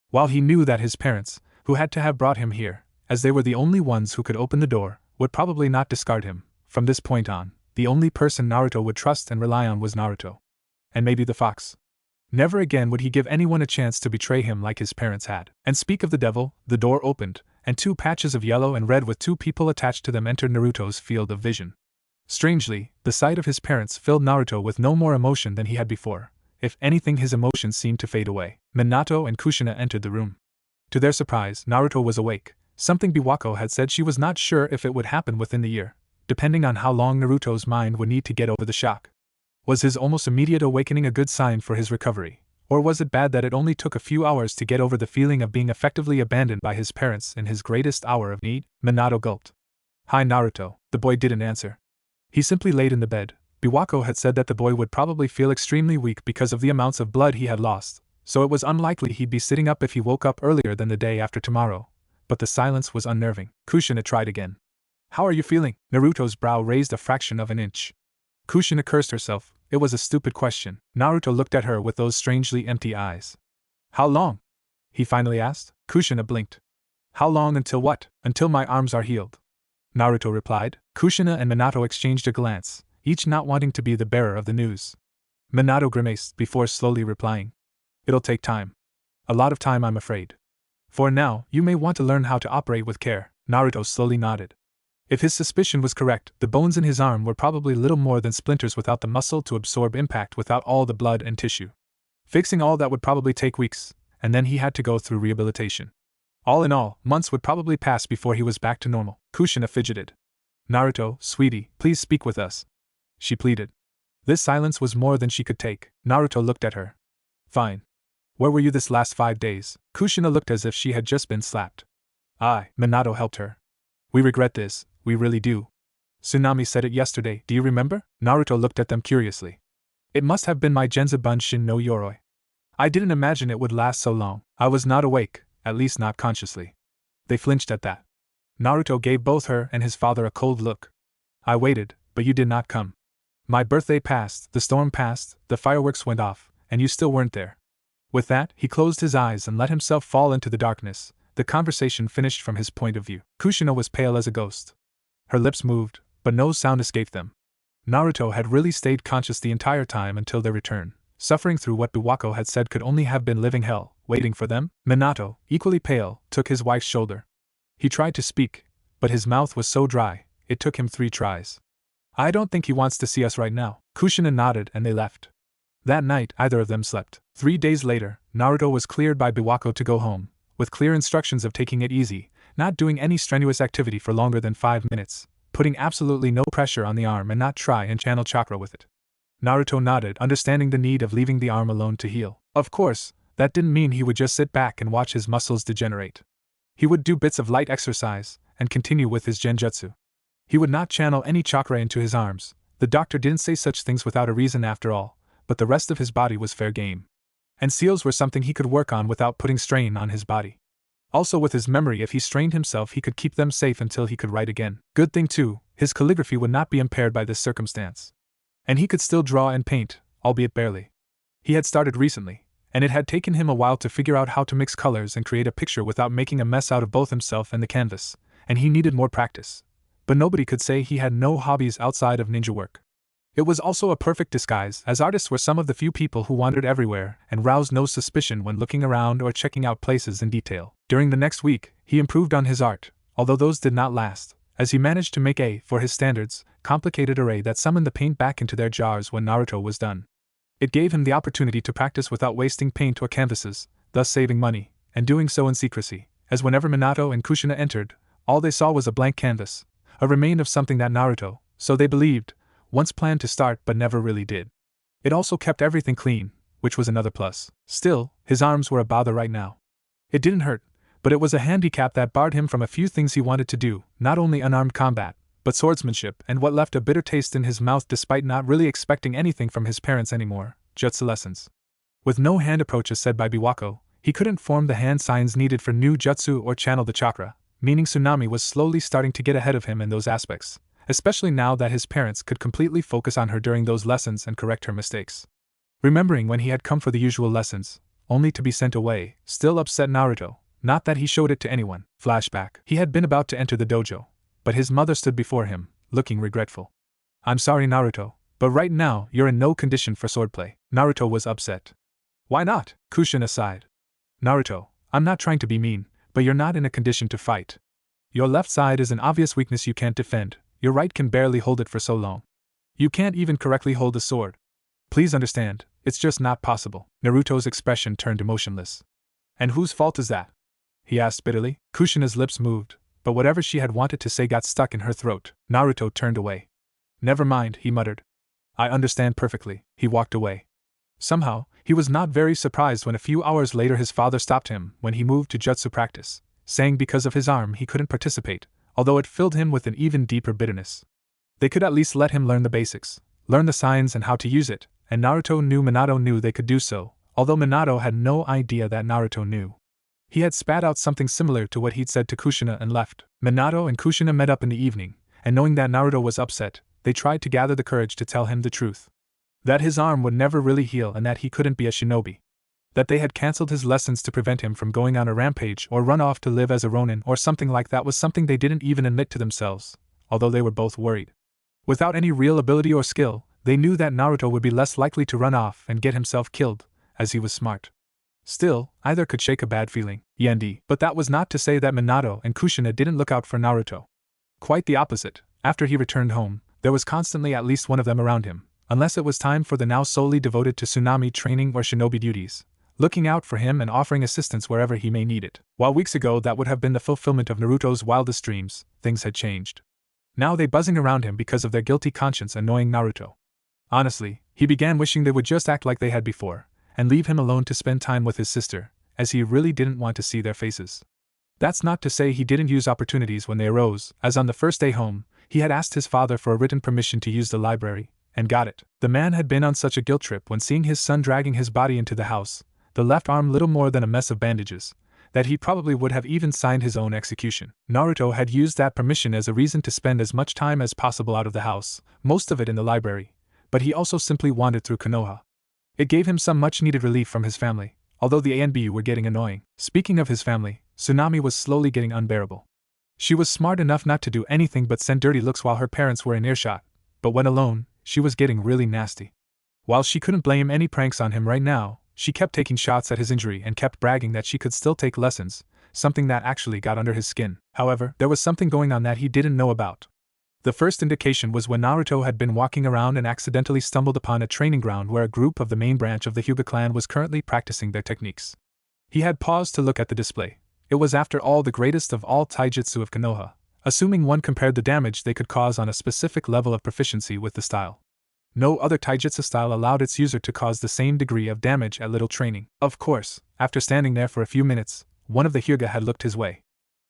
While he knew that his parents, who had to have brought him here, as they were the only ones who could open the door, would probably not discard him, from this point on, the only person Naruto would trust and rely on was Naruto. And maybe the fox. Never again would he give anyone a chance to betray him like his parents had. And speak of the devil, the door opened, and 2 patches of yellow and red with 2 people attached to them entered Naruto's field of vision. Strangely, the sight of his parents filled Naruto with no more emotion than he had before. If anything, his emotions seemed to fade away. Minato and Kushina entered the room. To their surprise, Naruto was awake, something Biwako had said she was not sure if it would happen within the year, depending on how long Naruto's mind would need to get over the shock. Was his almost immediate awakening a good sign for his recovery, or was it bad that it only took a few hours to get over the feeling of being effectively abandoned by his parents in his greatest hour of need? Minato gulped. "Hi Naruto." The boy didn't answer. He simply laid in the bed. Biwako had said that the boy would probably feel extremely weak because of the amounts of blood he had lost, so it was unlikely he'd be sitting up if he woke up earlier than the day after tomorrow. But the silence was unnerving. Kushina tried again. "How are you feeling?" Naruto's brow raised a fraction of an inch. Kushina cursed herself. It was a stupid question. Naruto looked at her with those strangely empty eyes. "How long?" he finally asked. Kushina blinked. "How long until what?" "Until my arms are healed," Naruto replied. Kushina and Minato exchanged a glance, each not wanting to be the bearer of the news. Minato grimaced before slowly replying. "It'll take time. A lot of time, I'm afraid. For now, you may want to learn how to operate with care." Naruto slowly nodded. If his suspicion was correct, the bones in his arm were probably little more than splinters without the muscle to absorb impact, without all the blood and tissue. Fixing all that would probably take weeks, and then he had to go through rehabilitation. All in all, months would probably pass before he was back to normal. Kushina fidgeted. "Naruto, sweetie, please speak with us," she pleaded. This silence was more than she could take. Naruto looked at her. "Fine. Where were you this last 5 days?" Kushina looked as if she had just been slapped. Minato helped her. "We regret this, we really do. Tsunami said it yesterday, do you remember?" Naruto looked at them curiously. "It must have been my Genzabunshin no Yoroi. I didn't imagine it would last so long. I was not awake, at least not consciously." They flinched at that. Naruto gave both her and his father a cold look. "I waited, but you did not come. My birthday passed, the storm passed, the fireworks went off, and you still weren't there." With that, he closed his eyes and let himself fall into the darkness. The conversation finished from his point of view. Kushina was pale as a ghost. Her lips moved, but no sound escaped them. Naruto had really stayed conscious the entire time until their return, suffering through what Biwako had said could only have been living hell, waiting for them. Minato, equally pale, took his wife's shoulder. He tried to speak, but his mouth was so dry, it took him 3 tries. "I don't think he wants to see us right now." Kushina nodded and they left. That night, either of them slept. 3 days later, Naruto was cleared by Biwako to go home, with clear instructions of taking it easy, not doing any strenuous activity for longer than 5 minutes, putting absolutely no pressure on the arm and not try and channel chakra with it. Naruto nodded, understanding the need of leaving the arm alone to heal. Of course, that didn't mean he would just sit back and watch his muscles degenerate. He would do bits of light exercise, and continue with his genjutsu. He would not channel any chakra into his arms. The doctor didn't say such things without a reason after all, but the rest of his body was fair game. And seals were something he could work on without putting strain on his body. Also with his memory, if he strained himself he could keep them safe until he could write again. Good thing too, his calligraphy would not be impaired by this circumstance. And he could still draw and paint, albeit barely. He had started recently, and it had taken him a while to figure out how to mix colors and create a picture without making a mess out of both himself and the canvas, and he needed more practice. But nobody could say he had no hobbies outside of ninja work. It was also a perfect disguise, as artists were some of the few people who wandered everywhere and roused no suspicion when looking around or checking out places in detail. During the next week, he improved on his art, although those did not last, as he managed to make a, for his standards, complicated array that summoned the paint back into their jars when Naruto was done. It gave him the opportunity to practice without wasting paint or canvases, thus saving money, and doing so in secrecy, as whenever Minato and Kushina entered, all they saw was a blank canvas, a remain of something that Naruto, so they believed, once planned to start but never really did. It also kept everything clean, which was another plus. Still, his arms were a bother right now. It didn't hurt, but it was a handicap that barred him from a few things he wanted to do, not only unarmed combat, but swordsmanship, and what left a bitter taste in his mouth despite not really expecting anything from his parents anymore, jutsu lessons. With no hand approach as said by Biwako, he couldn't form the hand signs needed for new jutsu or channel the chakra, meaning Tsunami was slowly starting to get ahead of him in those aspects, especially now that his parents could completely focus on her during those lessons and correct her mistakes. Remembering when he had come for the usual lessons, only to be sent away, still upset Naruto, not that he showed it to anyone. Flashback. He had been about to enter the dojo, but his mother stood before him, looking regretful. "I'm sorry, Naruto, but right now you're in no condition for swordplay." Naruto was upset. "Why not?" Kushina sighed. "Naruto, I'm not trying to be mean, but you're not in a condition to fight. Your left side is an obvious weakness you can't defend, your right can barely hold it for so long. You can't even correctly hold a sword. Please understand, it's just not possible." Naruto's expression turned emotionless. "And whose fault is that?" he asked bitterly. Kushina's lips moved, but whatever she had wanted to say got stuck in her throat. Naruto turned away. "Never mind," he muttered. "I understand perfectly." He walked away. Somehow, he was not very surprised when a few hours later his father stopped him when he moved to jutsu practice, saying because of his arm he couldn't participate, although it filled him with an even deeper bitterness. They could at least let him learn the basics, learn the signs and how to use it, and Naruto knew Minato knew they could do so, although Minato had no idea that Naruto knew. He had spat out something similar to what he'd said to Kushina and left. Minato and Kushina met up in the evening, and knowing that Naruto was upset, they tried to gather the courage to tell him the truth. That his arm would never really heal and that he couldn't be a shinobi. That they had cancelled his lessons to prevent him from going on a rampage or run off to live as a ronin or something like that was something they didn't even admit to themselves, although they were both worried. Without any real ability or skill, they knew that Naruto would be less likely to run off and get himself killed, as he was smart. Still, either could shake a bad feeling. Yendi. But that was not to say that Minato and Kushina didn't look out for Naruto. Quite the opposite. After he returned home, there was constantly at least one of them around him, unless it was time for the now solely devoted to Tsunami training or shinobi duties, looking out for him and offering assistance wherever he may need it. While weeks ago that would have been the fulfillment of Naruto's wildest dreams, things had changed. Now they buzzing around him because of their guilty conscience annoying Naruto. Honestly, he began wishing they would just act like they had before, and leave him alone to spend time with his sister, as he really didn't want to see their faces. That's not to say he didn't use opportunities when they arose, as on the first day home, he had asked his father for a written permission to use the library, and got it. The man had been on such a guilt trip when seeing his son dragging his body into the house, the left arm little more than a mess of bandages, that he probably would have even signed his own execution. Naruto had used that permission as a reason to spend as much time as possible out of the house, most of it in the library, but he also simply wandered through Konoha. It gave him some much-needed relief from his family, although the A and B were getting annoying. Speaking of his family, Tsunami was slowly getting unbearable. She was smart enough not to do anything but send dirty looks while her parents were in earshot, but when alone, she was getting really nasty. While she couldn't blame any pranks on him right now, she kept taking shots at his injury and kept bragging that she could still take lessons, something that actually got under his skin. However, there was something going on that he didn't know about. The first indication was when Naruto had been walking around and accidentally stumbled upon a training ground where a group of the main branch of the Hyuga clan was currently practicing their techniques. He had paused to look at the display. It was after all the greatest of all taijutsu of Konoha, assuming one compared the damage they could cause on a specific level of proficiency with the style. No other taijutsu style allowed its user to cause the same degree of damage at little training. Of course, after standing there for a few minutes, one of the Hyuga had looked his way.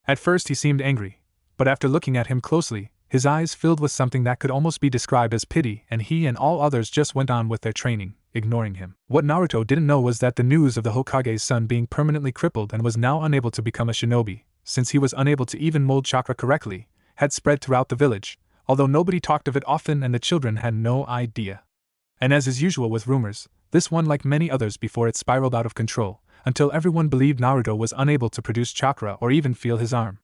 At first he seemed angry, but after looking at him closely, his eyes filled with something that could almost be described as pity, and he and all others just went on with their training, ignoring him. What Naruto didn't know was that the news of the Hokage's son being permanently crippled and was now unable to become a shinobi, since he was unable to even mold chakra correctly, had spread throughout the village, although nobody talked of it often and the children had no idea. And as is usual with rumors, this one like many others before it spiraled out of control, until everyone believed Naruto was unable to produce chakra or even feel his arm.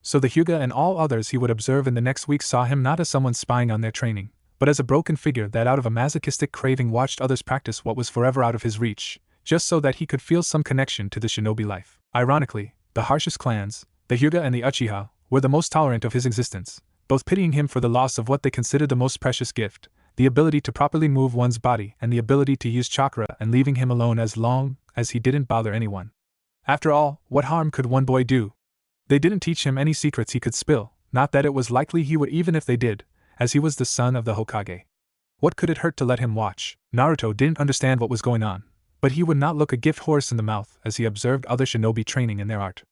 So the Hyuga and all others he would observe in the next week saw him not as someone spying on their training, but as a broken figure that out of a masochistic craving watched others practice what was forever out of his reach, just so that he could feel some connection to the shinobi life. Ironically, the harshest clans, the Hyuga and the Uchiha, were the most tolerant of his existence, both pitying him for the loss of what they considered the most precious gift, the ability to properly move one's body and the ability to use chakra, and leaving him alone as long as he didn't bother anyone. After all, what harm could one boy do? They didn't teach him any secrets he could spill, not that it was likely he would even if they did, as he was the son of the Hokage. What could it hurt to let him watch? Naruto didn't understand what was going on, but he would not look a gift horse in the mouth as he observed other shinobi training in their art.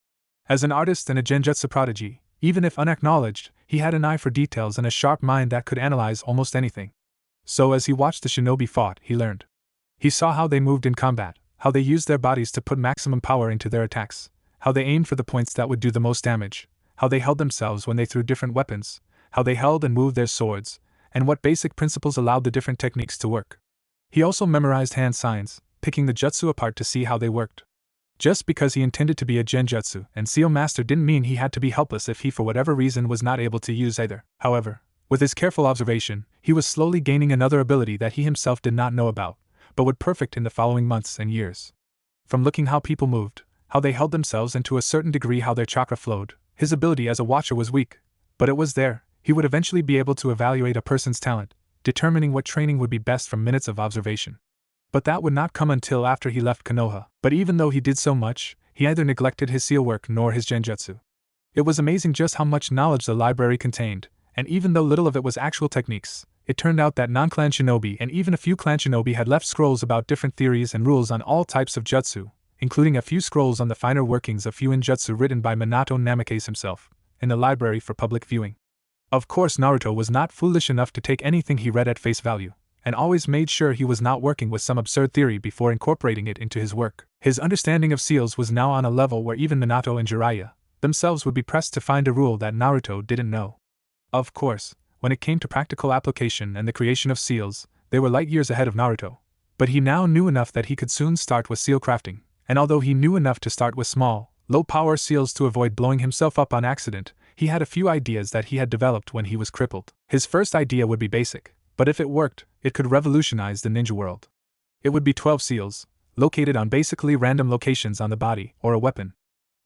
As an artist and a genjutsu prodigy, even if unacknowledged, he had an eye for details and a sharp mind that could analyze almost anything. So as he watched the shinobi fought, he learned. He saw how they moved in combat, how they used their bodies to put maximum power into their attacks, how they aimed for the points that would do the most damage, how they held themselves when they threw different weapons, how they held and moved their swords, and what basic principles allowed the different techniques to work. He also memorized hand signs, picking the jutsu apart to see how they worked. Just because he intended to be a genjutsu and seal master didn't mean he had to be helpless if he for whatever reason was not able to use either. However, with his careful observation, he was slowly gaining another ability that he himself did not know about, but would perfect in the following months and years. From looking how people moved, how they held themselves and to a certain degree how their chakra flowed, his ability as a watcher was weak, but it was there. He would eventually be able to evaluate a person's talent, determining what training would be best from minutes of observation. But that would not come until after he left Konoha. But even though he did so much, he neither neglected his seal work nor his genjutsu. It was amazing just how much knowledge the library contained, and even though little of it was actual techniques, it turned out that non-clan shinobi and even a few clan shinobi had left scrolls about different theories and rules on all types of jutsu, including a few scrolls on the finer workings of Fuinjutsu written by Minato Namikaze himself, in the library for public viewing. Of course Naruto was not foolish enough to take anything he read at face value, and always made sure he was not working with some absurd theory before incorporating it into his work. His understanding of seals was now on a level where even Minato and Jeriah themselves would be pressed to find a rule that Naruto didn't know. Of course, when it came to practical application and the creation of seals, they were light years ahead of Naruto, but he now knew enough that he could soon start with seal crafting, and although he knew enough to start with small, low-power seals to avoid blowing himself up on accident, he had a few ideas that he had developed when he was crippled. His first idea would be basic, but if it worked, it could revolutionize the ninja world. It would be 12 seals, located on basically random locations on the body or a weapon.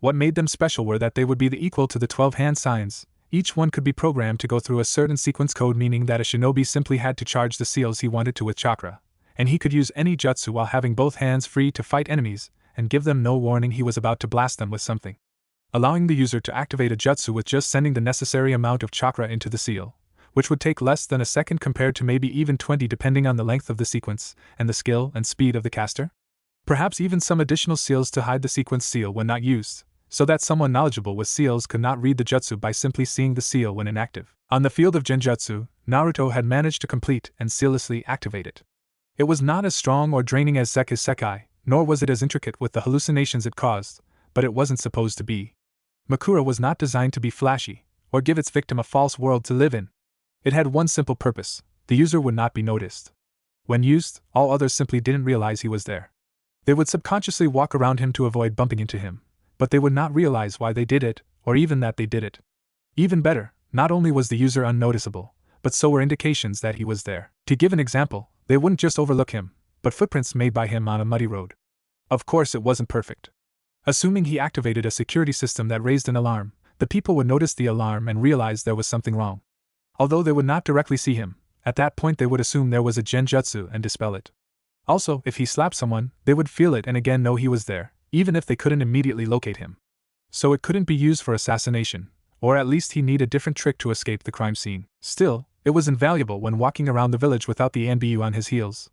What made them special were that they would be the equal to the 12 hand signs. Each one could be programmed to go through a certain sequence code, meaning that a shinobi simply had to charge the seals he wanted to with chakra, and he could use any jutsu while having both hands free to fight enemies, and give them no warning he was about to blast them with something. Allowing the user to activate a jutsu with just sending the necessary amount of chakra into the seal, which would take less than a second compared to maybe even 20 depending on the length of the sequence and the skill and speed of the caster. Perhaps even some additional seals to hide the sequence seal when not used, so that someone knowledgeable with seals could not read the jutsu by simply seeing the seal when inactive. On the field of genjutsu, Naruto had managed to complete and seamlessly activate it. It was not as strong or draining as Seki's Sekai, nor was it as intricate with the hallucinations it caused, but it wasn't supposed to be. Makura was not designed to be flashy, or give its victim a false world to live in. It had one simple purpose: the user would not be noticed. When used, all others simply didn't realize he was there. They would subconsciously walk around him to avoid bumping into him, but they would not realize why they did it, or even that they did it. Even better, not only was the user unnoticeable, but so were indications that he was there. To give an example, they wouldn't just overlook him, but footprints made by him on a muddy road. Of course it wasn't perfect. Assuming he activated a security system that raised an alarm, the people would notice the alarm and realize there was something wrong. Although they would not directly see him, at that point they would assume there was a genjutsu and dispel it. Also, if he slapped someone, they would feel it and again know he was there, even if they couldn't immediately locate him. So it couldn't be used for assassination, or at least he needed a different trick to escape the crime scene. Still, It was invaluable when walking around the village without the Anbu on his heels,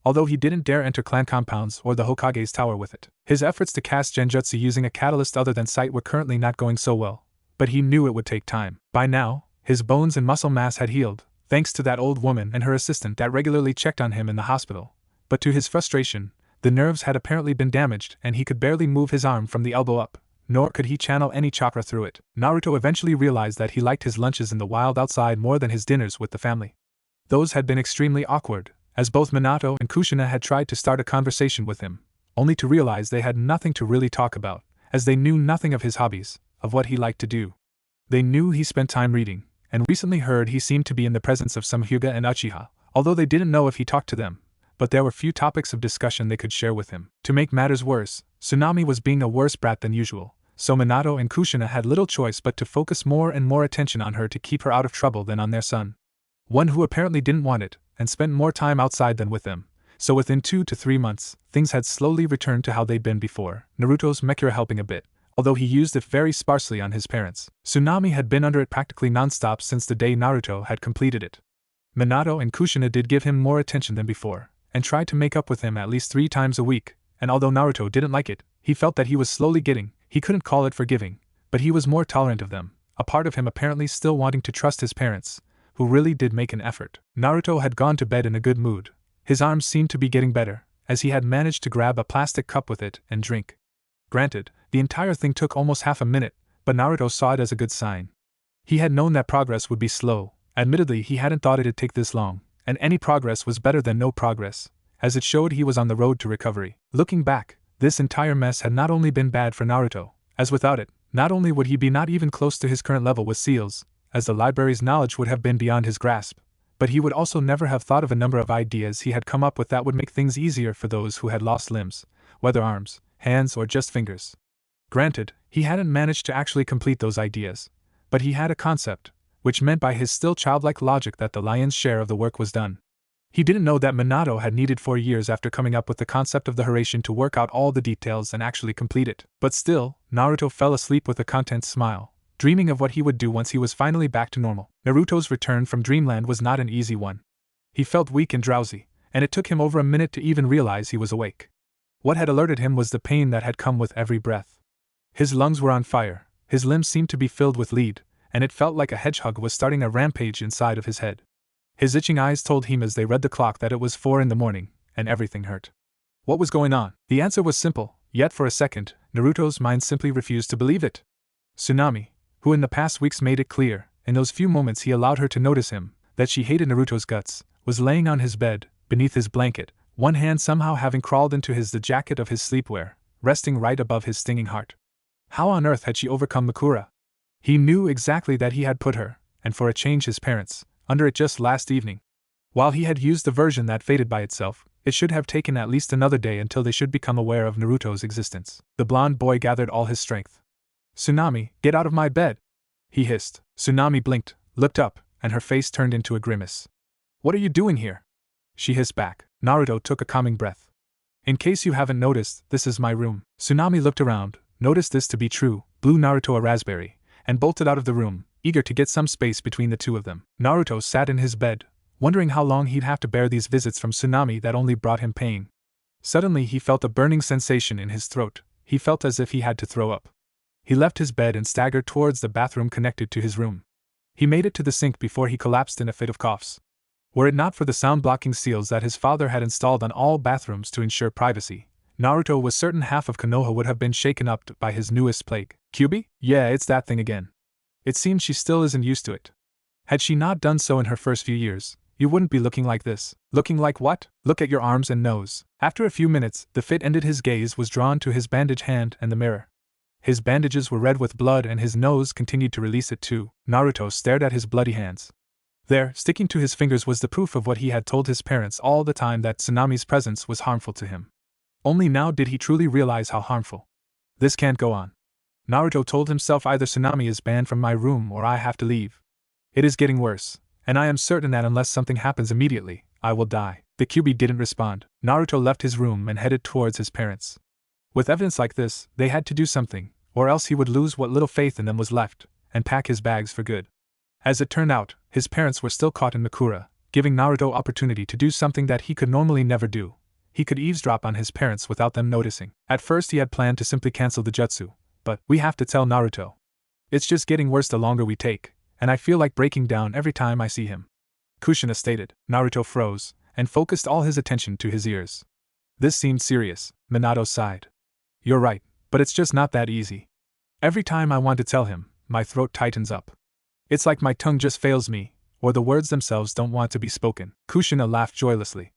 although he didn't dare enter clan compounds or the Hokage's tower with it. His efforts to cast genjutsu using a catalyst other than sight were currently not going so well, but he knew it would take time. By now, his bones and muscle mass had healed, thanks to that old woman and her assistant that regularly checked on him in the hospital. But to his frustration, the nerves had apparently been damaged and he could barely move his arm from the elbow up, nor could he channel any chakra through it. Naruto eventually realized that he liked his lunches in the wild outside more than his dinners with the family. Those had been extremely awkward, as both Minato and Kushina had tried to start a conversation with him, only to realize they had nothing to really talk about, as they knew nothing of his hobbies, of what he liked to do. They knew he spent time reading, and recently heard he seemed to be in the presence of some Hyuga and Uchiha, although they didn't know if he talked to them, but there were few topics of discussion they could share with him. To make matters worse, Tsunami was being a worse brat than usual, so Minato and Kushina had little choice but to focus more and more attention on her to keep her out of trouble than on their son. One who apparently didn't want it, and spent more time outside than with them. So within 2 to 3 months, things had slowly returned to how they'd been before, Naruto's Mekura helping a bit, although he used it very sparsely on his parents. Tsunami had been under it practically non-stop since the day Naruto had completed it. Minato and Kushina did give him more attention than before, and tried to make up with him at least 3 times a week, and although Naruto didn't like it, he felt that he was slowly getting, he couldn't call it forgiving, but he was more tolerant of them, a part of him apparently still wanting to trust his parents, who really did make an effort. Naruto had gone to bed in a good mood. His arms seemed to be getting better, as he had managed to grab a plastic cup with it and drink. Granted, the entire thing took almost half a minute, but Naruto saw it as a good sign. He had known that progress would be slow, admittedly he hadn't thought it'd take this long, and any progress was better than no progress, as it showed he was on the road to recovery. Looking back, this entire mess had not only been bad for Naruto, as without it, not only would he be not even close to his current level with seals, as the library's knowledge would have been beyond his grasp, but he would also never have thought of a number of ideas he had come up with that would make things easier for those who had lost limbs, whether arms, hands, or just fingers. Granted, he hadn't managed to actually complete those ideas, but he had a concept, which meant by his still childlike logic that the lion's share of the work was done. He didn't know that Minato had needed 4 years after coming up with the concept of the Hiraishin to work out all the details and actually complete it. But still, Naruto fell asleep with a content smile, dreaming of what he would do once he was finally back to normal. Naruto's return from dreamland was not an easy one. He felt weak and drowsy, and it took him over a minute to even realize he was awake. What had alerted him was the pain that had come with every breath. His lungs were on fire, his limbs seemed to be filled with lead, and it felt like a hedgehog was starting a rampage inside of his head. His itching eyes told him as they read the clock that it was 4 in the morning, and everything hurt. What was going on? The answer was simple, yet for a second, Naruto's mind simply refused to believe it. Tsunami, who in the past weeks made it clear, in those few moments he allowed her to notice him, that she hated Naruto's guts, was laying on his bed, beneath his blanket, one hand somehow having crawled into the jacket of his sleepwear, resting right above his stinging heart. How on earth had she overcome Mekura? He knew exactly that he had put her, and for a change his parents, under it just last evening. While he had used the version that faded by itself, it should have taken at least another day until they should become aware of Naruto's existence. The blonde boy gathered all his strength. "Tsunami, get out of my bed!" he hissed. Tsunami blinked, looked up, and her face turned into a grimace. "What are you doing here?" she hissed back. Naruto took a calming breath. "In case you haven't noticed, this is my room." Tsunami looked around, noticed this to be true, blew Naruto a raspberry, and bolted out of the room, eager to get some space between the two of them. Naruto sat in his bed, wondering how long he'd have to bear these visits from Tsunami that only brought him pain. Suddenly he felt a burning sensation in his throat. He felt as if he had to throw up. He left his bed and staggered towards the bathroom connected to his room. He made it to the sink before he collapsed in a fit of coughs. Were it not for the sound-blocking seals that his father had installed on all bathrooms to ensure privacy, Naruto was certain half of Konoha would have been shaken up by his newest plague. "Kyubi? Yeah, it's that thing again. It seems she still isn't used to it. Had she not done so in her first few years, you wouldn't be looking like this." "Looking like what?" "Look at your arms and nose." After a few minutes, the fit ended. His gaze was drawn to his bandaged hand and the mirror. His bandages were red with blood and his nose continued to release it too. Naruto stared at his bloody hands. There, sticking to his fingers, was the proof of what he had told his parents all the time, that Tsunami's presence was harmful to him. Only now did he truly realize how harmful. "This can't go on," Naruto told himself. "Either Tsunami is banned from my room or I have to leave. It is getting worse, and I am certain that unless something happens immediately, I will die." The Kyubi didn't respond. Naruto left his room and headed towards his parents. With evidence like this, they had to do something, or else he would lose what little faith in them was left, and pack his bags for good. As it turned out, his parents were still caught in Makura, giving Naruto opportunity to do something that he could normally never do. He could eavesdrop on his parents without them noticing. At first he had planned to simply cancel the jutsu, but we have to tell Naruto. It's just getting worse the longer we take, and I feel like breaking down every time I see him. Kushina stated. Naruto froze, and focused all his attention to his ears. This seemed serious. Minato sighed. You're right, but it's just not that easy. Every time I want to tell him, my throat tightens up. It's like my tongue just fails me, or the words themselves don't want to be spoken. Kushina laughed joylessly.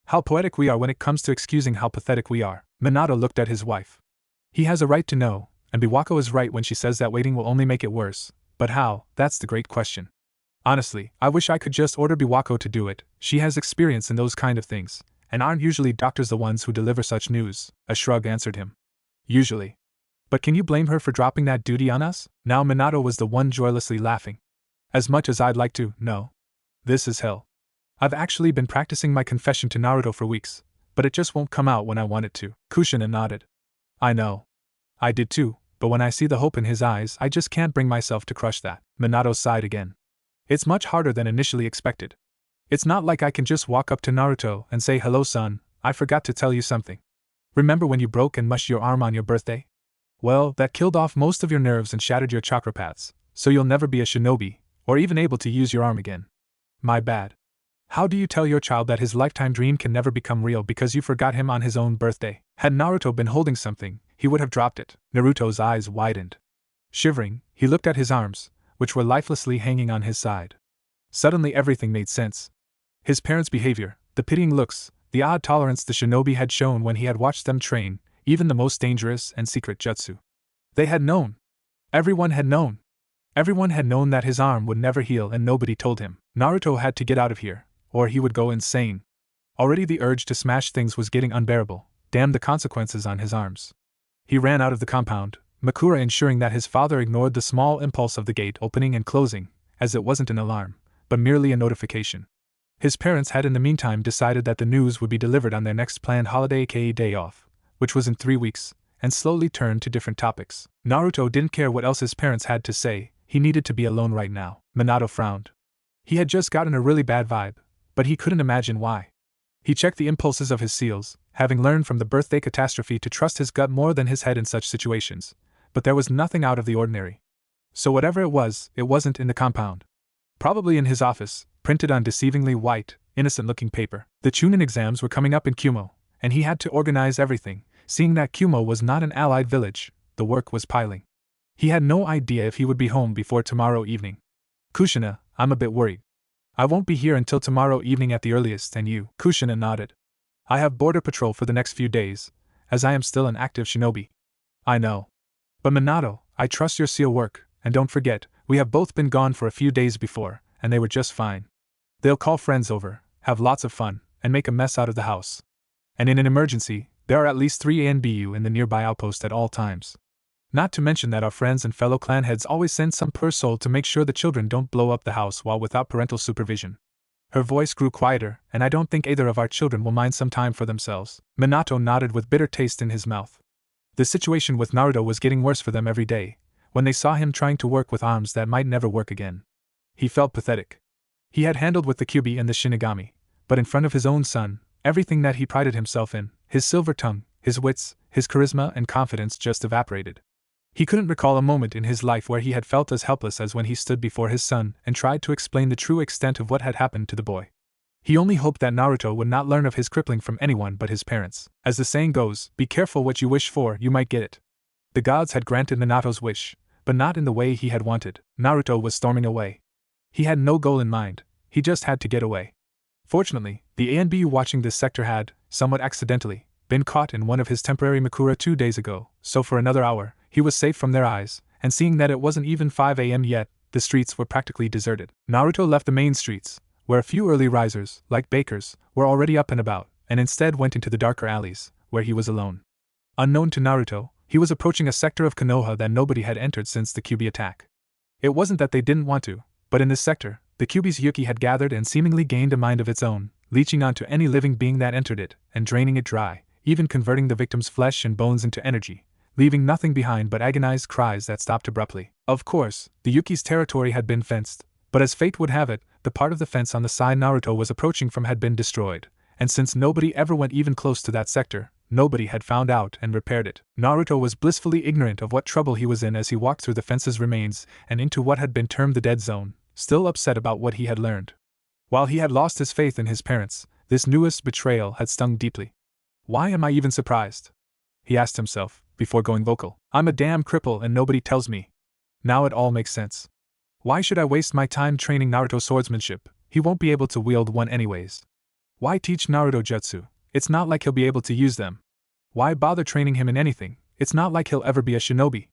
How poetic we are when it comes to excusing how pathetic we are. Minato looked at his wife. He has a right to know, and Biwako is right when she says that waiting will only make it worse. But how? That's the great question. Honestly, I wish I could just order Biwako to do it. She has experience in those kind of things, and aren't usually doctors the ones who deliver such news? A shrug answered him. Usually. But can you blame her for dropping that duty on us? Now Minato was the one joylessly laughing. As much as I'd like to, no. This is hell. I've actually been practicing my confession to Naruto for weeks, but it just won't come out when I want it to. Kushina nodded. I know. I did too, but when I see the hope in his eyes, I just can't bring myself to crush that. Minato sighed again. It's much harder than initially expected. It's not like I can just walk up to Naruto and say, hello son, I forgot to tell you something. Remember when you broke and mushed your arm on your birthday? Well, that killed off most of your nerves and shattered your chakra paths, so you'll never be a shinobi, or even able to use your arm again. My bad. How do you tell your child that his lifetime dream can never become real because you forgot him on his own birthday? Had Naruto been holding something, he would have dropped it. Naruto's eyes widened. Shivering, he looked at his arms, which were lifelessly hanging on his side. Suddenly everything made sense. His parents' behavior, the pitying looks, the odd tolerance the shinobi had shown when he had watched them train, even the most dangerous and secret jutsu. They had known. Everyone had known. Everyone had known that his arm would never heal and nobody told him. Naruto had to get out of here, or he would go insane. Already the urge to smash things was getting unbearable. Damn the consequences on his arms. He ran out of the compound, Makura ensuring that his father ignored the small impulse of the gate opening and closing, as it wasn't an alarm, but merely a notification. His parents had in the meantime decided that the news would be delivered on their next planned holiday aka day off, which was in 3 weeks, and slowly turned to different topics. Naruto didn't care what else his parents had to say, he needed to be alone right now. Minato frowned. He had just gotten a really bad vibe, but he couldn't imagine why. He checked the impulses of his seals, having learned from the birthday catastrophe to trust his gut more than his head in such situations, but there was nothing out of the ordinary. So whatever it wasn't in the compound. Probably in his office, printed on deceivingly white, innocent-looking paper. The Chunin exams were coming up in Kumo, and he had to organize everything. Seeing that Kumo was not an allied village, the work was piling. He had no idea if he would be home before tomorrow evening. Kushina, I'm a bit worried. I won't be here until tomorrow evening at the earliest, and you? Kushina nodded. I have border patrol for the next few days, as I am still an active shinobi. I know. But Minato, I trust your seal work, and don't forget, we have both been gone for a few days before, and they were just fine. They'll call friends over, have lots of fun, and make a mess out of the house. And in an emergency, there are at least 3 ANBU in the nearby outpost at all times. Not to mention that our friends and fellow clan heads always send some poor soul to make sure the children don't blow up the house while without parental supervision. Her voice grew quieter, and I don't think either of our children will mind some time for themselves. Minato nodded with bitter taste in his mouth. The situation with Naruto was getting worse for them every day, when they saw him trying to work with arms that might never work again. He felt pathetic. He had handled with the Kyuubi and the Shinigami, but in front of his own son, everything that he prided himself in, his silver tongue, his wits, his charisma and confidence just evaporated. He couldn't recall a moment in his life where he had felt as helpless as when he stood before his son and tried to explain the true extent of what had happened to the boy. He only hoped that Naruto would not learn of his crippling from anyone but his parents. As the saying goes, be careful what you wish for, you might get it. The gods had granted Minato's wish, but not in the way he had wanted. Naruto was storming away. He had no goal in mind, he just had to get away. Fortunately, the ANBU watching this sector had, somewhat accidentally, been caught in one of his temporary Makura 2 days ago, so for another hour, he was safe from their eyes, and seeing that it wasn't even 5 a.m. yet, the streets were practically deserted. Naruto left the main streets, where a few early risers, like bakers, were already up and about, and instead went into the darker alleys, where he was alone. Unknown to Naruto, he was approaching a sector of Konoha that nobody had entered since the Kyuubi attack. It wasn't that they didn't want to, but in this sector, the Kyuubi's Yuki had gathered and seemingly gained a mind of its own, leeching onto any living being that entered it, and draining it dry, even converting the victim's flesh and bones into energy, leaving nothing behind but agonized cries that stopped abruptly. Of course, the Yuki's territory had been fenced, But as fate would have it, the part of the fence on the side Naruto was approaching from had been destroyed, and since nobody ever went even close to that sector, nobody had found out and repaired it. Naruto was blissfully ignorant of what trouble he was in as he walked through the fence's remains and into what had been termed the dead zone, still upset about what he had learned. While he had lost his faith in his parents, this newest betrayal had stung deeply. Why am I even surprised? He asked himself, before going vocal. I'm a damn cripple and nobody tells me. Now it all makes sense. Why should I waste my time training Naruto swordsmanship? He won't be able to wield one anyways. Why teach Naruto jutsu? It's not like he'll be able to use them. Why bother training him in anything? It's not like he'll ever be a shinobi.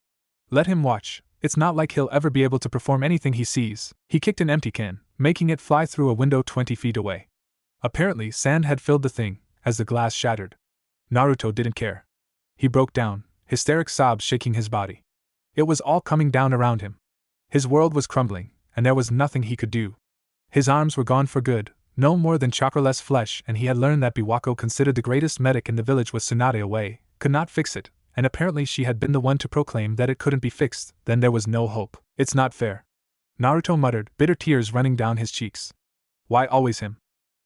Let him watch. It's not like he'll ever be able to perform anything he sees. He kicked an empty can, making it fly through a window 20 feet away. Apparently, sand had filled the thing, as the glass shattered. Naruto didn't care. He broke down, hysteric sobs shaking his body. It was all coming down around him. His world was crumbling, and there was nothing he could do. His arms were gone for good, no more than chakraless flesh, and he had learned that Biwako, considered the greatest medic in the village, was Tsunade away, could not fix it, and apparently she had been the one to proclaim that it couldn't be fixed. Then there was no hope. It's not fair. Naruto muttered, bitter tears running down his cheeks. Why always him?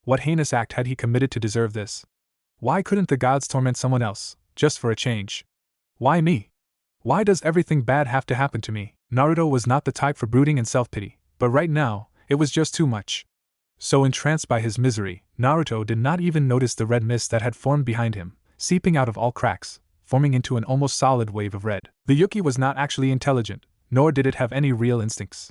What heinous act had he committed to deserve this? Why couldn't the gods torment someone else, just for a change? Why me? Why does everything bad have to happen to me? Naruto was not the type for brooding and self-pity, but right now, it was just too much. So entranced by his misery, Naruto did not even notice the red mist that had formed behind him, seeping out of all cracks, forming into an almost solid wave of red. The Yuki was not actually intelligent, nor did it have any real instincts.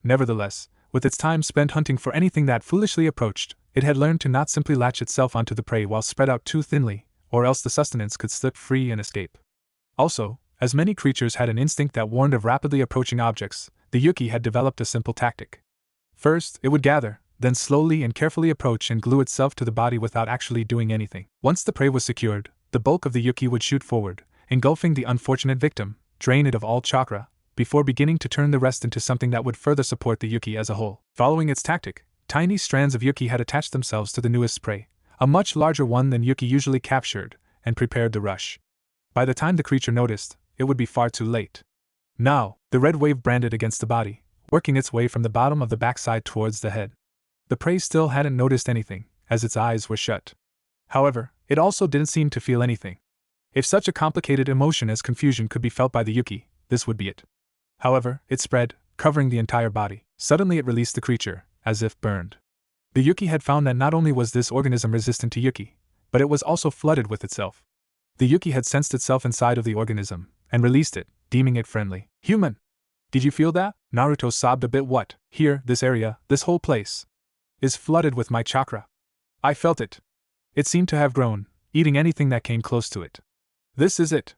Nevertheless, with its time spent hunting for anything that foolishly approached, it had learned to not simply latch itself onto the prey while spread out too thinly, or else the sustenance could slip free and escape. Also, as many creatures had an instinct that warned of rapidly approaching objects, the Yuki had developed a simple tactic. First, it would gather, then slowly and carefully approach and glue itself to the body without actually doing anything. Once the prey was secured, the bulk of the Yuki would shoot forward, engulfing the unfortunate victim, drain it of all chakra, before beginning to turn the rest into something that would further support the Yuki as a whole. Following its tactic, tiny strands of Yuki had attached themselves to the newest prey, a much larger one than Yuki usually captured, and prepared the rush. By the time the creature noticed, it would be far too late. Now, the red wave branded against the body, working its way from the bottom of the backside towards the head. The prey still hadn't noticed anything, as its eyes were shut. However, it also didn't seem to feel anything. If such a complicated emotion as confusion could be felt by the Yuki, this would be it. However, it spread, covering the entire body. Suddenly it released the creature, as if burned. The Yuki had found that not only was this organism resistant to Yuki, but it was also flooded with itself. The Yuki had sensed itself inside of the organism, and released it, deeming it friendly. Human! Did you feel that? Naruto sobbed a bit. What? Here, this area, this whole place, is flooded with my chakra. I felt it. It seemed to have grown, eating anything that came close to it. This is it.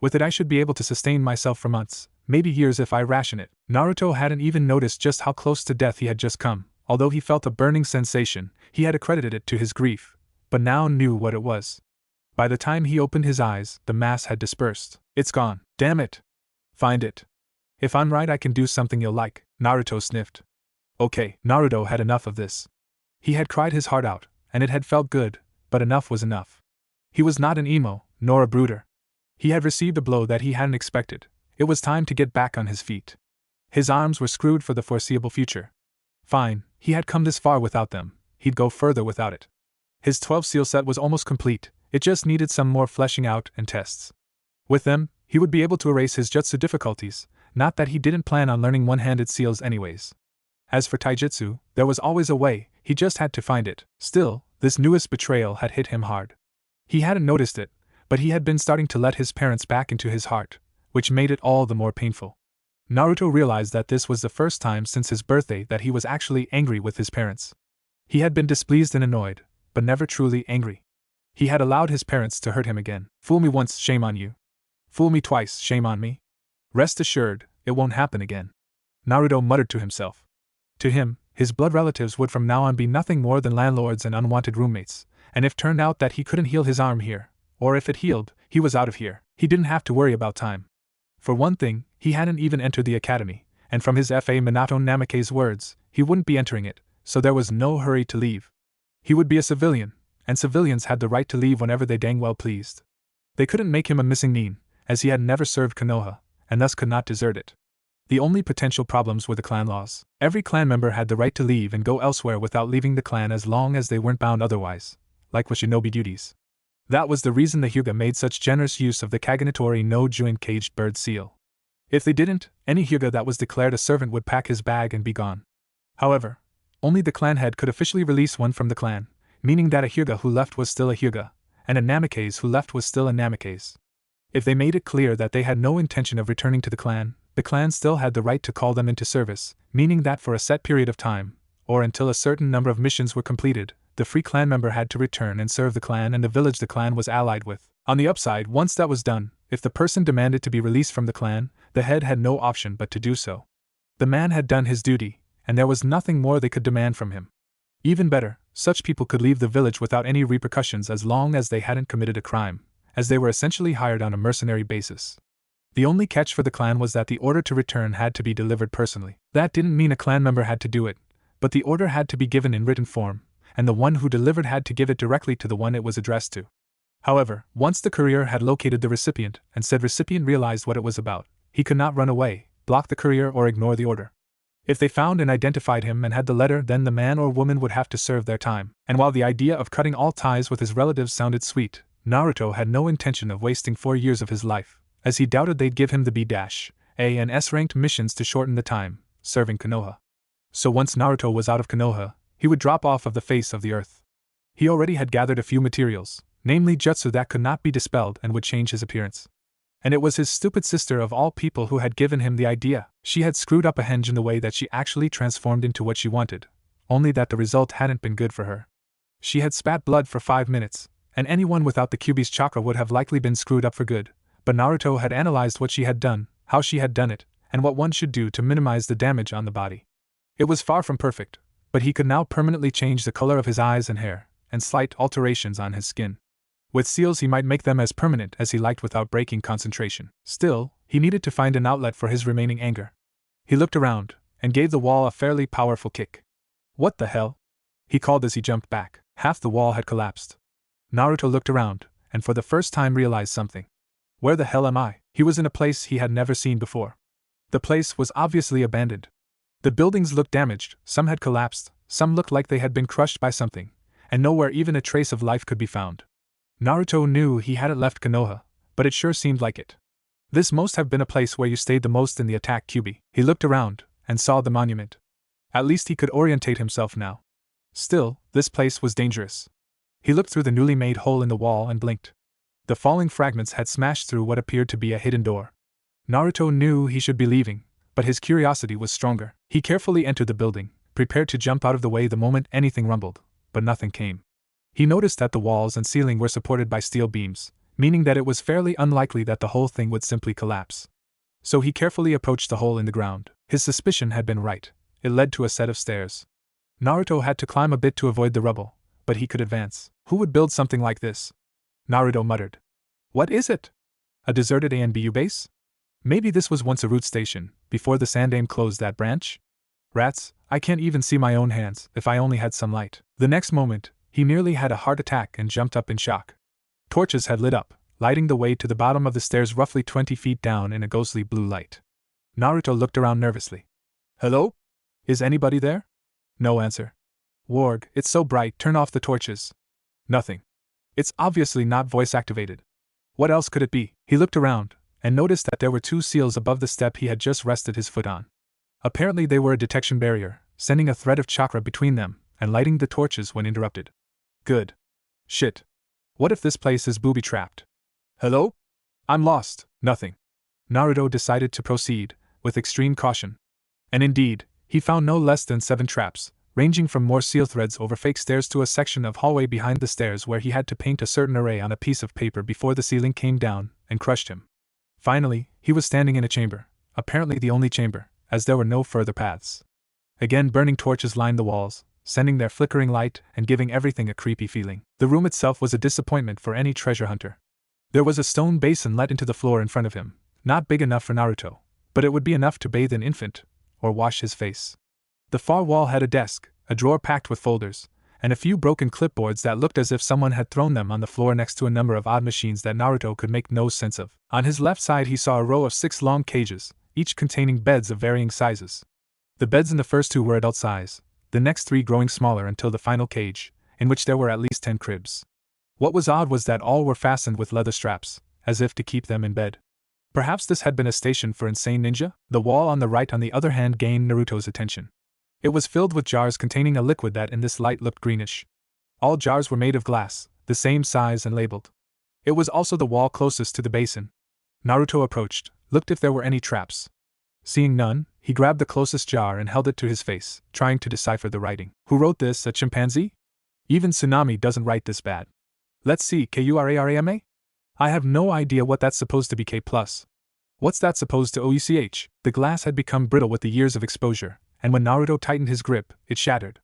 With it I should be able to sustain myself for months, maybe years if I ration it. Naruto hadn't even noticed just how close to death he had just come. Although he felt a burning sensation, he had accredited it to his grief, but now knew what it was. By the time he opened his eyes, the mass had dispersed. It's gone. Damn it. Find it. If I'm right, I can do something you'll like, Naruto sniffed. Okay, Naruto had enough of this. He had cried his heart out, and it had felt good, but enough was enough. He was not an emo, nor a brooder. He had received a blow that he hadn't expected. It was time to get back on his feet. His arms were screwed for the foreseeable future. Fine, he had come this far without them, he'd go further without it. His 12 seal set was almost complete, it just needed some more fleshing out and tests. With them, he would be able to erase his jutsu difficulties, not that he didn't plan on learning one-handed seals anyways. As for taijutsu, there was always a way, he just had to find it. Still, this newest betrayal had hit him hard. He hadn't noticed it, but he had been starting to let his parents back into his heart, which made it all the more painful. Naruto realized that this was the first time since his birthday that he was actually angry with his parents. He had been displeased and annoyed, but never truly angry. He had allowed his parents to hurt him again. Fool me once, shame on you. Fool me twice, shame on me. Rest assured, it won't happen again. Naruto muttered to himself. To him, his blood relatives would from now on be nothing more than landlords and unwanted roommates, and if turned out that he couldn't heal his arm here, or if it healed, he was out of here, he didn't have to worry about time. For one thing, he hadn't even entered the academy, and from his F.A. Minato Namake's words, he wouldn't be entering it, so there was no hurry to leave. He would be a civilian, and civilians had the right to leave whenever they dang well pleased. They couldn't make him a missing nin, as he had never served Konoha, and thus could not desert it. The only potential problems were the clan laws. Every clan member had the right to leave and go elsewhere without leaving the clan as long as they weren't bound otherwise, like with shinobi duties. That was the reason the Hyuga made such generous use of the Kaganatori no Juin caged bird seal. If they didn't, any Hyuga that was declared a servant would pack his bag and be gone. However, only the clan head could officially release one from the clan, meaning that a Hyuga who left was still a Hyuga, and a Namikaze who left was still a Namikaze. If they made it clear that they had no intention of returning to the clan still had the right to call them into service, meaning that for a set period of time, or until a certain number of missions were completed, the free clan member had to return and serve the clan and the village the clan was allied with. On the upside, once that was done, if the person demanded to be released from the clan, the head had no option but to do so. The man had done his duty, and there was nothing more they could demand from him. Even better, such people could leave the village without any repercussions as long as they hadn't committed a crime, as they were essentially hired on a mercenary basis. The only catch for the clan was that the order to return had to be delivered personally. That didn't mean a clan member had to do it, but the order had to be given in written form, and the one who delivered had to give it directly to the one it was addressed to. However, once the courier had located the recipient, and said recipient realized what it was about, he could not run away, block the courier, or ignore the order. If they found and identified him and had the letter, then the man or woman would have to serve their time. And while the idea of cutting all ties with his relatives sounded sweet, Naruto had no intention of wasting 4 years of his life, as he doubted they'd give him the B-A and S-ranked missions to shorten the time, serving Konoha. So once Naruto was out of Konoha, he would drop off of the face of the earth. He already had gathered a few materials, namely jutsu that could not be dispelled and would change his appearance. And it was his stupid sister of all people who had given him the idea. She had screwed up a henge in the way that she actually transformed into what she wanted, only that the result hadn't been good for her. She had spat blood for 5 minutes, and anyone without the Kyuubi's chakra would have likely been screwed up for good. But Naruto had analyzed what she had done, how she had done it, and what one should do to minimize the damage on the body. It was far from perfect, but he could now permanently change the color of his eyes and hair, and slight alterations on his skin. With seals he might make them as permanent as he liked without breaking concentration. Still, he needed to find an outlet for his remaining anger. He looked around, and gave the wall a fairly powerful kick. "What the hell?" he called as he jumped back. Half the wall had collapsed. Naruto looked around, and for the first time realized something. Where the hell am I? He was in a place he had never seen before. The place was obviously abandoned. The buildings looked damaged, some had collapsed, some looked like they had been crushed by something, and nowhere even a trace of life could be found. Naruto knew he hadn't left Konoha, but it sure seemed like it. This must have been a place where you stayed the most in the attack Kyuubi. He looked around, and saw the monument. At least he could orientate himself now. Still, this place was dangerous. He looked through the newly made hole in the wall and blinked. The falling fragments had smashed through what appeared to be a hidden door. Naruto knew he should be leaving, but his curiosity was stronger. He carefully entered the building, prepared to jump out of the way the moment anything rumbled, but nothing came. He noticed that the walls and ceiling were supported by steel beams, meaning that it was fairly unlikely that the whole thing would simply collapse. So he carefully approached the hole in the ground. His suspicion had been right. It led to a set of stairs. Naruto had to climb a bit to avoid the rubble, but he could advance. Who would build something like this? Naruto muttered. What is it? A deserted ANBU base? Maybe this was once a route station, before the Sandaime closed that branch? Rats, I can't even see my own hands, if I only had some light. The next moment, he nearly had a heart attack and jumped up in shock. Torches had lit up, lighting the way to the bottom of the stairs roughly 20 feet down in a ghostly blue light. Naruto looked around nervously. Hello? Is anybody there? No answer. Warg, it's so bright, turn off the torches. Nothing. It's obviously not voice-activated. What else could it be? He looked around, and noticed that there were 2 seals above the step he had just rested his foot on. Apparently they were a detection barrier, sending a thread of chakra between them, and lighting the torches when interrupted. Good. Shit. What if this place is booby-trapped? Hello? I'm lost. Nothing. Naruto decided to proceed, with extreme caution. And indeed, he found no less than 7 traps, ranging from more seal threads over fake stairs to a section of hallway behind the stairs where he had to paint a certain array on a piece of paper before the ceiling came down and crushed him. Finally, he was standing in a chamber, apparently the only chamber, as there were no further paths. Again burning torches lined the walls, sending their flickering light and giving everything a creepy feeling. The room itself was a disappointment for any treasure hunter. There was a stone basin let into the floor in front of him, not big enough for Naruto, but it would be enough to bathe an infant, or wash his face. The far wall had a desk, a drawer packed with folders, and a few broken clipboards that looked as if someone had thrown them on the floor next to a number of odd machines that Naruto could make no sense of. On his left side he saw a row of 6 long cages, each containing beds of varying sizes. The beds in the first 2 were adult size, the next 3 growing smaller until the final cage, in which there were at least 10 cribs. What was odd was that all were fastened with leather straps, as if to keep them in bed. Perhaps this had been a station for insane ninja? The wall on the right, on the other hand, gained Naruto's attention. It was filled with jars containing a liquid that in this light looked greenish. All jars were made of glass, the same size and labeled. It was also the wall closest to the basin. Naruto approached, looked if there were any traps. Seeing none, he grabbed the closest jar and held it to his face, trying to decipher the writing. Who wrote this, a chimpanzee? Even Tsunami doesn't write this bad. Let's see, Kurarama? I have no idea what that's supposed to be. K+. What's that supposed to OUCH? The glass had become brittle with the years of exposure, and when Naruto tightened his grip, it shattered.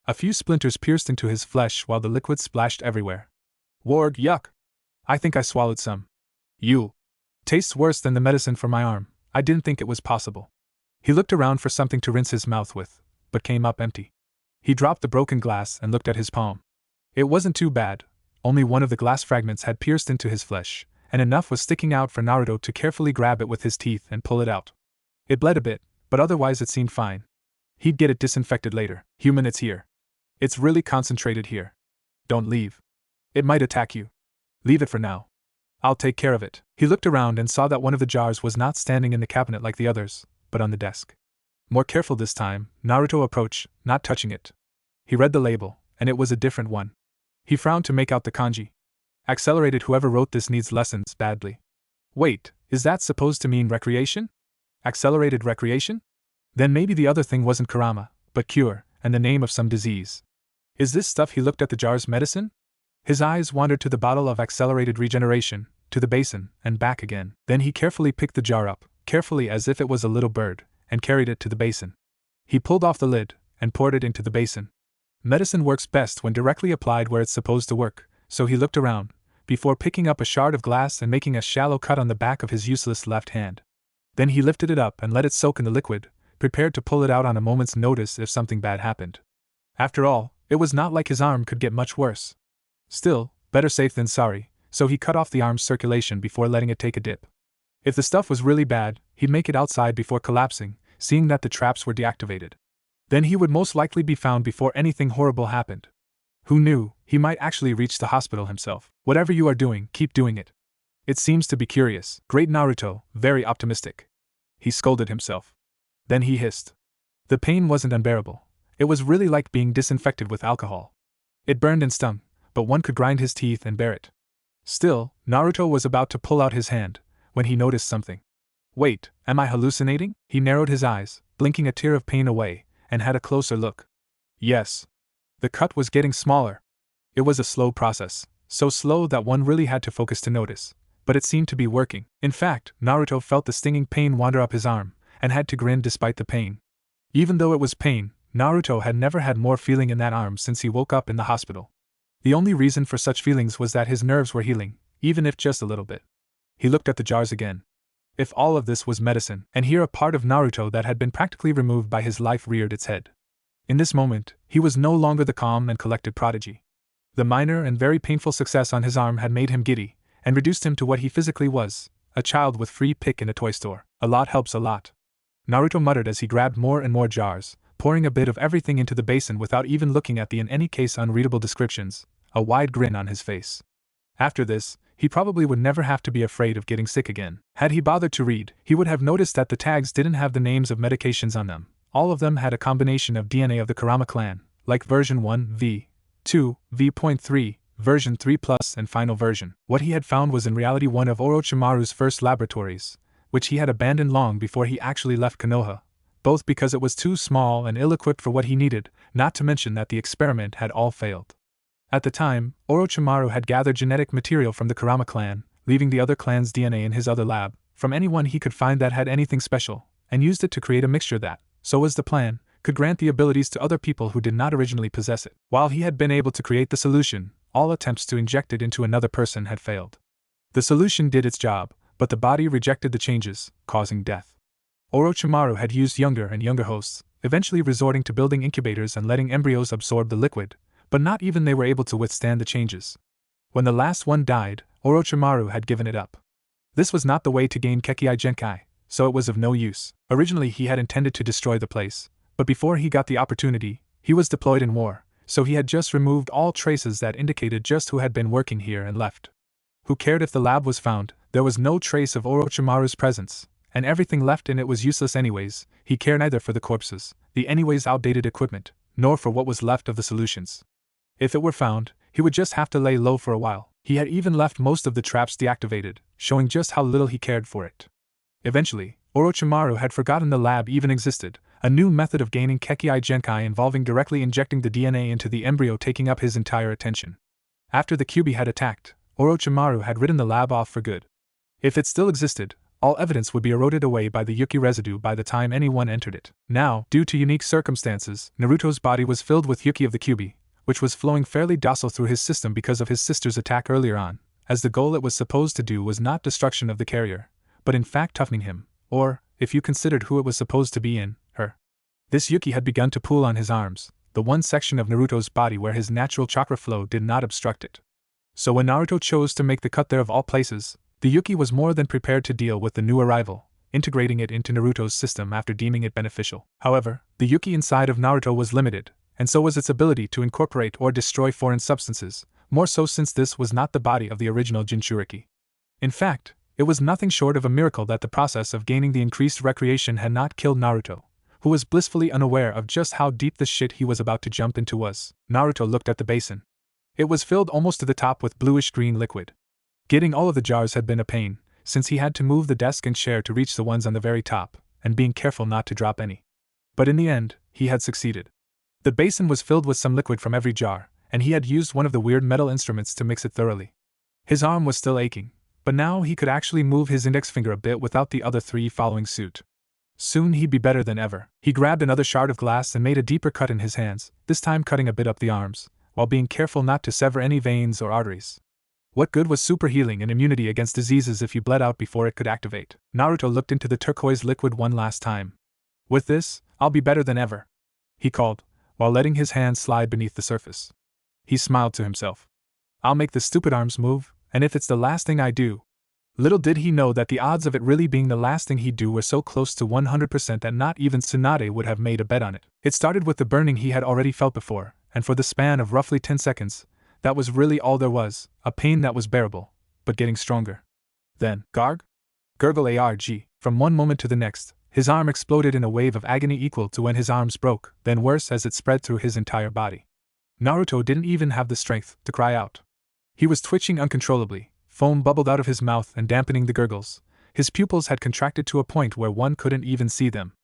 A few splinters pierced into his flesh while the liquid splashed everywhere. Warg, yuck! I think I swallowed some. You. Tastes worse than the medicine for my arm. I didn't think it was possible. He looked around for something to rinse his mouth with, but came up empty. He dropped the broken glass and looked at his palm. It wasn't too bad, only one of the glass fragments had pierced into his flesh, and enough was sticking out for Naruto to carefully grab it with his teeth and pull it out. It bled a bit, but otherwise it seemed fine. He'd get it disinfected later. Human, it's here. It's really concentrated here. Don't leave. It might attack you. Leave it for now. I'll take care of it. He looked around and saw that one of the jars was not standing in the cabinet like the others, but on the desk. More careful this time, Naruto approached, not touching it. He read the label, and it was a different one. He frowned to make out the kanji. Accelerated. Whoever wrote this needs lessons badly. Wait, is that supposed to mean recreation? Accelerated recreation? Then maybe the other thing wasn't Kurama, but cure, and the name of some disease. Is this stuff? He looked at the jar's medicine? His eyes wandered to the bottle of accelerated regeneration, to the basin, and back again. Then he carefully picked the jar up, carefully as if it was a little bird, and carried it to the basin. He pulled off the lid, and poured it into the basin. Medicine works best when directly applied where it's supposed to work, so he looked around, before picking up a shard of glass and making a shallow cut on the back of his useless left hand. Then he lifted it up and let it soak in the liquid, prepared to pull it out on a moment's notice if something bad happened. After all, it was not like his arm could get much worse. Still, better safe than sorry, so he cut off the arm's circulation before letting it take a dip. If the stuff was really bad, he'd make it outside before collapsing, seeing that the traps were deactivated. Then he would most likely be found before anything horrible happened. Who knew, he might actually reach the hospital himself. Whatever you are doing, keep doing it. It seems to be curious. Great Naruto, very optimistic. He scolded himself. Then he hissed. The pain wasn't unbearable. It was really like being disinfected with alcohol. It burned and stung, but one could grind his teeth and bear it. Still, Naruto was about to pull out his hand, when he noticed something. Wait, am I hallucinating? He narrowed his eyes, blinking a tear of pain away, and had a closer look. Yes. The cut was getting smaller. It was a slow process, so slow that one really had to focus to notice, but it seemed to be working. In fact, Naruto felt the stinging pain wander up his arm, and had to grin despite the pain. Even though it was pain, Naruto had never had more feeling in that arm since he woke up in the hospital. The only reason for such feelings was that his nerves were healing, even if just a little bit. He looked at the jars again. If all of this was medicine, and here a part of Naruto that had been practically removed by his life reared its head. In this moment, he was no longer the calm and collected prodigy. The minor and very painful success on his arm had made him giddy, and reduced him to what he physically was, a child with free pick in a toy store. A lot helps a lot. Naruto muttered as he grabbed more and more jars, pouring a bit of everything into the basin without even looking at the in any case unreadable descriptions, a wide grin on his face. After this, he probably would never have to be afraid of getting sick again. Had he bothered to read, he would have noticed that the tags didn't have the names of medications on them. All of them had a combination of DNA of the Kurama clan, like version 1 V, 2 V.3, version 3 plus and final version. What he had found was in reality one of Orochimaru's first laboratories, which he had abandoned long before he actually left Konoha, both because it was too small and ill-equipped for what he needed, not to mention that the experiment had all failed. At the time, Orochimaru had gathered genetic material from the Kurama clan, leaving the other clan's DNA in his other lab, from anyone he could find that had anything special, and used it to create a mixture that, so was the plan, could grant the abilities to other people who did not originally possess it. While he had been able to create the solution, all attempts to inject it into another person had failed. The solution did its job, but the body rejected the changes, causing death. Orochimaru had used younger and younger hosts, eventually resorting to building incubators and letting embryos absorb the liquid, but not even they were able to withstand the changes. When the last one died, Orochimaru had given it up. This was not the way to gain Kekkei Genkai, so it was of no use. Originally he had intended to destroy the place, but before he got the opportunity, he was deployed in war, so he had just removed all traces that indicated just who had been working here and left. Who cared if the lab was found? There was no trace of Orochimaru's presence, and everything left in it was useless anyways. He cared neither for the corpses, the anyways outdated equipment, nor for what was left of the solutions. If it were found, he would just have to lay low for a while. He had even left most of the traps deactivated, showing just how little he cared for it. Eventually, Orochimaru had forgotten the lab even existed, a new method of gaining Kekkei Genkai involving directly injecting the DNA into the embryo taking up his entire attention. After the Kyuubi had attacked, Orochimaru had written the lab off for good. If it still existed, all evidence would be eroded away by the Yuki residue by the time anyone entered it. Now, due to unique circumstances, Naruto's body was filled with Yuki of the Kyuubi, which was flowing fairly docile through his system because of his sister's attack earlier on, as the goal it was supposed to do was not destruction of the carrier, but in fact toughening him, or, if you considered who it was supposed to be in, her. This Yuki had begun to pool on his arms, the one section of Naruto's body where his natural chakra flow did not obstruct it. So when Naruto chose to make the cut there of all places, the Yuki was more than prepared to deal with the new arrival, integrating it into Naruto's system after deeming it beneficial. However, the Yuki inside of Naruto was limited, and so was its ability to incorporate or destroy foreign substances, more so since this was not the body of the original Jinchuriki. In fact, it was nothing short of a miracle that the process of gaining the increased recreation had not killed Naruto, who was blissfully unaware of just how deep the shit he was about to jump into was. Naruto looked at the basin. It was filled almost to the top with bluish-green liquid. Getting all of the jars had been a pain, since he had to move the desk and chair to reach the ones on the very top, and being careful not to drop any. But in the end, he had succeeded. The basin was filled with some liquid from every jar, and he had used one of the weird metal instruments to mix it thoroughly. His arm was still aching, but now he could actually move his index finger a bit without the other three following suit. Soon he'd be better than ever. He grabbed another shard of glass and made a deeper cut in his hands, this time cutting a bit up the arms, while being careful not to sever any veins or arteries. What good was super healing and immunity against diseases if you bled out before it could activate? Naruto looked into the turquoise liquid one last time. With this, I'll be better than ever, he called, while letting his hands slide beneath the surface. He smiled to himself. I'll make the stupid arms move, and if it's the last thing I do. Little did he know that the odds of it really being the last thing he'd do were so close to 100% that not even Tsunade would have made a bet on it. It started with the burning he had already felt before, and for the span of roughly 10 seconds, that was really all there was, a pain that was bearable, but getting stronger. Then, gurgle arg, from one moment to the next, his arm exploded in a wave of agony equal to when his arms broke, then worse as it spread through his entire body. Naruto didn't even have the strength to cry out. He was twitching uncontrollably, foam bubbled out of his mouth and dampening the gurgles. His pupils had contracted to a point where one couldn't even see them.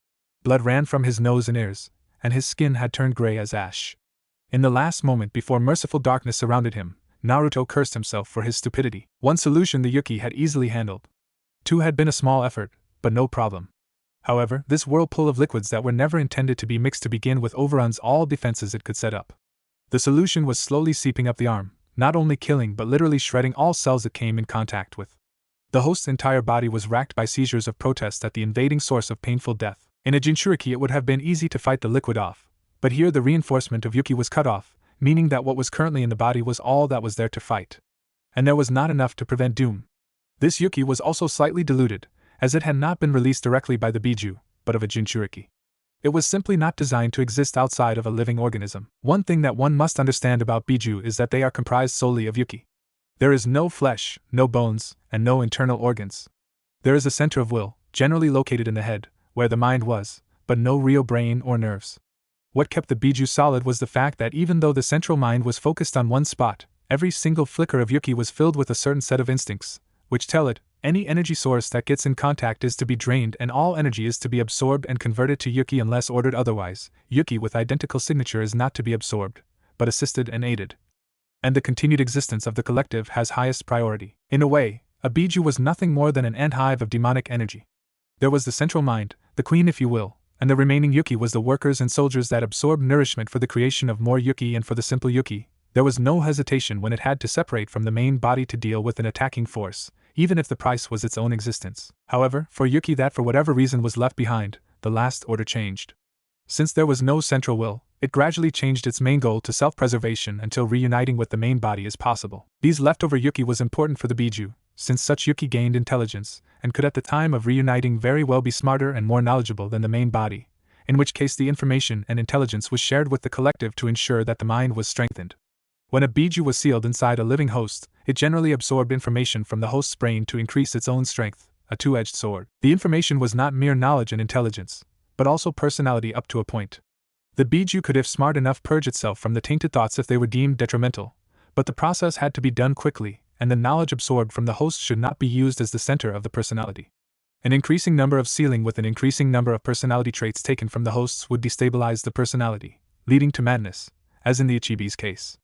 Blood ran from his nose and ears, and his skin had turned gray as ash. In the last moment before merciful darkness surrounded him, Naruto cursed himself for his stupidity. One solution the Yuki had easily handled. Two had been a small effort, but no problem. However, this whirlpool of liquids that were never intended to be mixed to begin with overruns all defenses it could set up. The solution was slowly seeping up the arm, not only killing but literally shredding all cells it came in contact with. The host's entire body was racked by seizures of protest at the invading source of painful death. In a Jinchuriki it would have been easy to fight the liquid off, but here the reinforcement of Yuki was cut off, meaning that what was currently in the body was all that was there to fight. And there was not enough to prevent doom. This Yuki was also slightly diluted, as it had not been released directly by the Biju, but of a Jinchuriki. It was simply not designed to exist outside of a living organism. One thing that one must understand about Biju is that they are comprised solely of Yuki. There is no flesh, no bones, and no internal organs. There is a center of will, generally located in the head, where the mind was, but no real brain or nerves. What kept the Biju solid was the fact that even though the central mind was focused on one spot, every single flicker of Yuki was filled with a certain set of instincts, which tell it, any energy source that gets in contact is to be drained and all energy is to be absorbed and converted to Yuki unless ordered otherwise. Yuki with identical signature is not to be absorbed, but assisted and aided. And the continued existence of the collective has highest priority. In a way, a Biju was nothing more than an ant hive of demonic energy. There was the central mind, the queen if you will, and the remaining Yuki was the workers and soldiers that absorbed nourishment for the creation of more Yuki, and for the simple Yuki, there was no hesitation when it had to separate from the main body to deal with an attacking force, even if the price was its own existence. However, for Yuki that for whatever reason was left behind, the last order changed. Since there was no central will, it gradually changed its main goal to self-preservation until reuniting with the main body is possible. These leftover Yuki was important for the Biju, since such Yuki gained intelligence, and could at the time of reuniting very well be smarter and more knowledgeable than the main body, in which case the information and intelligence was shared with the collective to ensure that the mind was strengthened. When a Biju was sealed inside a living host, it generally absorbed information from the host's brain to increase its own strength, a two-edged sword. The information was not mere knowledge and intelligence, but also personality up to a point. The Biju could, if smart enough, purge itself from the tainted thoughts if they were deemed detrimental, but the process had to be done quickly, and the knowledge absorbed from the host should not be used as the center of the personality. An increasing number of sealing with an increasing number of personality traits taken from the hosts would destabilize the personality, leading to madness, as in the Ichibi's case.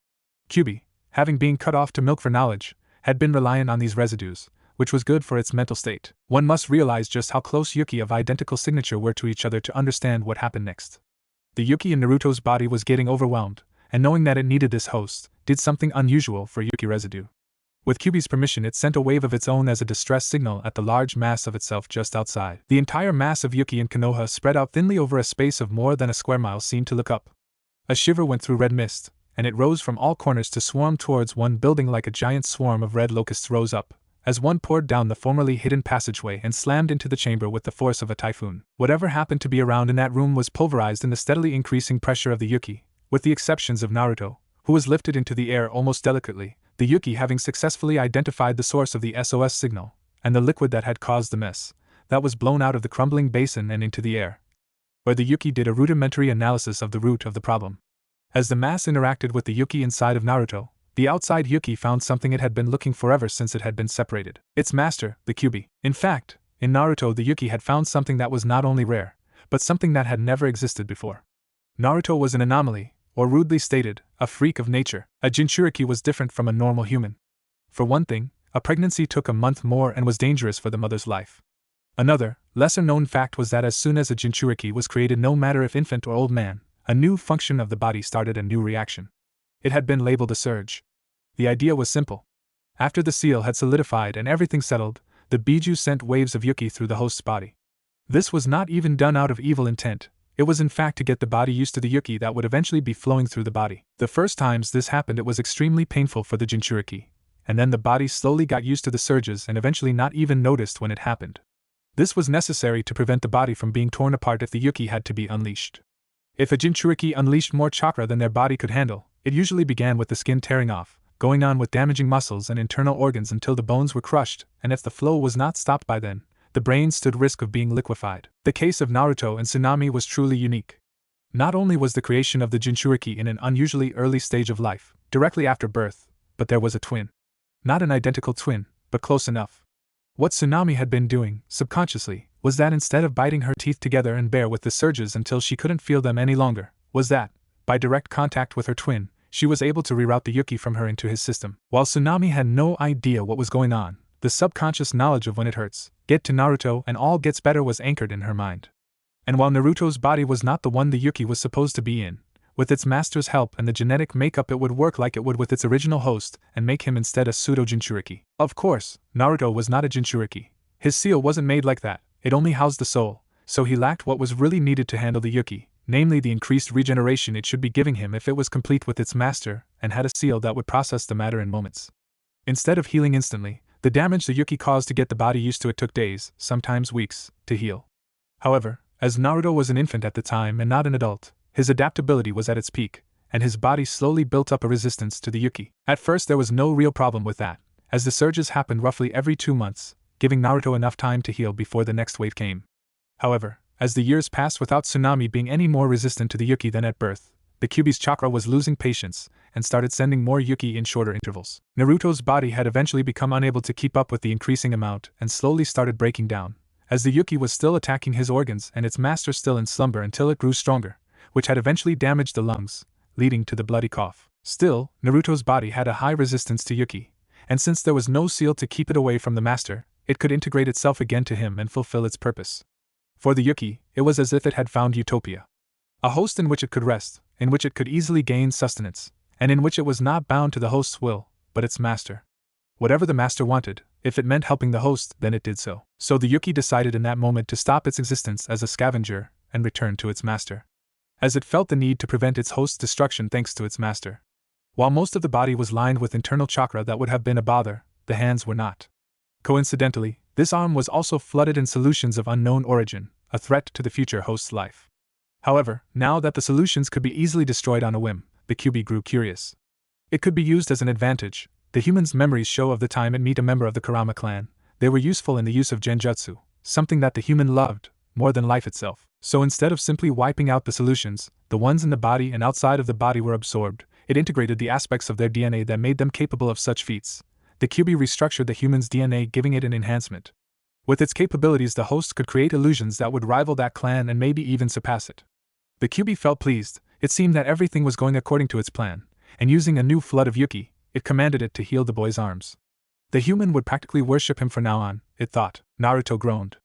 Kyubi, having been cut off to milk for knowledge, had been reliant on these residues, which was good for its mental state. One must realize just how close Yuki of identical signature were to each other to understand what happened next. The Yuki in Naruto's body was getting overwhelmed, and knowing that it needed this host, did something unusual for Yuki residue. With Kyubi's permission, it sent a wave of its own as a distress signal at the large mass of itself just outside. The entire mass of Yuki in Konoha spread out thinly over a space of more than a square mile seemed to look up. A shiver went through red mist, and it rose from all corners to swarm towards one building like a giant swarm of red locusts rose up, as one poured down the formerly hidden passageway and slammed into the chamber with the force of a typhoon. Whatever happened to be around in that room was pulverized in the steadily increasing pressure of the Yuki, with the exceptions of Naruto, who was lifted into the air almost delicately, the Yuki having successfully identified the source of the SOS signal, and the liquid that had caused the mess, that was blown out of the crumbling basin and into the air, where the Yuki did a rudimentary analysis of the root of the problem. As the mass interacted with the Yuki inside of Naruto, the outside Yuki found something it had been looking for ever since it had been separated. Its master, the Kyubi. In fact, in Naruto the Yuki had found something that was not only rare, but something that had never existed before. Naruto was an anomaly, or rudely stated, a freak of nature. A Jinchuriki was different from a normal human. For one thing, a pregnancy took a month more and was dangerous for the mother's life. Another, lesser-known fact was that as soon as a Jinchuriki was created, no matter if infant or old man, a new function of the body started a new reaction. It had been labeled a surge. The idea was simple. After the seal had solidified and everything settled, the Biju sent waves of Yuki through the host's body. This was not even done out of evil intent, it was in fact to get the body used to the Yuki that would eventually be flowing through the body. The first times this happened it was extremely painful for the Jinchuriki, and then the body slowly got used to the surges and eventually not even noticed when it happened. This was necessary to prevent the body from being torn apart if the Yuki had to be unleashed. If a Jinchuriki unleashed more chakra than their body could handle, it usually began with the skin tearing off, going on with damaging muscles and internal organs until the bones were crushed, and if the flow was not stopped by then, the brain stood risk of being liquefied. The case of Naruto and Tsunami was truly unique. Not only was the creation of the Jinchuriki in an unusually early stage of life, directly after birth, but there was a twin. Not an identical twin, but close enough. What Tsunami had been doing, subconsciously, was that instead of biting her teeth together and bear with the surges until she couldn't feel them any longer, was that, by direct contact with her twin, she was able to reroute the Yuki from her into his system. While Tsunami had no idea what was going on, the subconscious knowledge of when it hurts, get to Naruto and all gets better was anchored in her mind. And while Naruto's body was not the one the Yuki was supposed to be in, with its master's help and the genetic makeup it would work like it would with its original host and make him instead a pseudo-Jinchuriki. Of course, Naruto was not a Jinchuriki. His seal wasn't made like that, it only housed the soul, so he lacked what was really needed to handle the Yuki, namely the increased regeneration it should be giving him if it was complete with its master and had a seal that would process the matter in moments. Instead of healing instantly, the damage the Yuki caused to get the body used to it took days, sometimes weeks, to heal. However, as Naruto was an infant at the time and not an adult, his adaptability was at its peak, and his body slowly built up a resistance to the Yuki. At first there was no real problem with that, as the surges happened roughly every 2 months, giving Naruto enough time to heal before the next wave came. However, as the years passed without Tsunami being any more resistant to the Yuki than at birth, the Kyubi's chakra was losing patience and started sending more Yuki in shorter intervals. Naruto's body had eventually become unable to keep up with the increasing amount and slowly started breaking down, as the Yuki was still attacking his organs and its master still in slumber until it grew stronger, which had eventually damaged the lungs, leading to the bloody cough. Still, Naruto's body had a high resistance to Yuki, and since there was no seal to keep it away from the master, it could integrate itself again to him and fulfill its purpose. For the Yuki, it was as if it had found utopia. A host in which it could rest, in which it could easily gain sustenance, and in which it was not bound to the host's will, but its master. Whatever the master wanted, if it meant helping the host, then it did so. So the Yuki decided in that moment to stop its existence as a scavenger and return to its master, as it felt the need to prevent its host's destruction thanks to its master. While most of the body was lined with internal chakra that would have been a bother, the hands were not. Coincidentally, this arm was also flooded in solutions of unknown origin, a threat to the future host's life. However, now that the solutions could be easily destroyed on a whim, the QB grew curious. It could be used as an advantage. The human's memories show of the time it met a member of the Kurama clan. They were useful in the use of genjutsu, something that the human loved, more than life itself. So instead of simply wiping out the solutions, the ones in the body and outside of the body were absorbed. It integrated the aspects of their DNA that made them capable of such feats. The QB restructured the human's DNA, giving it an enhancement. With its capabilities, the host could create illusions that would rival that clan and maybe even surpass it. The QB felt pleased. It seemed that everything was going according to its plan, and using a new flood of Yuki, it commanded it to heal the boy's arms. The human would practically worship him from now on, it thought. Naruto groaned.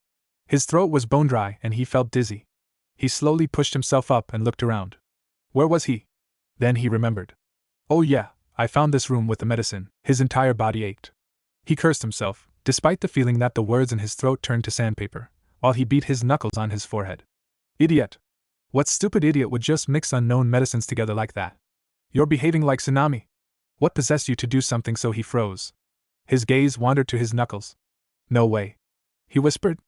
His throat was bone dry and he felt dizzy. He slowly pushed himself up and looked around. Where was he? Then he remembered. Oh yeah, I found this room with the medicine. His entire body ached. He cursed himself, despite the feeling that the words in his throat turned to sandpaper, while he beat his knuckles on his forehead. Idiot! What stupid idiot would just mix unknown medicines together like that? You're behaving like Tsunami. What possessed you to do something? So he froze. His gaze wandered to his knuckles. No way. He whispered.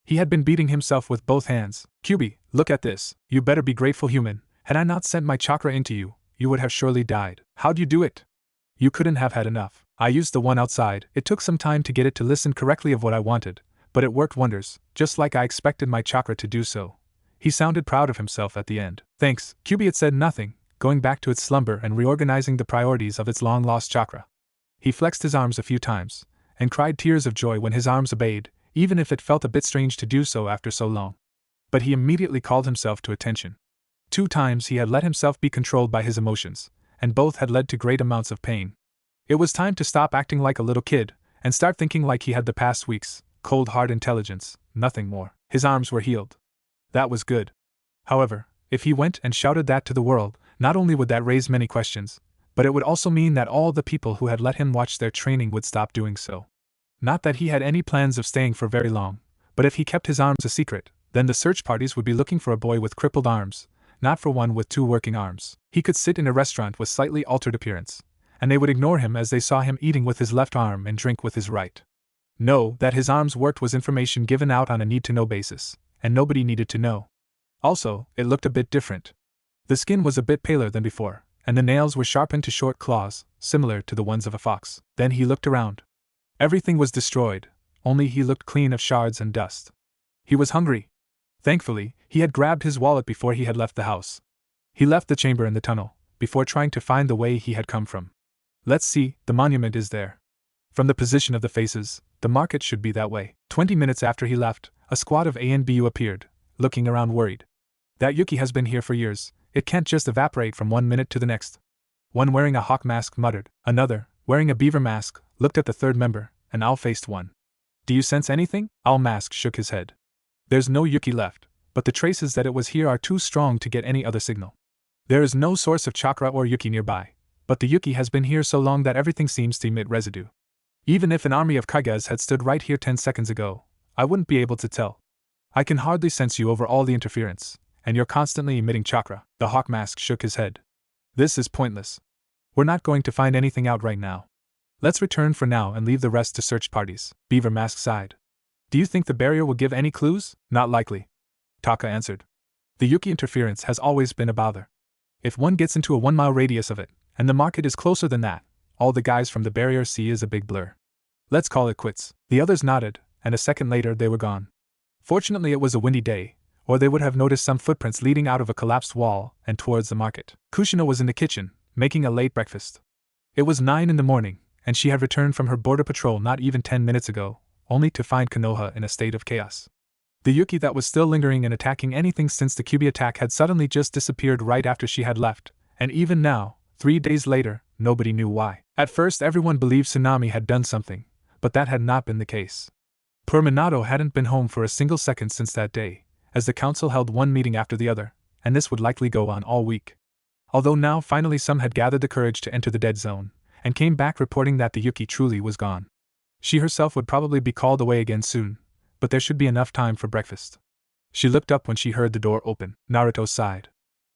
He had been beating himself with both hands. QB, look at this. You better be grateful, human. Had I not sent my chakra into you, you would have surely died. How'd you do it? You couldn't have had enough. I used the one outside. It took some time to get it to listen correctly of what I wanted, but it worked wonders, just like I expected my chakra to do so. He sounded proud of himself at the end. Thanks, QB. It said nothing, going back to its slumber and reorganizing the priorities of its long-lost chakra. He flexed his arms a few times, and cried tears of joy when his arms obeyed, even if it felt a bit strange to do so after so long. But he immediately called himself to attention. 2 times he had let himself be controlled by his emotions, and both had led to great amounts of pain. It was time to stop acting like a little kid, and start thinking like he had the past weeks, cold hard intelligence, nothing more. His arms were healed. That was good. However, if he went and shouted that to the world, not only would that raise many questions, but it would also mean that all the people who had let him watch their training would stop doing so. Not that he had any plans of staying for very long, but if he kept his arms a secret, then the search parties would be looking for a boy with crippled arms, not for one with 2 working arms. He could sit in a restaurant with slightly altered appearance, and they would ignore him as they saw him eating with his left arm and drink with his right. No, that his arms worked was information given out on a need-to-know basis, and nobody needed to know. Also, it looked a bit different. The skin was a bit paler than before, and the nails were sharpened to short claws, similar to the ones of a fox. Then he looked around. Everything was destroyed, only he looked clean of shards and dust. He was hungry. Thankfully, he had grabbed his wallet before he had left the house. He left the chamber in the tunnel, before trying to find the way he had come from. Let's see, the monument is there. From the position of the faces, the market should be that way. 20 minutes after he left, a squad of ANBU appeared, looking around worried. That Yuki has been here for years, it can't just evaporate from one minute to the next. One wearing a hawk mask muttered. Another, wearing a beaver mask, looked at the third member, an owl-faced one. Do you sense anything? Owl Mask shook his head. There's no Yuki left, but the traces that it was here are too strong to get any other signal. There is no source of chakra or Yuki nearby, but the Yuki has been here so long that everything seems to emit residue. Even if an army of Kaigas had stood right here 10 seconds ago, I wouldn't be able to tell. I can hardly sense you over all the interference, and you're constantly emitting chakra. The hawk mask shook his head. This is pointless. We're not going to find anything out right now. Let's return for now and leave the rest to search parties. Beaver Mask sighed. Do you think the barrier will give any clues? Not likely. Taka answered. The Yuki interference has always been a bother. If one gets into a 1-mile radius of it, and the market is closer than that, all the guys from the barrier see is a big blur. Let's call it quits. The others nodded, and a second later they were gone. Fortunately it was a windy day, or they would have noticed some footprints leading out of a collapsed wall and towards the market. Kushina was in the kitchen, making a late breakfast. It was 9 in the morning, and she had returned from her border patrol not even 10 minutes ago, only to find Konoha in a state of chaos. The Yuki that was still lingering and attacking anything since the Kyubi attack had suddenly just disappeared right after she had left, and even now, 3 days later, nobody knew why. At first everyone believed Tsunami had done something, but that had not been the case. Poor Minato hadn't been home for a single second since that day, as the council held one meeting after the other, and this would likely go on all week. Although now finally some had gathered the courage to enter the dead zone, and came back reporting that the Yuki truly was gone. She herself would probably be called away again soon, but there should be enough time for breakfast. She looked up when she heard the door open. Naruto sighed.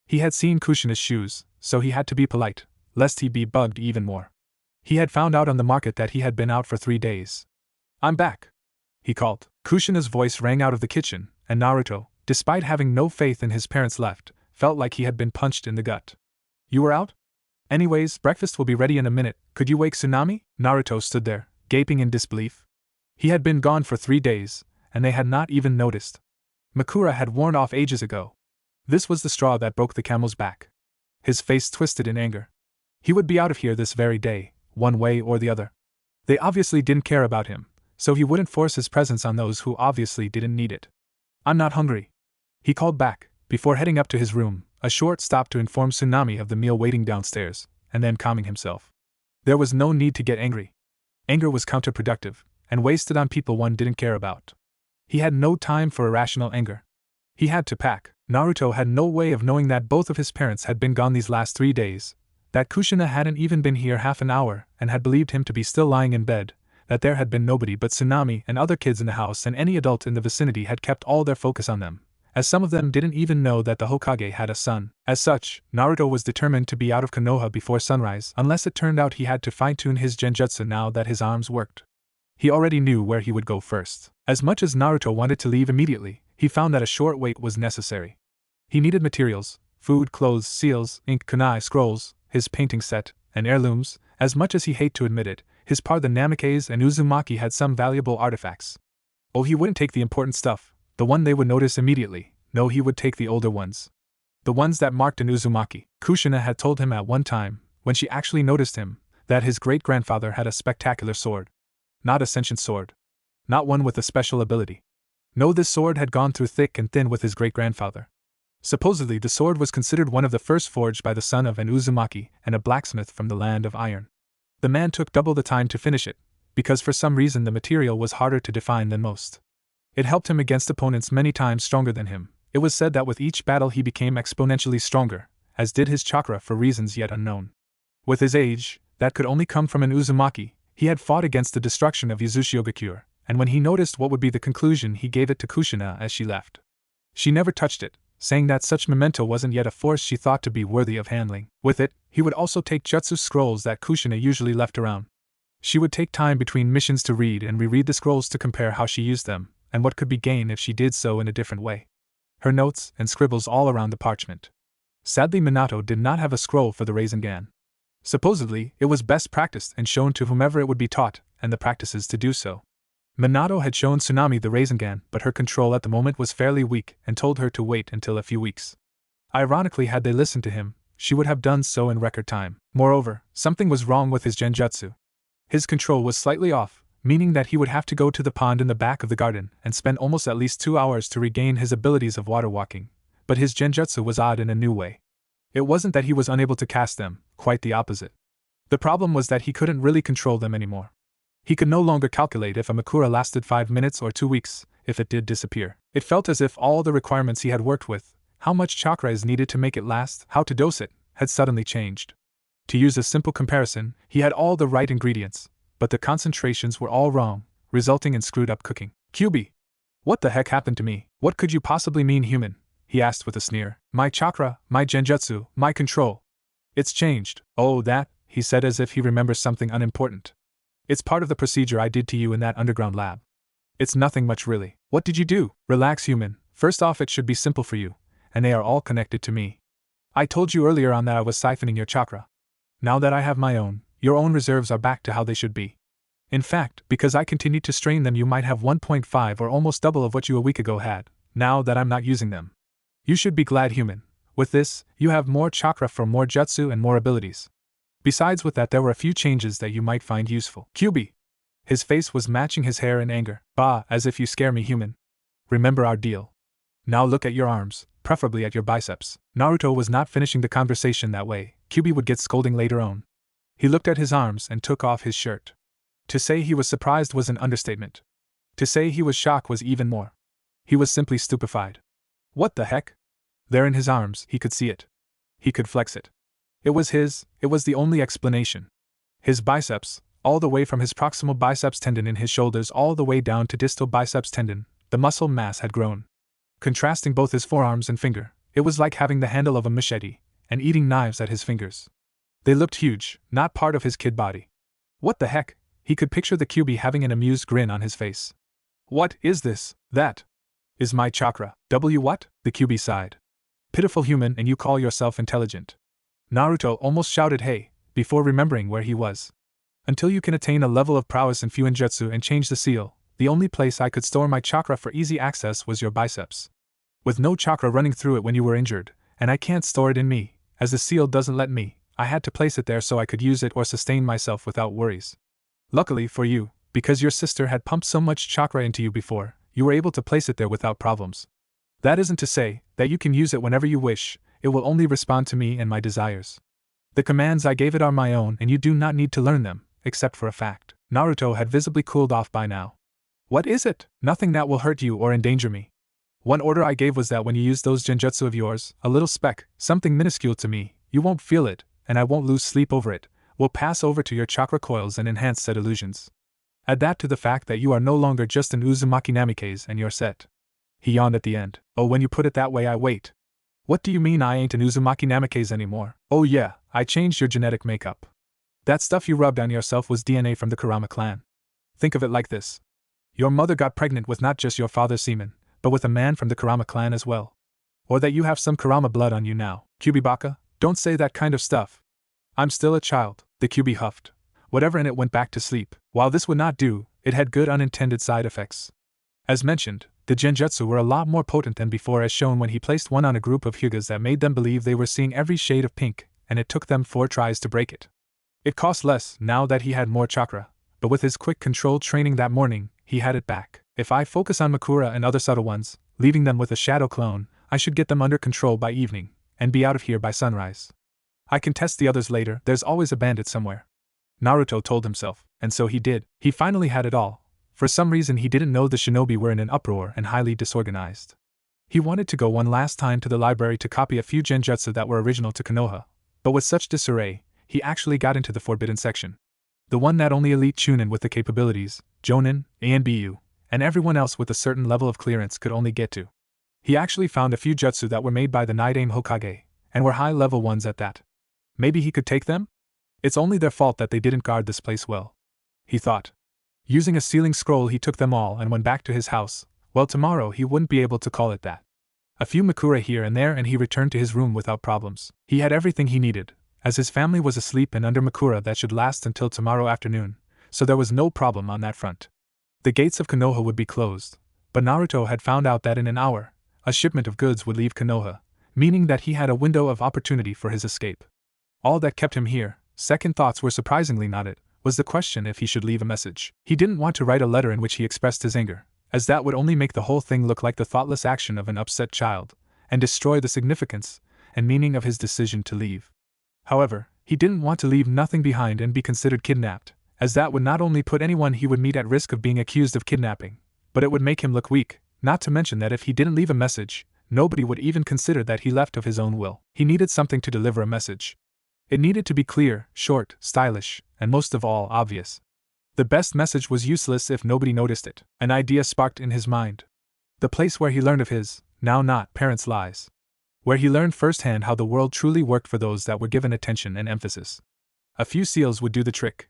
He had seen Kushina's shoes, so he had to be polite, lest he be bugged even more. He had found out on the market that he had been out for 3 days. I'm back, he called. Kushina's voice rang out of the kitchen, and Naruto, despite having no faith in his parents left, felt like he had been punched in the gut. You were out? Anyways, breakfast will be ready in a minute. Could you wake Tsunami? Naruto stood there, gaping in disbelief. He had been gone for 3 days, and they had not even noticed. Makura had worn off ages ago. This was the straw that broke the camel's back. His face twisted in anger. He would be out of here this very day, one way or the other. They obviously didn't care about him, so he wouldn't force his presence on those who obviously didn't need it. I'm not hungry, he called back, before heading up to his room, a short stop to inform Tsunami of the meal waiting downstairs, and then calming himself. There was no need to get angry. Anger was counterproductive, and wasted on people one didn't care about. He had no time for irrational anger. He had to pack. Naruto had no way of knowing that both of his parents had been gone these last 3 days, that Kushina hadn't even been here half an hour and had believed him to be still lying in bed, that there had been nobody but Tsunami and other kids in the house, and any adult in the vicinity had kept all their focus on them, as some of them didn't even know that the Hokage had a son. As such, Naruto was determined to be out of Konoha before sunrise unless it turned out he had to fine-tune his genjutsu now that his arms worked. He already knew where he would go first. As much as Naruto wanted to leave immediately, he found that a short wait was necessary. He needed materials: food, clothes, seals, ink, kunai, scrolls, his painting set, and heirlooms. As much as he hated to admit it, his par the Namikes and Uzumaki had some valuable artifacts. Oh, he wouldn't take the important stuff, the one they would notice immediately. No, he would take the older ones. The ones that marked an Uzumaki. Kushina had told him at one time, when she actually noticed him, that his great-grandfather had a spectacular sword. Not a sentient sword. Not one with a special ability. No, this sword had gone through thick and thin with his great-grandfather. Supposedly the sword was considered one of the first forged by the son of an Uzumaki and a blacksmith from the land of iron. The man took double the time to finish it, because for some reason the material was harder to define than most. It helped him against opponents many times stronger than him. It was said that with each battle he became exponentially stronger, as did his chakra for reasons yet unknown. With his age, that could only come from an Uzumaki, he had fought against the destruction of Yuzushiogakure, and when he noticed what would be the conclusion he gave it to Kushina as she left. She never touched it, saying that such memento wasn't yet a force she thought to be worthy of handling. With it, he would also take jutsu scrolls that Kushina usually left around. She would take time between missions to read and reread the scrolls to compare how she used them, and what could be gained if she did so in a different way. Her notes and scribbles all around the parchment. Sadly, Minato did not have a scroll for the Rasengan. Supposedly, it was best practiced and shown to whomever it would be taught, and the practices to do so. Minato had shown Tsunami the Rasengan, but her control at the moment was fairly weak and told her to wait until a few weeks. Ironically, had they listened to him, she would have done so in record time. Moreover, something was wrong with his genjutsu. His control was slightly off, meaning that he would have to go to the pond in the back of the garden and spend almost at least 2 hours to regain his abilities of water walking, but his genjutsu was odd in a new way. It wasn't that he was unable to cast them, quite the opposite. The problem was that he couldn't really control them anymore. He could no longer calculate if a Makura lasted 5 minutes or 2 weeks, if it did disappear. It felt as if all the requirements he had worked with, how much chakra is needed to make it last, how to dose it, had suddenly changed. To use a simple comparison, he had all the right ingredients, but the concentrations were all wrong, resulting in screwed-up cooking. QB. What the heck happened to me? What could you possibly mean, human? He asked with a sneer. My chakra, my genjutsu, my control. It's changed. Oh, that, he said as if he remembers something unimportant. It's part of the procedure I did to you in that underground lab. It's nothing much really. What did you do? Relax, human. First off, it should be simple for you, and they are all connected to me. I told you earlier on that I was siphoning your chakra. Now that I have my own, your own reserves are back to how they should be. In fact, because I continued to strain them, you might have 1.5 or almost double of what you a week ago had, now that I'm not using them. You should be glad, human. With this, you have more chakra for more jutsu and more abilities. Besides with that, there were a few changes that you might find useful. QB. His face was matching his hair in anger. Bah, as if you scare me, human. Remember our deal. Now look at your arms, preferably at your biceps. Naruto was not finishing the conversation that way. QB would get scolding later on. He looked at his arms and took off his shirt. To say he was surprised was an understatement. To say he was shocked was even more. He was simply stupefied. What the heck? There in his arms, he could see it. He could flex it. It was the only explanation. His biceps, all the way from his proximal biceps tendon in his shoulders all the way down to distal biceps tendon, the muscle mass had grown. Contrasting both his forearms and finger, it was like having the handle of a machete, and eating knives at his fingers. They looked huge, not part of his kid body. What the heck? He could picture the QB having an amused grin on his face. What is this? That is my chakra. What? The QB sighed. Pitiful human, and you call yourself intelligent. Naruto almost shouted hey, before remembering where he was. Until you can attain a level of prowess in Fuinjutsu and change the seal, the only place I could store my chakra for easy access was your biceps. With no chakra running through it when you were injured, and I can't store it in me, as the seal doesn't let me, I had to place it there so I could use it or sustain myself without worries. Luckily for you, because your sister had pumped so much chakra into you before, you were able to place it there without problems. That isn't to say that you can use it whenever you wish, it will only respond to me and my desires. The commands I gave it are my own and you do not need to learn them, except for a fact. Naruto had visibly cooled off by now. What is it? Nothing that will hurt you or endanger me. One order I gave was that when you use those genjutsu of yours, a little speck, something minuscule to me, you won't feel it, and I won't lose sleep over it, will pass over to your chakra coils and enhance said illusions. Add that to the fact that you are no longer just an Uzumaki Namikaze and you're set. He yawned at the end. Oh, when you put it that way, I wait. What do you mean I ain't an Uzumaki Namikaze anymore? Oh yeah, I changed your genetic makeup. That stuff you rubbed on yourself was DNA from the Kurama clan. Think of it like this. Your mother got pregnant with not just your father's semen, but with a man from the Kurama clan as well. Or that you have some Kurama blood on you now. Kyubibaka, don't say that kind of stuff. I'm still a child, the Kyubi huffed. Whatever, and it went back to sleep. While this would not do, it had good unintended side effects. As mentioned, the genjutsu were a lot more potent than before, as shown when he placed one on a group of hyugas that made them believe they were seeing every shade of pink, and it took them 4 tries to break it. It cost less now that he had more chakra, but with his quick controlled training that morning, he had it back. If I focus on Makura and other subtle ones, leaving them with a shadow clone, I should get them under control by evening, and be out of here by sunrise. I can test the others later, there's always a bandit somewhere. Naruto told himself, and so he did. He finally had it all. For some reason he didn't know the shinobi were in an uproar and highly disorganized. He wanted to go one last time to the library to copy a few genjutsu that were original to Konoha, but with such disarray, he actually got into the forbidden section. The one that only elite Chunin with the capabilities, Jonin, ANBU, and everyone else with a certain level of clearance could only get to. He actually found a few jutsu that were made by the Night-Aim Hokage, and were high-level ones at that. Maybe he could take them? It's only their fault that they didn't guard this place well, he thought. Using a sealing scroll he took them all and went back to his house. Well, tomorrow he wouldn't be able to call it that. A few Makura here and there and he returned to his room without problems. He had everything he needed, as his family was asleep and under Makura that should last until tomorrow afternoon, so there was no problem on that front. The gates of Konoha would be closed, but Naruto had found out that in an hour, a shipment of goods would leave Konoha, meaning that he had a window of opportunity for his escape. All that kept him here, second thoughts were surprisingly not it, was the question if he should leave a message. He didn't want to write a letter in which he expressed his anger, as that would only make the whole thing look like the thoughtless action of an upset child, and destroy the significance and meaning of his decision to leave. However, he didn't want to leave nothing behind and be considered kidnapped, as that would not only put anyone he would meet at risk of being accused of kidnapping, but it would make him look weak, not to mention that if he didn't leave a message, nobody would even consider that he left of his own will. He needed something to deliver a message. It needed to be clear, short, stylish, and most of all, obvious. The best message was useless if nobody noticed it. An idea sparked in his mind. The place where he learned of his, now not, parents' lies. Where he learned firsthand how the world truly worked for those that were given attention and emphasis. A few seals would do the trick.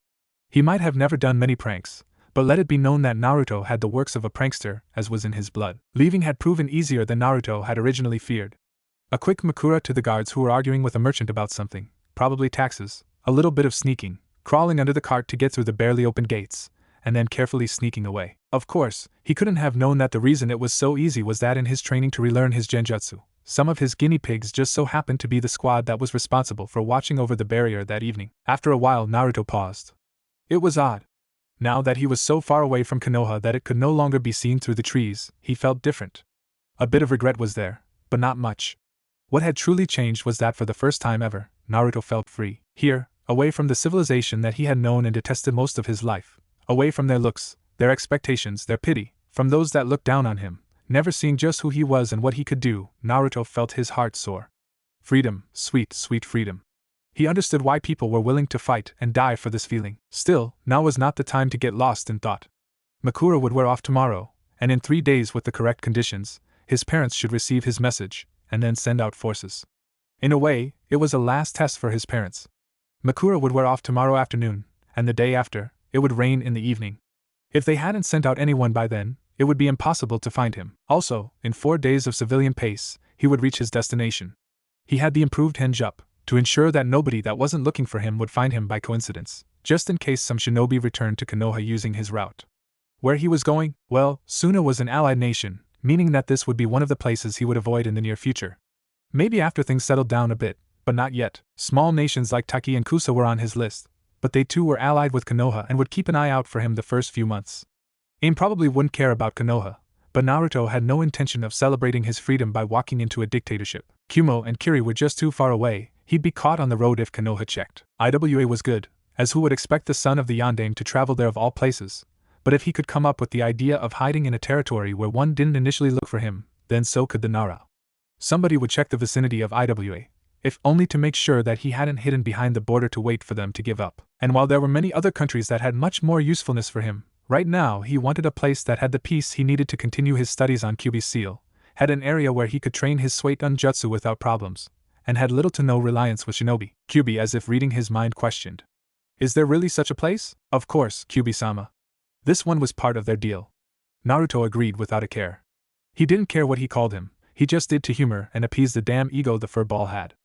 He might have never done many pranks, but let it be known that Naruto had the works of a prankster, as was in his blood. Leaving had proven easier than Naruto had originally feared. A quick Makura to the guards who were arguing with a merchant about something, probably taxes, a little bit of sneaking, crawling under the cart to get through the barely opened gates, and then carefully sneaking away. Of course, he couldn't have known that the reason it was so easy was that in his training to relearn his genjutsu, some of his guinea pigs just so happened to be the squad that was responsible for watching over the barrier that evening. After a while, Naruto paused. It was odd. Now that he was so far away from Konoha that it could no longer be seen through the trees, he felt different. A bit of regret was there, but not much. What had truly changed was that for the first time ever, Naruto felt free. Here, away from the civilization that he had known and detested most of his life, away from their looks, their expectations, their pity, from those that looked down on him, never seeing just who he was and what he could do, Naruto felt his heart soar. Freedom, sweet, sweet freedom. He understood why people were willing to fight and die for this feeling. Still, now was not the time to get lost in thought. Makura would wear off tomorrow, and in 3 days with the correct conditions, his parents should receive his message, and then send out forces. In a way, it was a last test for his parents. Makura would wear off tomorrow afternoon, and the day after, it would rain in the evening. If they hadn't sent out anyone by then, it would be impossible to find him. Also, in 4 days of civilian pace, he would reach his destination. He had the improved henjup, to ensure that nobody that wasn't looking for him would find him by coincidence, just in case some shinobi returned to Konoha using his route. Where he was going? Well, Suna was an allied nation, meaning that this would be one of the places he would avoid in the near future. Maybe after things settled down a bit, but not yet. Small nations like Taki and Kusa were on his list, but they too were allied with Konoha and would keep an eye out for him the first few months. Aim probably wouldn't care about Konoha, but Naruto had no intention of celebrating his freedom by walking into a dictatorship. Kumo and Kiri were just too far away, he'd be caught on the road if Konoha checked. Iwa was good, as who would expect the son of the Yondaime to travel there of all places, but if he could come up with the idea of hiding in a territory where one didn't initially look for him, then so could the Nara. Somebody would check the vicinity of Iwa, if only to make sure that he hadn't hidden behind the border to wait for them to give up. And while there were many other countries that had much more usefulness for him, right now he wanted a place that had the peace he needed to continue his studies on Kyuubi's seal, had an area where he could train his Suiton jutsu without problems, and had little to no reliance with shinobi. Kyuubi, as if reading his mind, questioned. Is there really such a place? Of course, Kyuubi-sama. This one was part of their deal. Naruto agreed without a care. He didn't care what he called him, he just did to humor and appease the damn ego the furball had.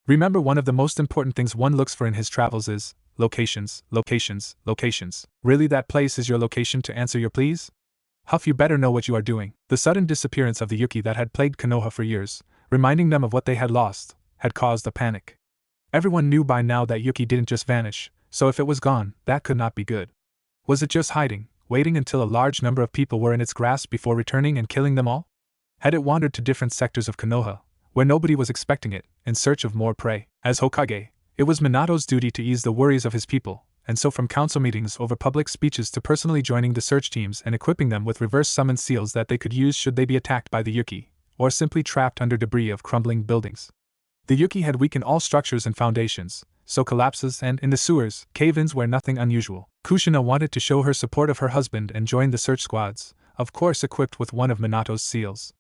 Remember, one of the most important things one looks for in his travels is locations, locations, locations. Really, that place is your location to answer your pleas? Huff, you better know what you are doing. The sudden disappearance of the Yuki that had plagued Konoha for years, reminding them of what they had lost, had caused a panic. Everyone knew by now that Yuki didn't just vanish, so if it was gone, that could not be good. Was it just hiding, waiting until a large number of people were in its grasp before returning and killing them all? Had it wandered to different sectors of Konoha, where nobody was expecting it, in search of more prey? As Hokage, it was Minato's duty to ease the worries of his people, and so from council meetings over public speeches to personally joining the search teams and equipping them with reverse summon seals that they could use should they be attacked by the Yuki, or simply trapped under debris of crumbling buildings. The Yuki had weakened all structures and foundations, so collapses and, in the sewers, cave-ins were nothing unusual. Kushina wanted to show her support of her husband and joined the search squads, of course equipped with one of Minato's seals.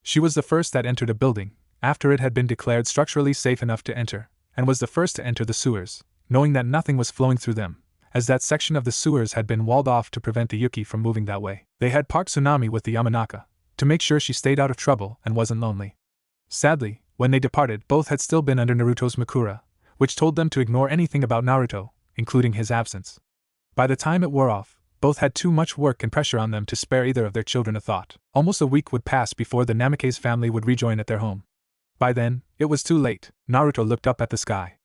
She was the first that entered a building, after it had been declared structurally safe enough to enter, and was the first to enter the sewers, knowing that nothing was flowing through them, as that section of the sewers had been walled off to prevent the Yuki from moving that way. They had parked Tsunami with the Yamanaka, to make sure she stayed out of trouble and wasn't lonely. Sadly, when they departed, both had still been under Naruto's Makura, which told them to ignore anything about Naruto, including his absence. By the time it wore off, both had too much work and pressure on them to spare either of their children a thought. Almost a week would pass before the Namake's family would rejoin at their home. By then, it was too late. Naruto looked up at the sky.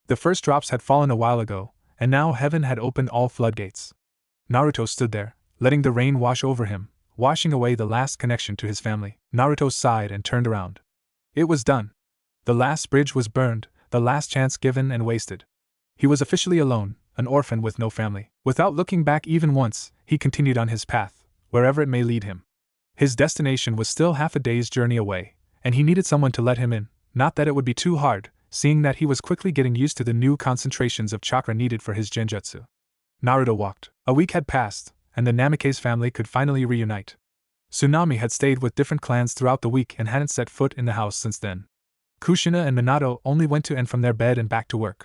The first drops had fallen a while ago, and now heaven had opened all floodgates. Naruto stood there, letting the rain wash over him, washing away the last connection to his family. Naruto sighed and turned around. It was done. The last bridge was burned, the last chance given and wasted. He was officially alone, an orphan with no family. Without looking back even once, he continued on his path, wherever it may lead him. His destination was still half a day's journey away, and he needed someone to let him in, not that it would be too hard, seeing that he was quickly getting used to the new concentrations of chakra needed for his genjutsu. Naruto walked. A week had passed, and the Namake's family could finally reunite. Tsunami had stayed with different clans throughout the week and hadn't set foot in the house since then. Kushina and Minato only went to and from their bed and back to work.